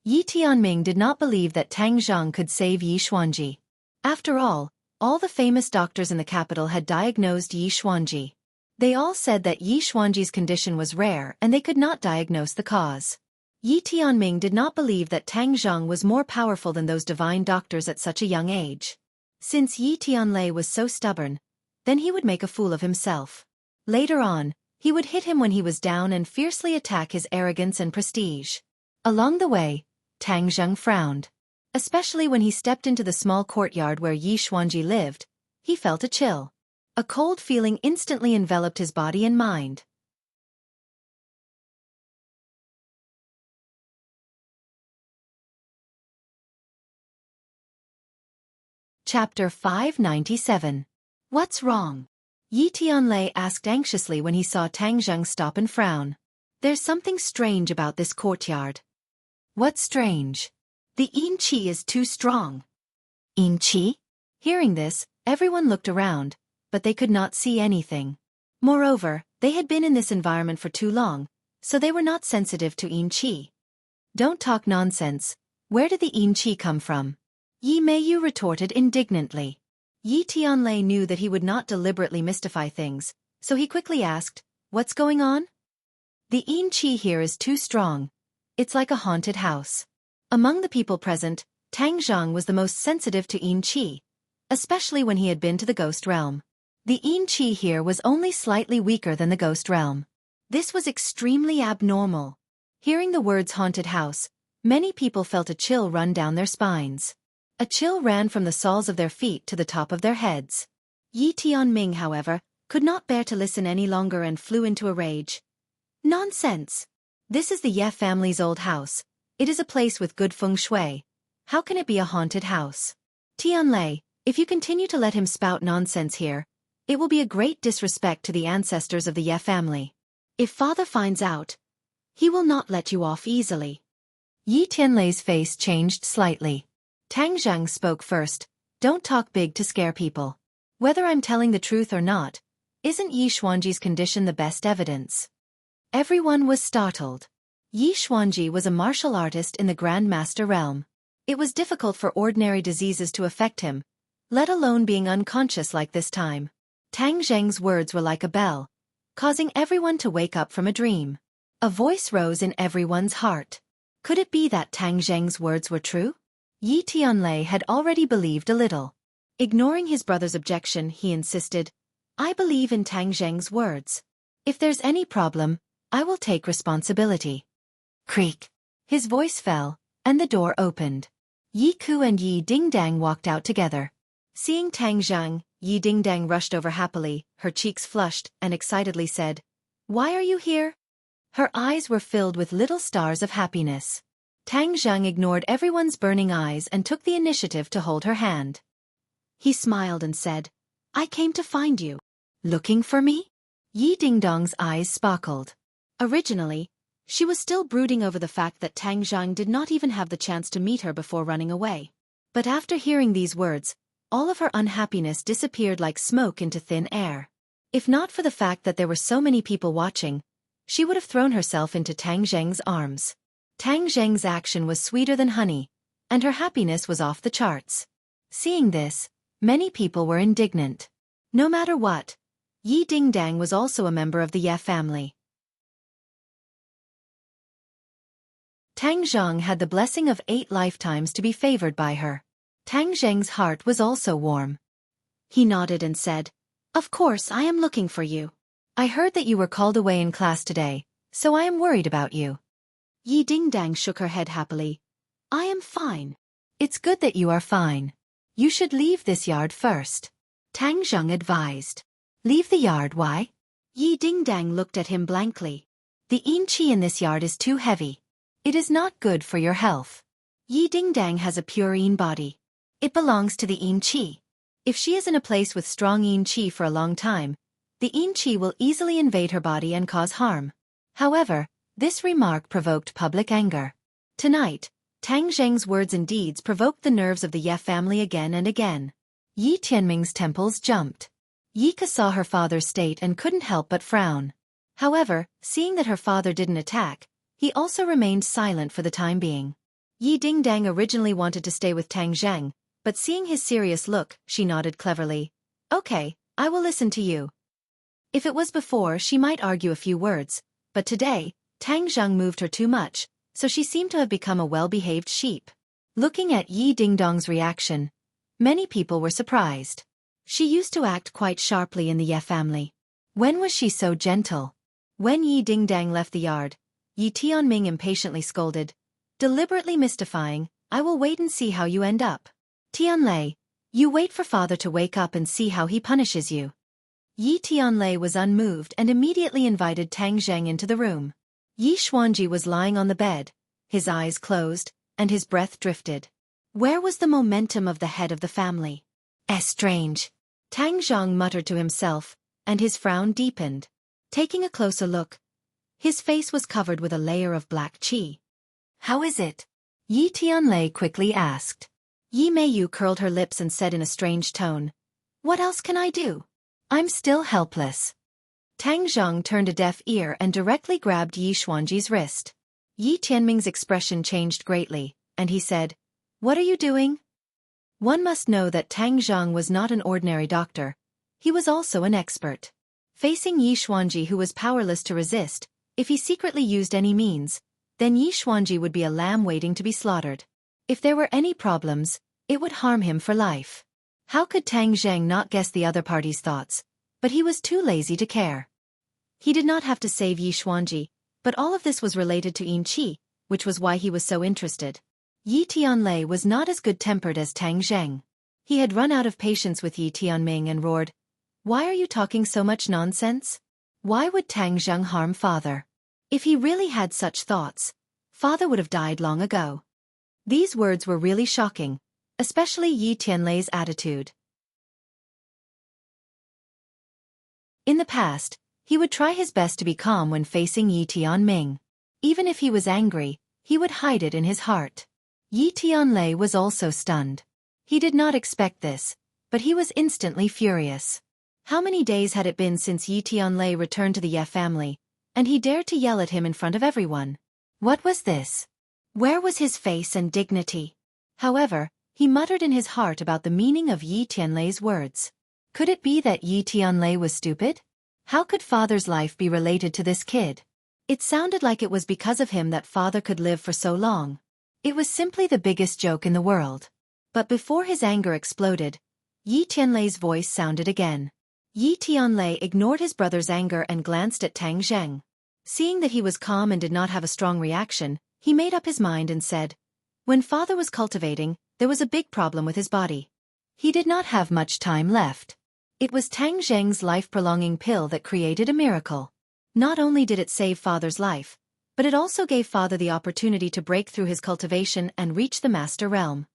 Yi Tianming did not believe that Tang Zhang could save Yi Xuanji. After all the famous doctors in the capital had diagnosed Yi Xuanji. They all said that Yi Xuanji's condition was rare and they could not diagnose the cause. Yi Tianming did not believe that Tang Zhang was more powerful than those divine doctors at such a young age. Since Yi Tianlei was so stubborn, then he would make a fool of himself. Later on, he would hit him when he was down and fiercely attack his arrogance and prestige. Along the way, Tang Zhang frowned. Especially when he stepped into the small courtyard where Yi Xuanji lived, he felt a chill. A cold feeling instantly enveloped his body and mind. Chapter 597. What's wrong? Yi Tianlei asked anxiously when he saw Tang Zhang stop and frown. There's something strange about this courtyard. What's strange? The Yin Qi is too strong. Yin Qi? Hearing this, everyone looked around, but they could not see anything. Moreover, they had been in this environment for too long, so they were not sensitive to Yin Qi. Don't talk nonsense. Where did the Yin Qi come from? Yi Meiyu retorted indignantly. Yi Tianlei knew that he would not deliberately mystify things, so he quickly asked, What's going on? The Yin Qi here is too strong. It's like a haunted house. Among the people present, Tang Zhang was the most sensitive to Yin Qi, especially when he had been to the ghost realm. The Yin Qi here was only slightly weaker than the ghost realm. This was extremely abnormal. Hearing the words haunted house, many people felt a chill run down their spines. A chill ran from the soles of their feet to the top of their heads. Yi Tianming, however, could not bear to listen any longer and flew into a rage. Nonsense! This is the Ye family's old house. It is a place with good feng shui. How can it be a haunted house? Tianlei, if you continue to let him spout nonsense here, it will be a great disrespect to the ancestors of the Ye family. If father finds out, he will not let you off easily. Yi Tianlei's face changed slightly. Tang Zhang spoke first. Don't talk big to scare people. Whether I'm telling the truth or not, isn't Yi Xuanji's condition the best evidence? Everyone was startled. Yi Xuanji was a martial artist in the Grand Master realm. It was difficult for ordinary diseases to affect him, let alone being unconscious like this time. Tang Zheng's words were like a bell, causing everyone to wake up from a dream. A voice rose in everyone's heart. Could it be that Tang Zheng's words were true? Yi Tianlei had already believed a little. Ignoring his brother's objection, he insisted, I believe in Tang Zheng's words. If there's any problem, I will take responsibility. Creak. His voice fell, and the door opened. Yi Ku and Yi Dingdang walked out together. Seeing Tang Zhang, Yi Dingdang rushed over happily, her cheeks flushed, and excitedly said, Why are you here? Her eyes were filled with little stars of happiness. Tang Zhang ignored everyone's burning eyes and took the initiative to hold her hand. He smiled and said, I came to find you. Looking for me? Yi Dingdong's eyes sparkled. Originally, she was still brooding over the fact that Tang Zhang did not even have the chance to meet her before running away. But after hearing these words, all of her unhappiness disappeared like smoke into thin air. If not for the fact that there were so many people watching, she would have thrown herself into Tang Zheng's arms. Tang Zheng's action was sweeter than honey, and her happiness was off the charts. Seeing this, many people were indignant. No matter what, Yi Dingdang was also a member of the Ye family. Tang Zhang had the blessing of 8 lifetimes to be favored by her. Tang Zheng's heart was also warm. He nodded and said, Of course I am looking for you. I heard that you were called away in class today, so I am worried about you. Yi Dingdang shook her head happily. I am fine. It's good that you are fine. You should leave this yard first. Tang Zhang advised. Leave the yard, why? Yi Dingdang looked at him blankly. The yin qi in this yard is too heavy. It is not good for your health. Yi Dingdang has a pure yin body. It belongs to the yin qi. If she is in a place with strong yin qi for a long time, the yin qi will easily invade her body and cause harm. However, this remark provoked public anger. Tonight, Tang Zheng's words and deeds provoked the nerves of the Ye family again and again. Yi Tianming's temples jumped. Yi Ke saw her father's state and couldn't help but frown. However, seeing that her father didn't attack, he also remained silent for the time being. Yi Dingdang originally wanted to stay with Tang Zheng, but seeing his serious look, she nodded cleverly. Okay, I will listen to you. If it was before, she might argue a few words, but today, Tang Zheng moved her too much, so she seemed to have become a well-behaved sheep. Looking at Yi Dingdong's reaction, many people were surprised. She used to act quite sharply in the Ye family. When was she so gentle? When Yi Dingdang left the yard, Yi Tianming impatiently scolded, deliberately mystifying, I will wait and see how you end up. Tianlei, you wait for father to wake up and see how he punishes you. Yi Tianlei was unmoved and immediately invited Tang Zheng into the room. Yi Xuanji was lying on the bed, his eyes closed, and his breath drifted. Where was the momentum of the head of the family? Strange. Tang Zheng muttered to himself, and his frown deepened. Taking a closer look, his face was covered with a layer of black qi. How is it? Yi Tianlei quickly asked. Yi Meiyu curled her lips and said in a strange tone, What else can I do? I'm still helpless. Tang Zheng turned a deaf ear and directly grabbed Yi Xuanji's wrist. Yi Tianming's expression changed greatly, and he said, What are you doing? One must know that Tang Zheng was not an ordinary doctor. He was also an expert. Facing Yi Xuanji, who was powerless to resist, if he secretly used any means, then Yi Xuanji would be a lamb waiting to be slaughtered. If there were any problems, it would harm him for life. How could Tang Zheng not guess the other party's thoughts? But he was too lazy to care. He did not have to save Yi Xuanji, but all of this was related to Yin Qi, which was why he was so interested. Yi Tianlei was not as good-tempered as Tang Zheng. He had run out of patience with Yi Tianming and roared, "Why are you talking so much nonsense? Why would Tang Zheng harm father? If he really had such thoughts, father would have died long ago." These words were really shocking, especially Yi Tianlei's attitude. In the past, he would try his best to be calm when facing Yi Tianming. Even if he was angry, he would hide it in his heart. Yi Tianlei was also stunned. He did not expect this, but he was instantly furious. How many days had it been since Yi Tianlei returned to the Ye family, and he dared to yell at him in front of everyone? What was this? Where was his face and dignity? However, he muttered in his heart about the meaning of Yi Tianlei's words. Could it be that Yi Tianlei was stupid? How could father's life be related to this kid? It sounded like it was because of him that father could live for so long. It was simply the biggest joke in the world. But before his anger exploded, Yi Tianlei's voice sounded again. Yi Tianlei ignored his brother's anger and glanced at Tang Zheng. Seeing that he was calm and did not have a strong reaction, he made up his mind and said, "When father was cultivating, there was a big problem with his body. He did not have much time left. It was Tang Zheng's life-prolonging pill that created a miracle. Not only did it save father's life, but it also gave father the opportunity to break through his cultivation and reach the master realm."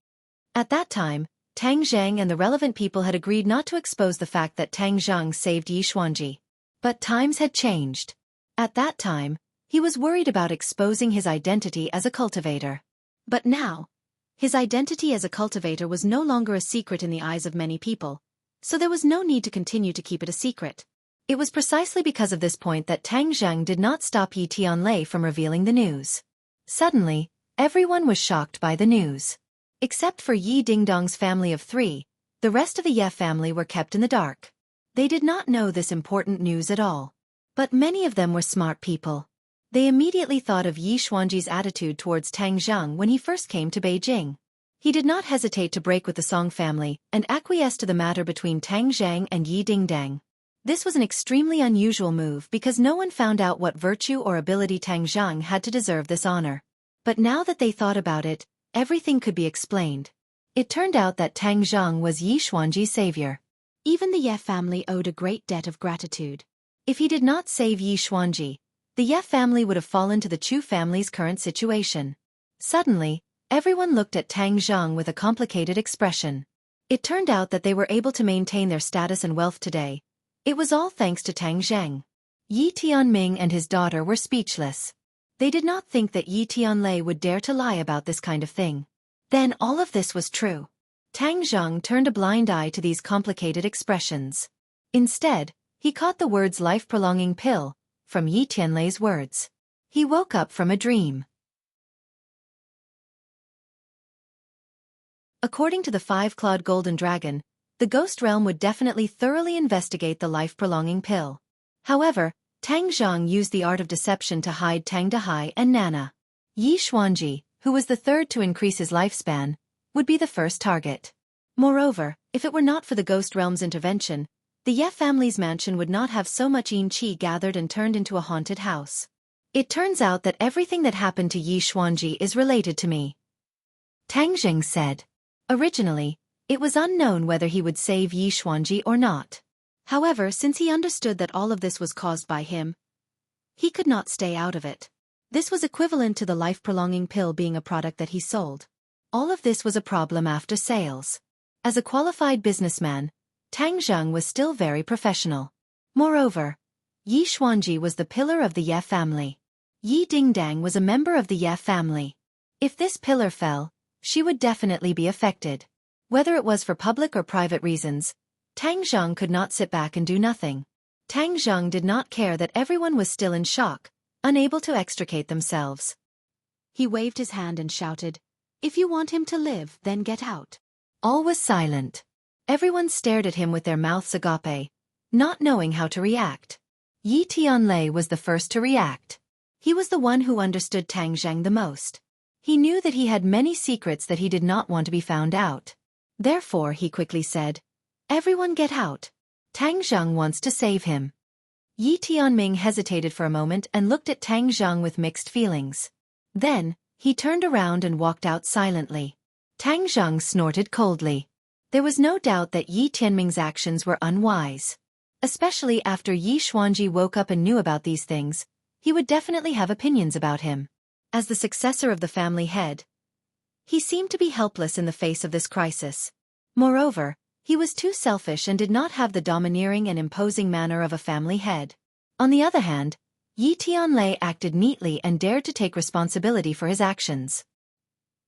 At that time, Tang Zheng and the relevant people had agreed not to expose the fact that Tang Zheng saved Yi Xuanji. But times had changed. At that time, he was worried about exposing his identity as a cultivator. But now, his identity as a cultivator was no longer a secret in the eyes of many people, so there was no need to continue to keep it a secret. It was precisely because of this point that Tang Zheng did not stop Yi Tianlei from revealing the news. Suddenly, everyone was shocked by the news. Except for Yi Dingdong's family of 3, the rest of the Ye family were kept in the dark. They did not know this important news at all. But many of them were smart people. They immediately thought of Yi Xuanji's attitude towards Tang Zheng when he first came to Beijing. He did not hesitate to break with the Song family and acquiesce to the matter between Tang Zheng and Yi Dingdang. This was an extremely unusual move because no one found out what virtue or ability Tang Zheng had to deserve this honor. But now that they thought about it, everything could be explained. It turned out that Tang Zheng was Yi Xuanji's savior. Even the Ye family owed a great debt of gratitude. If he did not save Yi Xuanji, the Ye family would have fallen to the Chu family's current situation. Suddenly, everyone looked at Tang Zheng with a complicated expression. It turned out that they were able to maintain their status and wealth today. It was all thanks to Tang Zheng. Yi Tianming and his daughter were speechless. They did not think that Yi Tianlei would dare to lie about this kind of thing. Then all of this was true. Tang Zheng turned a blind eye to these complicated expressions. Instead, he caught the words life-prolonging pill from Yi Tianlei's words. He woke up from a dream. According to the 5-clawed golden dragon, the ghost realm would definitely thoroughly investigate the life-prolonging pill. However, Tang Zheng used the art of deception to hide Tang Dahai and Nana. Yi Xuanji, who was the third to increase his lifespan, would be the first target. Moreover, if it were not for the ghost realm's intervention, the Ye family's mansion would not have so much yin qi gathered and turned into a haunted house. It turns out that everything that happened to Yi Xuanji is related to me. Tang Zheng said. Originally, it was unknown whether he would save Yi Xuanji or not. However, since he understood that all of this was caused by him, he could not stay out of it. This was equivalent to the life-prolonging pill being a product that he sold. All of this was a problem after sales. As a qualified businessman, Tang Zheng was still very professional. Moreover, Yi Xuanji was the pillar of the Ye family. Yi Dingdang was a member of the Ye family. If this pillar fell, she would definitely be affected. Whether it was for public or private reasons, Tang Zheng could not sit back and do nothing. Tang Zheng did not care that everyone was still in shock, unable to extricate themselves. He waved his hand and shouted, "If you want him to live, then get out." All was silent. Everyone stared at him with their mouths agape, not knowing how to react. Yi Tianlei was the first to react. He was the one who understood Tang Zheng the most. He knew that he had many secrets that he did not want to be found out. Therefore, he quickly said, "Everyone get out. Tang Zheng wants to save him." Yi Tianming hesitated for a moment and looked at Tang Zheng with mixed feelings. Then, he turned around and walked out silently. Tang Zheng snorted coldly. There was no doubt that Yi Tianming's actions were unwise. Especially after Yi Xuanji woke up and knew about these things, he would definitely have opinions about him. As the successor of the family head, he seemed to be helpless in the face of this crisis. Moreover, he was too selfish and did not have the domineering and imposing manner of a family head. On the other hand, Yi Tianlei acted neatly and dared to take responsibility for his actions.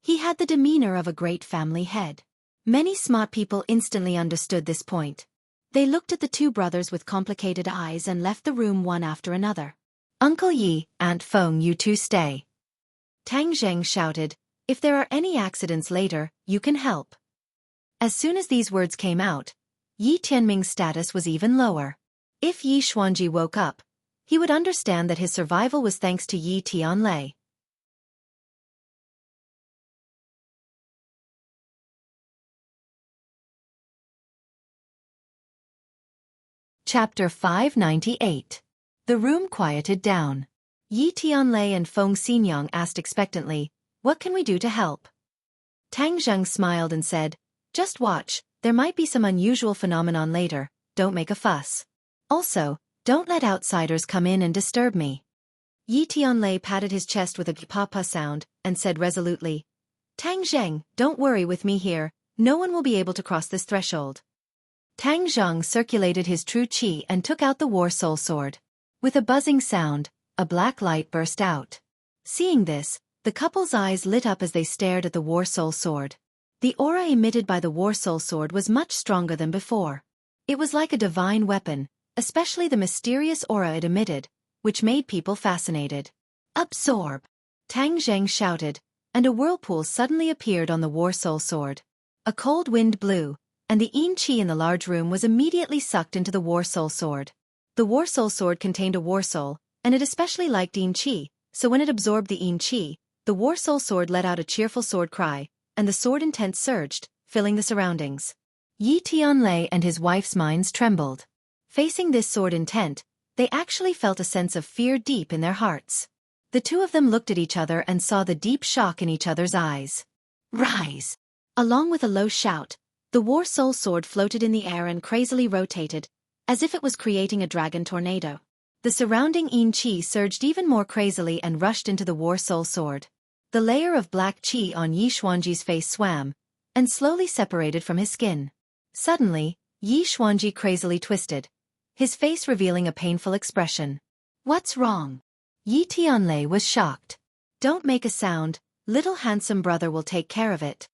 He had the demeanor of a great family head. Many smart people instantly understood this point. They looked at the two brothers with complicated eyes and left the room one after another. "Uncle Yi, Aunt Feng, you two stay." Tang Zheng shouted, "If there are any accidents later, you can help." As soon as these words came out, Yi Tianming's status was even lower. If Yi Xuanji woke up, he would understand that his survival was thanks to Yi Tianlei. Chapter 598. The room quieted down. Yi Tianlei and Feng Xinyang asked expectantly, "What can we do to help?" Tang Zheng smiled and said, "Just watch, there might be some unusual phenomenon later, don't make a fuss. Also, don't let outsiders come in and disturb me." Yi Tianlei patted his chest with a papa sound, and said resolutely, "Tang Zheng, don't worry with me here, no one will be able to cross this threshold." Tang Zheng circulated his true qi and took out the war soul sword. With a buzzing sound, a black light burst out. Seeing this, the couple's eyes lit up as they stared at the war soul sword. The aura emitted by the war soul sword was much stronger than before. It was like a divine weapon, especially the mysterious aura it emitted, which made people fascinated. "Absorb!" Tang Zheng shouted, and a whirlpool suddenly appeared on the war soul sword. A cold wind blew, and the yin qi in the large room was immediately sucked into the war soul sword. The war soul sword contained a war soul, and it especially liked yin qi, so when it absorbed the yin qi, the war soul sword let out a cheerful sword cry, and the sword intent surged, filling the surroundings. Yi Tianlei and his wife's minds trembled. Facing this sword intent, they actually felt a sense of fear deep in their hearts. The two of them looked at each other and saw the deep shock in each other's eyes. "Rise!" Along with a low shout, the war soul sword floated in the air and crazily rotated, as if it was creating a dragon tornado. The surrounding yin qi surged even more crazily and rushed into the war soul sword. The layer of black qi on Yi Xuanji's face swam, and slowly separated from his skin. Suddenly, Yi Xuanji crazily twisted, his face revealing a painful expression. "What's wrong?" Yi Tianlei was shocked. "Don't make a sound, little handsome brother will take care of it."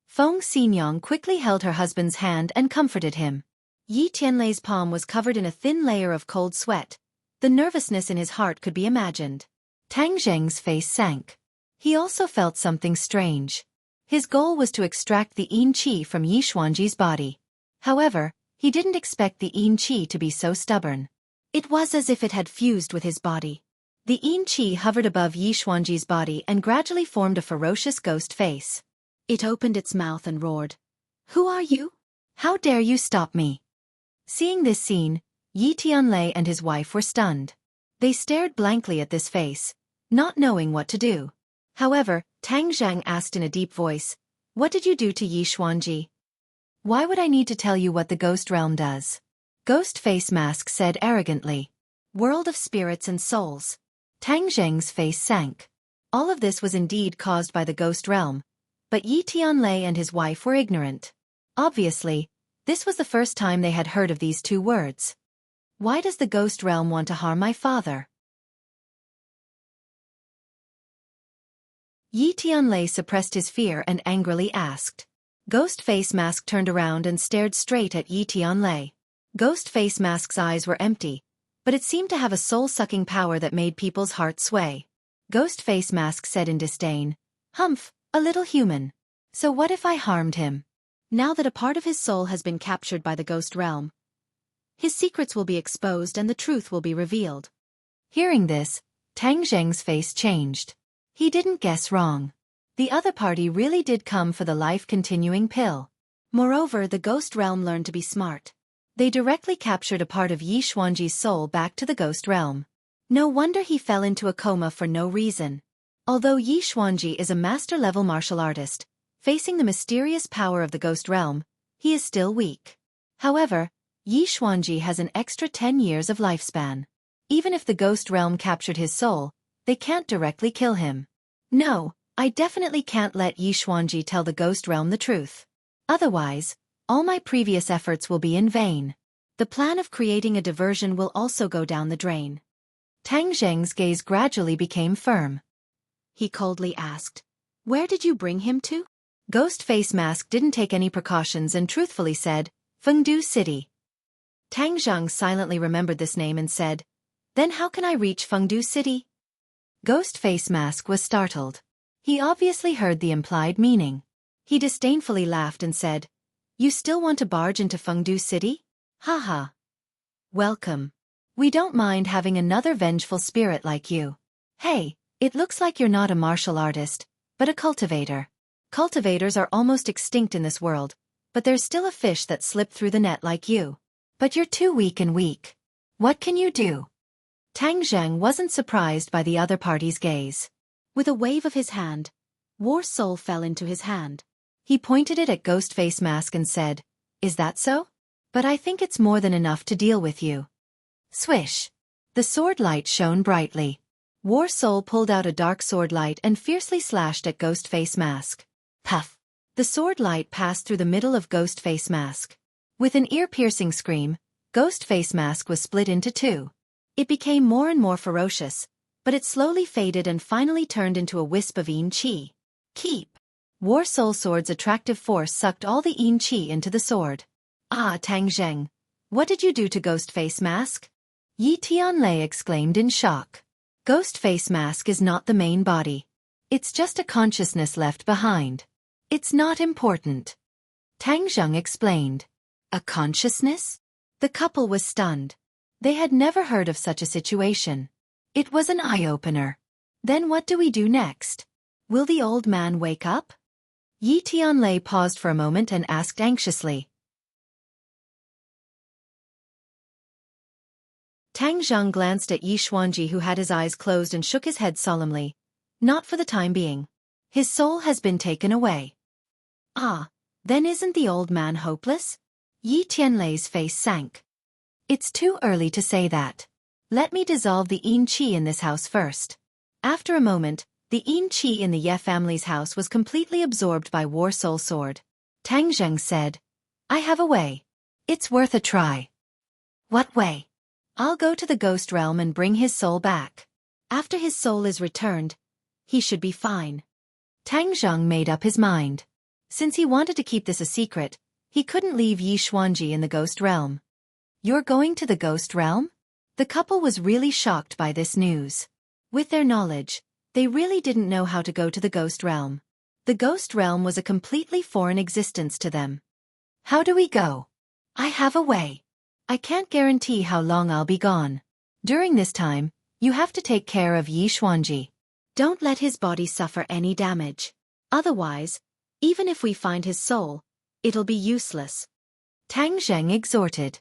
Feng Xinyang quickly held her husband's hand and comforted him. Yi Tianlei's palm was covered in a thin layer of cold sweat. The nervousness in his heart could be imagined. Tang Zheng's face sank. He also felt something strange. His goal was to extract the yin qi from Yi Xuanji's body. However, he didn't expect the yin qi to be so stubborn. It was as if it had fused with his body. The yin qi hovered above Yi Xuanji's body and gradually formed a ferocious ghost face. It opened its mouth and roared, "Who are you? How dare you stop me?" Seeing this scene, Yi Tianlei and his wife were stunned. They stared blankly at this face, not knowing what to do. However, Tang Zheng asked in a deep voice, "What did you do to Yi Xuanji?" "Why would I need to tell you what the ghost realm does?" Ghost Face Mask said arrogantly. "World of spirits and souls." Tang Zheng's face sank. All of this was indeed caused by the ghost realm, but Yi Tianlei and his wife were ignorant. Obviously, this was the first time they had heard of these two words. "Why does the ghost realm want to harm my father?" Yi Tianlei suppressed his fear and angrily asked. Ghost Face Mask turned around and stared straight at Yi Tianlei. Ghost Face Mask's eyes were empty, but it seemed to have a soul-sucking power that made people's hearts sway. Ghost Face Mask said in disdain, "Humph, a little human. So what if I harmed him? Now that a part of his soul has been captured by the ghost realm, his secrets will be exposed and the truth will be revealed." Hearing this, Tang Zheng's face changed. He didn't guess wrong. The other party really did come for the life-continuing pill. Moreover, the ghost realm learned to be smart. They directly captured a part of Yi Xuanji's soul back to the ghost realm. No wonder he fell into a coma for no reason. Although Yi Xuanji is a master-level martial artist, facing the mysterious power of the ghost realm, he is still weak. However, Yi Xuanji has an extra 10 years of lifespan. Even if the ghost realm captured his soul, they can't directly kill him. No, I definitely can't let Yi Xuanji tell the ghost realm the truth. Otherwise, all my previous efforts will be in vain. The plan of creating a diversion will also go down the drain. Tang Zheng's gaze gradually became firm. He coldly asked, "Where did you bring him to?" Ghost Face Mask didn't take any precautions and truthfully said, "Fengdu City." Tang Zheng silently remembered this name and said, "Then how can I reach Fengdu City?" Ghost Face Mask was startled. He obviously heard the implied meaning. He disdainfully laughed and said, "You still want to barge into Fengdu City? Haha. Welcome. We don't mind having another vengeful spirit like you. Hey, it looks like you're not a martial artist, but a cultivator. Cultivators are almost extinct in this world, but there's still a fish that slipped through the net like you. But you're too weak and weak. What can you do?" Tang Zheng wasn't surprised by the other party's gaze. With a wave of his hand, War Soul fell into his hand. He pointed it at Ghost Face Mask and said, "Is that so? But I think it's more than enough to deal with you." Swish! The sword light shone brightly. War Soul pulled out a dark sword light and fiercely slashed at Ghost Face Mask. Puff! The sword light passed through the middle of Ghost Face Mask. With an ear-piercing scream, Ghost Face Mask was split into two. It became more and more ferocious, but it slowly faded and finally turned into a wisp of Yin Qi. Keep! War Soul Sword's attractive force sucked all the Yin Qi into the sword. "Ah, Tang Zheng! What did you do to Ghost Face Mask?" Yi Tianlei exclaimed in shock. Ghost Face Mask is not the main body. It's just a consciousness left behind. It's not important. Tang Zheng explained. A consciousness? The couple was stunned. They had never heard of such a situation. It was an eye-opener. Then what do we do next? Will the old man wake up? Yi Tianlei paused for a moment and asked anxiously. Tang Zheng glanced at Yi Xuanji, who had his eyes closed, and shook his head solemnly. "Not for the time being. His soul has been taken away." "Ah, then isn't the old man hopeless?" Yi Tianlei's face sank. "It's too early to say that. Let me dissolve the Yin Qi in this house first." After a moment, the Yin Qi in the Ye family's house was completely absorbed by War Soul Sword. Tang Zheng said, "I have a way. It's worth a try." "What way?" "I'll go to the ghost realm and bring his soul back. After his soul is returned, he should be fine." Tang Zheng made up his mind. Since he wanted to keep this a secret, he couldn't leave Yi Xuanji in the ghost realm. "You're going to the ghost realm?" The couple was really shocked by this news. With their knowledge, they really didn't know how to go to the ghost realm. The ghost realm was a completely foreign existence to them. "How do we go?" "I have a way. I can't guarantee how long I'll be gone. During this time, you have to take care of Yi Xuanji. Don't let his body suffer any damage. Otherwise, even if we find his soul, it'll be useless." Tang Zheng exhorted.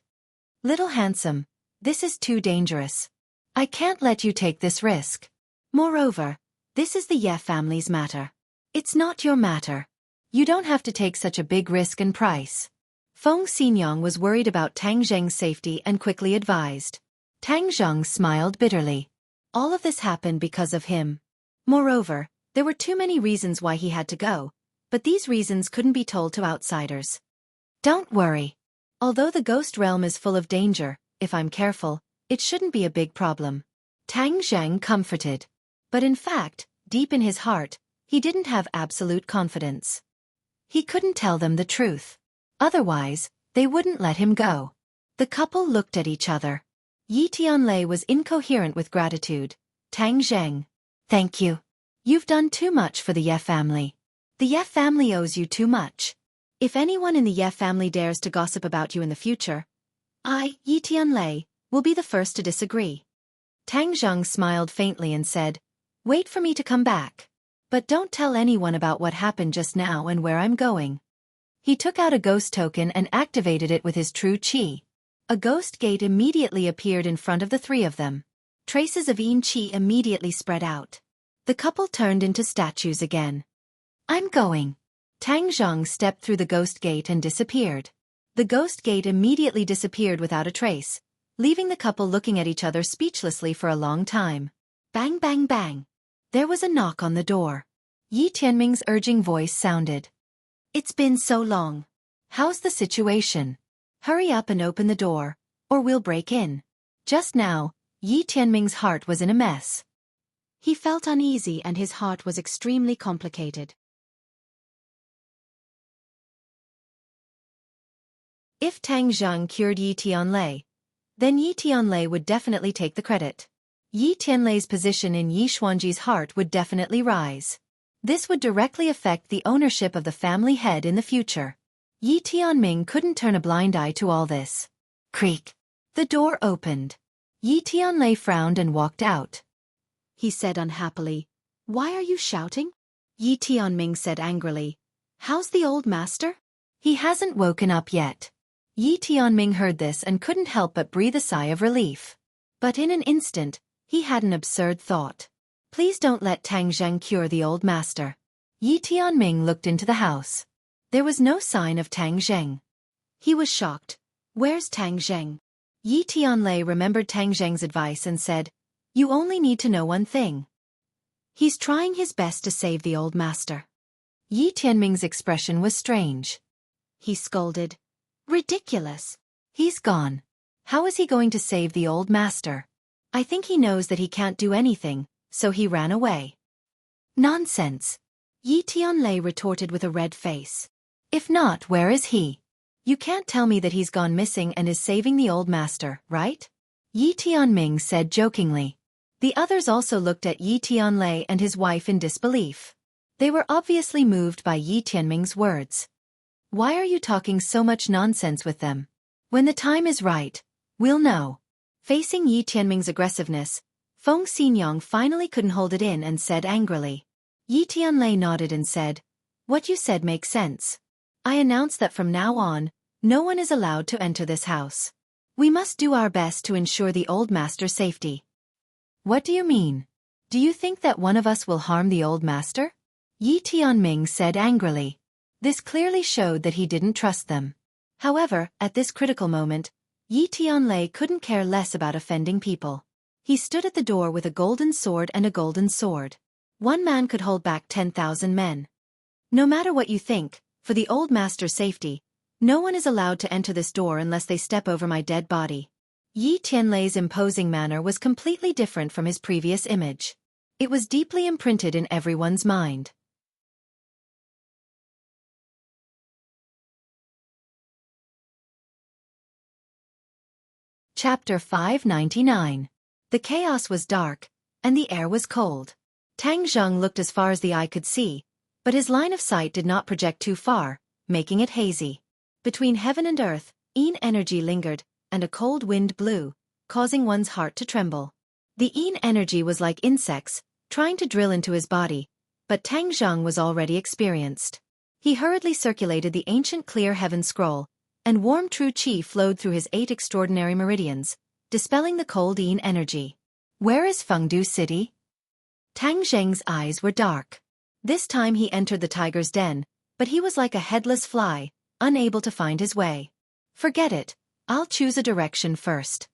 "Little handsome, this is too dangerous. I can't let you take this risk. Moreover, this is the Ye family's matter. It's not your matter. You don't have to take such a big risk and price." Feng Xinyang was worried about Tang Zheng's safety and quickly advised. Tang Zheng smiled bitterly. All of this happened because of him. Moreover, there were too many reasons why he had to go, but these reasons couldn't be told to outsiders. "Don't worry. Although the ghost realm is full of danger, if I'm careful, it shouldn't be a big problem." Tang Zheng comforted. But in fact, deep in his heart, he didn't have absolute confidence. He couldn't tell them the truth. Otherwise, they wouldn't let him go. The couple looked at each other. Yi Tianlei was incoherent with gratitude. "Tang Zheng, thank you. You've done too much for the Ye family. The Ye family owes you too much. If anyone in the Ye family dares to gossip about you in the future, I, Yi Tianlei, will be the first to disagree." Tang Zheng smiled faintly and said, "Wait for me to come back. But don't tell anyone about what happened just now and where I'm going." He took out a ghost token and activated it with his true qi. A ghost gate immediately appeared in front of the three of them. Traces of yin qi immediately spread out. The couple turned into statues again. "I'm going." Tang Zheng stepped through the ghost gate and disappeared. The ghost gate immediately disappeared without a trace, leaving the couple looking at each other speechlessly for a long time. Bang bang bang. There was a knock on the door. Yi Tianming's urging voice sounded. "It's been so long. How's the situation? Hurry up and open the door, or we'll break in." Just now, Yi Tianming's heart was in a mess. He felt uneasy and his heart was extremely complicated. If Tang Zheng cured Yi Tianlei, then Yi Tianlei would definitely take the credit. Yi Tianlei's position in Yi Xuanji's heart would definitely rise. This would directly affect the ownership of the family head in the future. Yi Tianming couldn't turn a blind eye to all this. Creak. The door opened. Yi Tianlei frowned and walked out. He said unhappily, "Why are you shouting?" Yi Tianming said angrily, "How's the old master?" "He hasn't woken up yet." Yi Tianming heard this and couldn't help but breathe a sigh of relief. But in an instant, he had an absurd thought. Please don't let Tang Zheng cure the old master. Yi Tianming looked into the house. There was no sign of Tang Zheng. He was shocked. "Where's Tang Zheng?" Yi Tianlei remembered Tang Zheng's advice and said, "You only need to know one thing. He's trying his best to save the old master." Yi Tianming's expression was strange. He scolded, "Ridiculous. He's gone. How is he going to save the old master? I think he knows that he can't do anything, so he ran away." "Nonsense," Yi Tianlei retorted with a red face. "If not, where is he? You can't tell me that he's gone missing and is saving the old master, right?" Yi Tianming said jokingly. The others also looked at Yi Tianlei and his wife in disbelief. They were obviously moved by Yi Tianming's words. "Why are you talking so much nonsense with them? When the time is right, we'll know." Facing Yi Tianming's aggressiveness, Feng Xinyang finally couldn't hold it in and said angrily. Yi Tianlei nodded and said, "What you said makes sense. I announce that from now on, no one is allowed to enter this house. We must do our best to ensure the old master's safety." "What do you mean? Do you think that one of us will harm the old master?" Yi Tianming said angrily. This clearly showed that he didn't trust them. However, at this critical moment, Yi Tianlei couldn't care less about offending people. He stood at the door with a golden sword and a golden sword. One man could hold back 10,000 men. "No matter what you think, for the old master's safety, no one is allowed to enter this door unless they step over my dead body." Yi Tianlei's imposing manner was completely different from his previous image. It was deeply imprinted in everyone's mind. Chapter 599. The chaos was dark, and the air was cold. Tang Zheng looked as far as the eye could see, but his line of sight did not project too far, making it hazy. Between heaven and earth, yin energy lingered, and a cold wind blew, causing one's heart to tremble. The yin energy was like insects, trying to drill into his body, but Tang Zheng was already experienced. He hurriedly circulated the ancient clear heaven scroll, and warm true qi flowed through his 8 extraordinary meridians, dispelling the cold yin energy. "Where is Fengdu City?" Tang Zheng's eyes were dark. This time he entered the tiger's den, but he was like a headless fly, unable to find his way. "Forget it, I'll choose a direction first."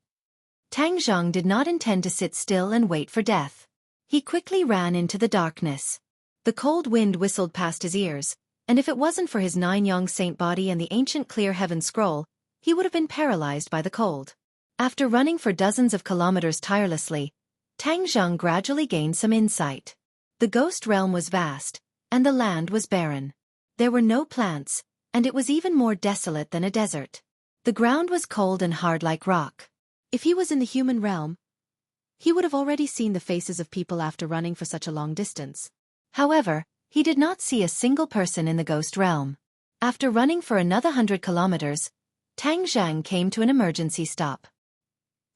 Tang Zheng did not intend to sit still and wait for death. He quickly ran into the darkness. The cold wind whistled past his ears, and if it wasn't for his 9-yang saint body and the ancient clear heaven scroll, he would have been paralyzed by the cold. After running for dozens of kilometers tirelessly, Tang Zheng gradually gained some insight. The ghost realm was vast, and the land was barren. There were no plants, and it was even more desolate than a desert. The ground was cold and hard like rock. If he was in the human realm, he would have already seen the faces of people after running for such a long distance. However, he did not see a single person in the ghost realm. After running for another 100 kilometers, Tang Zheng came to an emergency stop.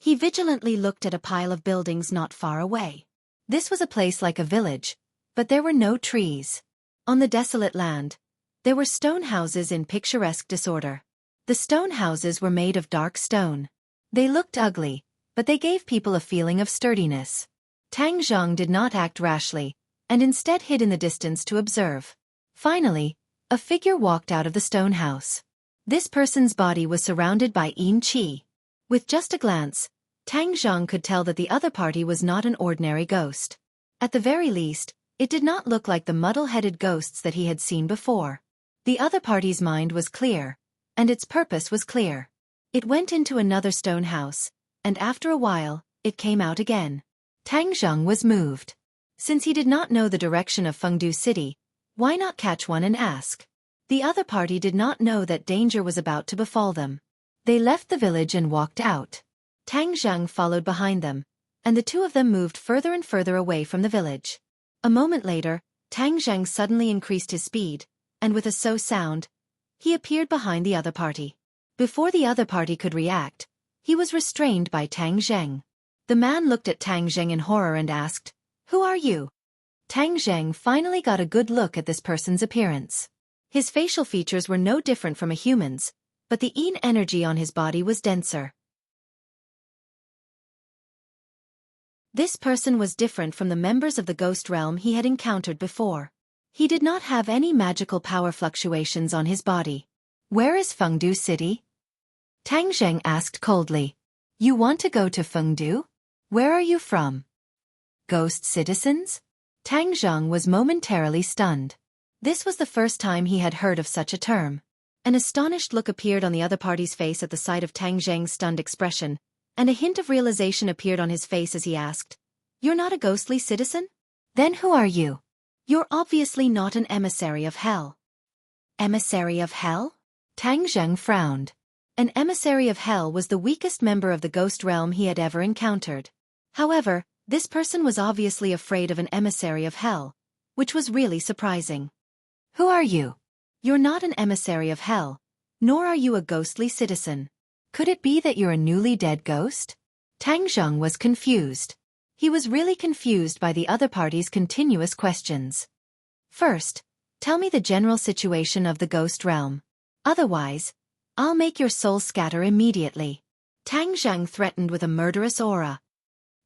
He vigilantly looked at a pile of buildings not far away. This was a place like a village, but there were no trees. On the desolate land, there were stone houses in picturesque disorder. The stone houses were made of dark stone. They looked ugly, but they gave people a feeling of sturdiness. Tang Zhang did not act rashly, and instead hid in the distance to observe. Finally, a figure walked out of the stone house. This person's body was surrounded by yin qi. With just a glance, Tang Zhang could tell that the other party was not an ordinary ghost. At the very least, it did not look like the muddle-headed ghosts that he had seen before. The other party's mind was clear, and its purpose was clear. It went into another stone house, and after a while, it came out again. Tang Zhang was moved. Since he did not know the direction of Fengdu City, why not catch one and ask? The other party did not know that danger was about to befall them. They left the village and walked out. Tang Zhang followed behind them, and the two of them moved further and further away from the village. A moment later, Tang Zhang suddenly increased his speed, and with a so sound, he appeared behind the other party. Before the other party could react, he was restrained by Tang Zheng. The man looked at Tang Zheng in horror and asked, "Who are you?" Tang Zheng finally got a good look at this person's appearance. His facial features were no different from a human's, but the yin energy on his body was denser. This person was different from the members of the ghost realm he had encountered before. He did not have any magical power fluctuations on his body. "Where is Fengdu City?" Tang Zheng asked coldly. "You want to go to Fengdu? Where are you from?" "Ghost citizens?" Tang Zheng was momentarily stunned. This was the first time he had heard of such a term. An astonished look appeared on the other party's face at the sight of Tang Zheng's stunned expression, and a hint of realization appeared on his face as he asked, "You're not a ghostly citizen? Then who are you? You're obviously not an emissary of hell." "Emissary of hell?" Tang Zheng frowned. An emissary of hell was the weakest member of the ghost realm he had ever encountered. However, this person was obviously afraid of an emissary of hell, which was really surprising. "Who are you? You're not an emissary of hell, nor are you a ghostly citizen. Could it be that you're a newly dead ghost?" Tang Zheng was confused. He was really confused by the other party's continuous questions. "First, tell me the general situation of the ghost realm. Otherwise, I'll make your soul scatter immediately." Tang Zheng threatened with a murderous aura.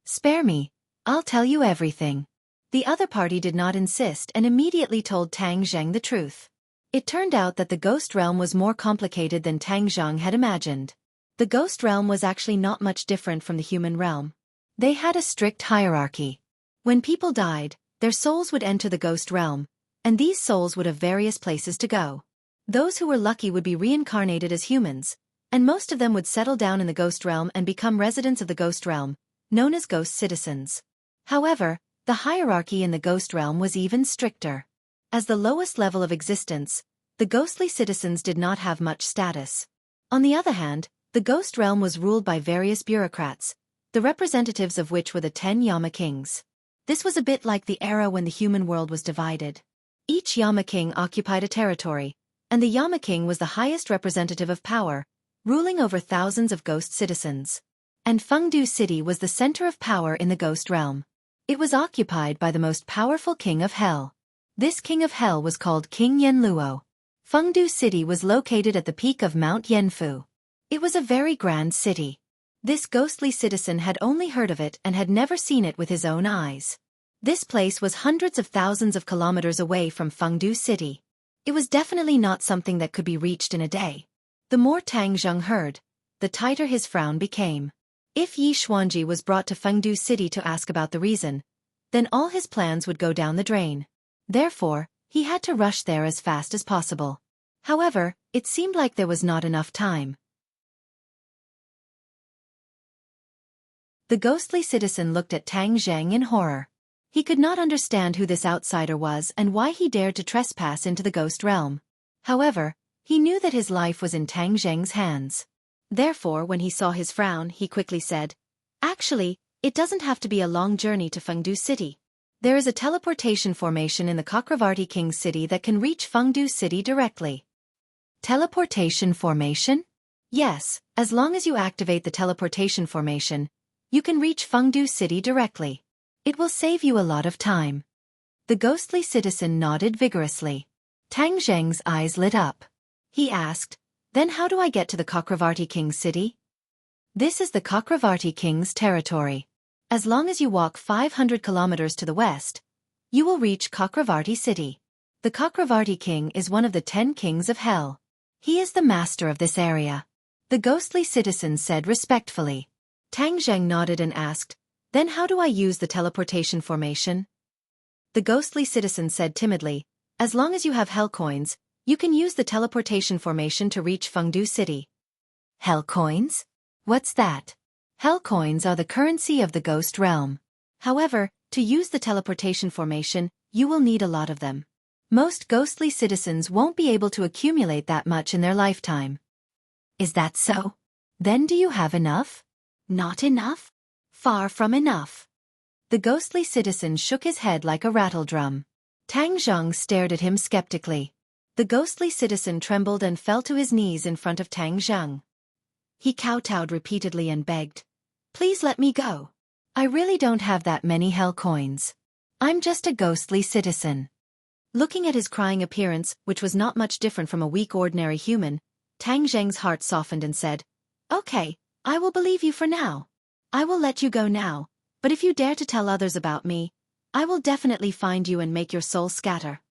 "Spare me, I'll tell you everything." The other party did not insist and immediately told Tang Zheng the truth. It turned out that the ghost realm was more complicated than Tang Zheng had imagined. The ghost realm was actually not much different from the human realm. They had a strict hierarchy. When people died, their souls would enter the ghost realm, and these souls would have various places to go. Those who were lucky would be reincarnated as humans, and most of them would settle down in the ghost realm and become residents of the ghost realm, known as ghost citizens. However, the hierarchy in the ghost realm was even stricter. As the lowest level of existence, the ghostly citizens did not have much status. On the other hand, the ghost realm was ruled by various bureaucrats, the representatives of which were the 10 Yama kings. This was a bit like the era when the human world was divided. Each Yama king occupied a territory, and the Yama king was the highest representative of power, ruling over thousands of ghost citizens. And Fengdu City was the center of power in the ghost realm. It was occupied by the most powerful king of hell. This king of hell was called King Yenluo. Fengdu City was located at the peak of Mount Yenfu. It was a very grand city. This ghostly citizen had only heard of it and had never seen it with his own eyes. This place was hundreds of thousands of kilometers away from Fengdu City. It was definitely not something that could be reached in a day. The more Tang Zheng heard, the tighter his frown became. If Yi Xuanji was brought to Fengdu City to ask about the reason, then all his plans would go down the drain. Therefore, he had to rush there as fast as possible. However, it seemed like there was not enough time. The ghostly citizen looked at Tang Zheng in horror. He could not understand who this outsider was and why he dared to trespass into the ghost realm. However, he knew that his life was in Tang Zheng's hands. Therefore, when he saw his frown, he quickly said, "Actually, it doesn't have to be a long journey to Fengdu City. There is a teleportation formation in the Chakravarti King's city that can reach Fengdu City directly." Teleportation formation? Yes, As long as you activate the teleportation formation, you can reach Fengdu City directly. It will save you a lot of time. The ghostly citizen nodded vigorously. Tang Zheng's eyes lit up. He asked, "Then how do I get to the Chakravarti King's city?" "This is the Chakravarti King's territory. As long as you walk 500 kilometers to the west, you will reach Chakravarti City. The Chakravarti King is one of the 10 kings of hell. He is the master of this area," the ghostly citizen said respectfully. Tang Zheng nodded and asked, "Then how do I use the teleportation formation?" The ghostly citizen said timidly, "As long as you have hell coins, you can use the teleportation formation to reach Fengdu City." Hell coins? What's that? Hell coins are the currency of the ghost realm. However, to use the teleportation formation, you will need a lot of them. Most ghostly citizens won't be able to accumulate that much in their lifetime. Is that so? Then do you have enough? Not enough? Far from enough. The ghostly citizen shook his head like a rattledrum. Tang Zheng stared at him skeptically. The ghostly citizen trembled and fell to his knees in front of Tang Zheng. He kowtowed repeatedly and begged, "Please let me go. I really don't have that many hell coins. I'm just a ghostly citizen." Looking at his crying appearance, which was not much different from a weak ordinary human, Tang Zheng's heart softened and said, "Okay, I will believe you for now. I will let you go now, but if you dare to tell others about me, I will definitely find you and make your soul scatter."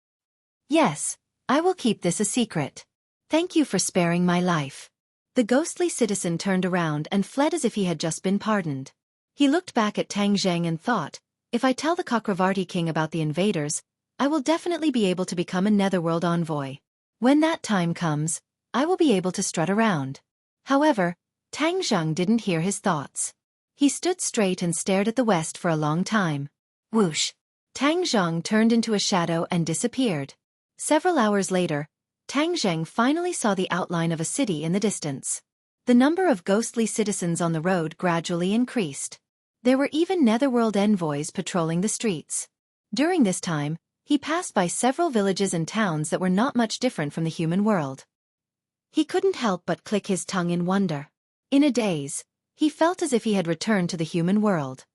"Yes, I will keep this a secret. Thank you for sparing my life." The ghostly citizen turned around and fled as if he had just been pardoned. He looked back at Tang Zheng and thought, "If I tell the Chakravarti King about the invaders, I will definitely be able to become a netherworld envoy. When that time comes, I will be able to strut around." However, Tang Zheng didn't hear his thoughts. He stood straight and stared at the west for a long time. Whoosh! Tang Zheng turned into a shadow and disappeared. Several hours later, Tang Zheng finally saw the outline of a city in the distance. The number of ghostly citizens on the road gradually increased. There were even netherworld envoys patrolling the streets. During this time, he passed by several villages and towns that were not much different from the human world. He couldn't help but click his tongue in wonder. In a daze, he felt as if he had returned to the human world.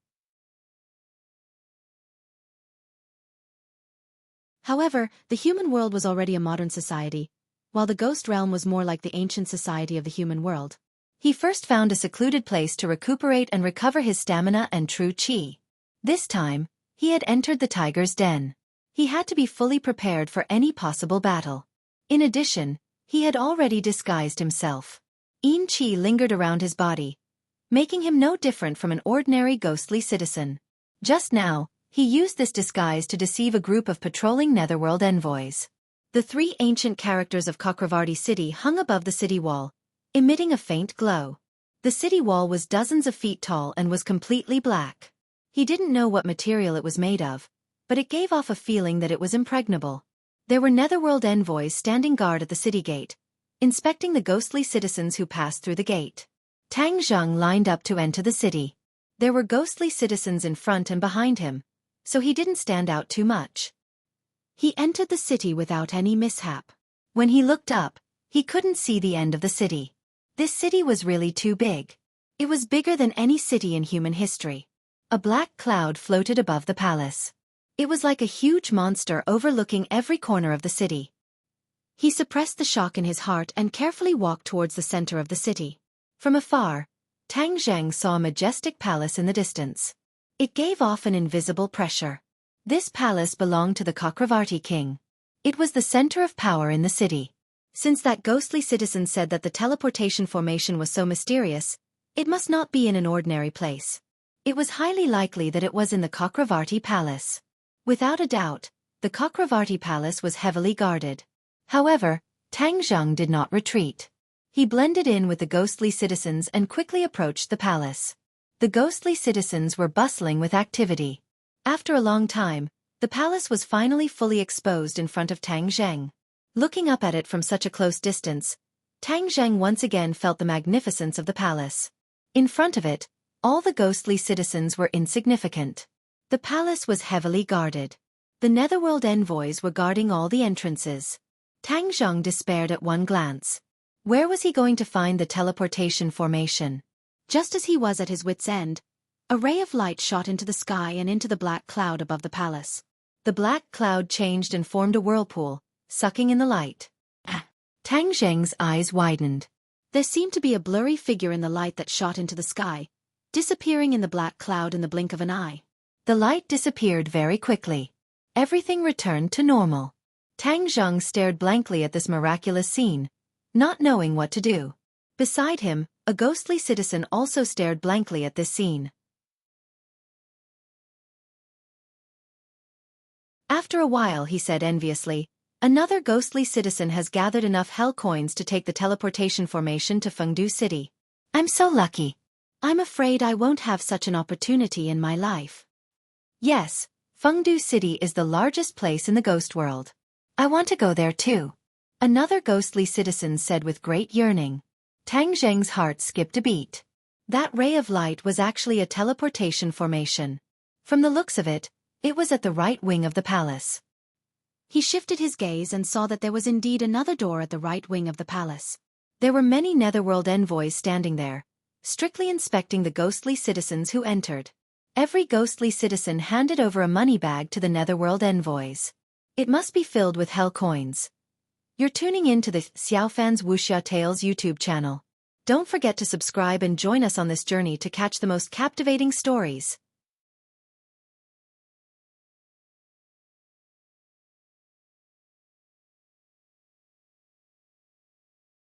However, the human world was already a modern society, while the ghost realm was more like the ancient society of the human world. He first found a secluded place to recuperate and recover his stamina and true qi. This time, he had entered the tiger's den. He had to be fully prepared for any possible battle. In addition, he had already disguised himself. Yin qi lingered around his body, making him no different from an ordinary ghostly citizen. Just now, he used this disguise to deceive a group of patrolling netherworld envoys. The 3 ancient characters of Chakravarti City hung above the city wall, emitting a faint glow. The city wall was dozens of feet tall and was completely black. He didn't know what material it was made of, but it gave off a feeling that it was impregnable. There were netherworld envoys standing guard at the city gate, inspecting the ghostly citizens who passed through the gate. Tang Zheng lined up to enter the city. There were ghostly citizens in front and behind him, so he didn't stand out too much. He entered the city without any mishap. When he looked up, he couldn't see the end of the city. This city was really too big. It was bigger than any city in human history. A black cloud floated above the palace. It was like a huge monster overlooking every corner of the city. He suppressed the shock in his heart and carefully walked towards the center of the city. From afar, Tang Zheng saw a majestic palace in the distance. It gave off an invisible pressure. This palace belonged to the Chakravarti King. It was the center of power in the city. Since that ghostly citizen said that the teleportation formation was so mysterious, it must not be in an ordinary place. It was highly likely that it was in the Chakravarti Palace. Without a doubt, the Chakravarti Palace was heavily guarded. However, Tang Zheng did not retreat. He blended in with the ghostly citizens and quickly approached the palace. The ghostly citizens were bustling with activity. After a long time, the palace was finally fully exposed in front of Tang Zheng. Looking up at it from such a close distance, Tang Zheng once again felt the magnificence of the palace. In front of it, all the ghostly citizens were insignificant. The palace was heavily guarded. The netherworld envoys were guarding all the entrances. Tang Zheng despaired at one glance. Where was he going to find the teleportation formation? Just as he was at his wit's end, a ray of light shot into the sky and into the black cloud above the palace. The black cloud changed and formed a whirlpool, sucking in the light. Tang Zheng's eyes widened. There seemed to be a blurry figure in the light that shot into the sky, disappearing in the black cloud in the blink of an eye. The light disappeared very quickly. Everything returned to normal. Tang Zheng stared blankly at this miraculous scene, not knowing what to do. Beside him, a ghostly citizen also stared blankly at this scene. After a while he said enviously, "Another ghostly citizen has gathered enough hell coins to take the teleportation formation to Fengdu City. I'm so lucky. I'm afraid I won't have such an opportunity in my life." Yes, Fengdu City is the largest place in the ghost world. I want to go there too. Another ghostly citizen said with great yearning. Tang Zheng's heart skipped a beat. That ray of light was actually a teleportation formation. From the looks of it, it was at the right wing of the palace. He shifted his gaze and saw that there was indeed another door at the right wing of the palace. There were many netherworld envoys standing there, strictly inspecting the ghostly citizens who entered. Every ghostly citizen handed over a money bag to the netherworld envoys. It must be filled with hell coins. You're tuning in to the Xiaofan's Wuxia Tales YouTube channel. Don't forget to subscribe and join us on this journey to catch the most captivating stories.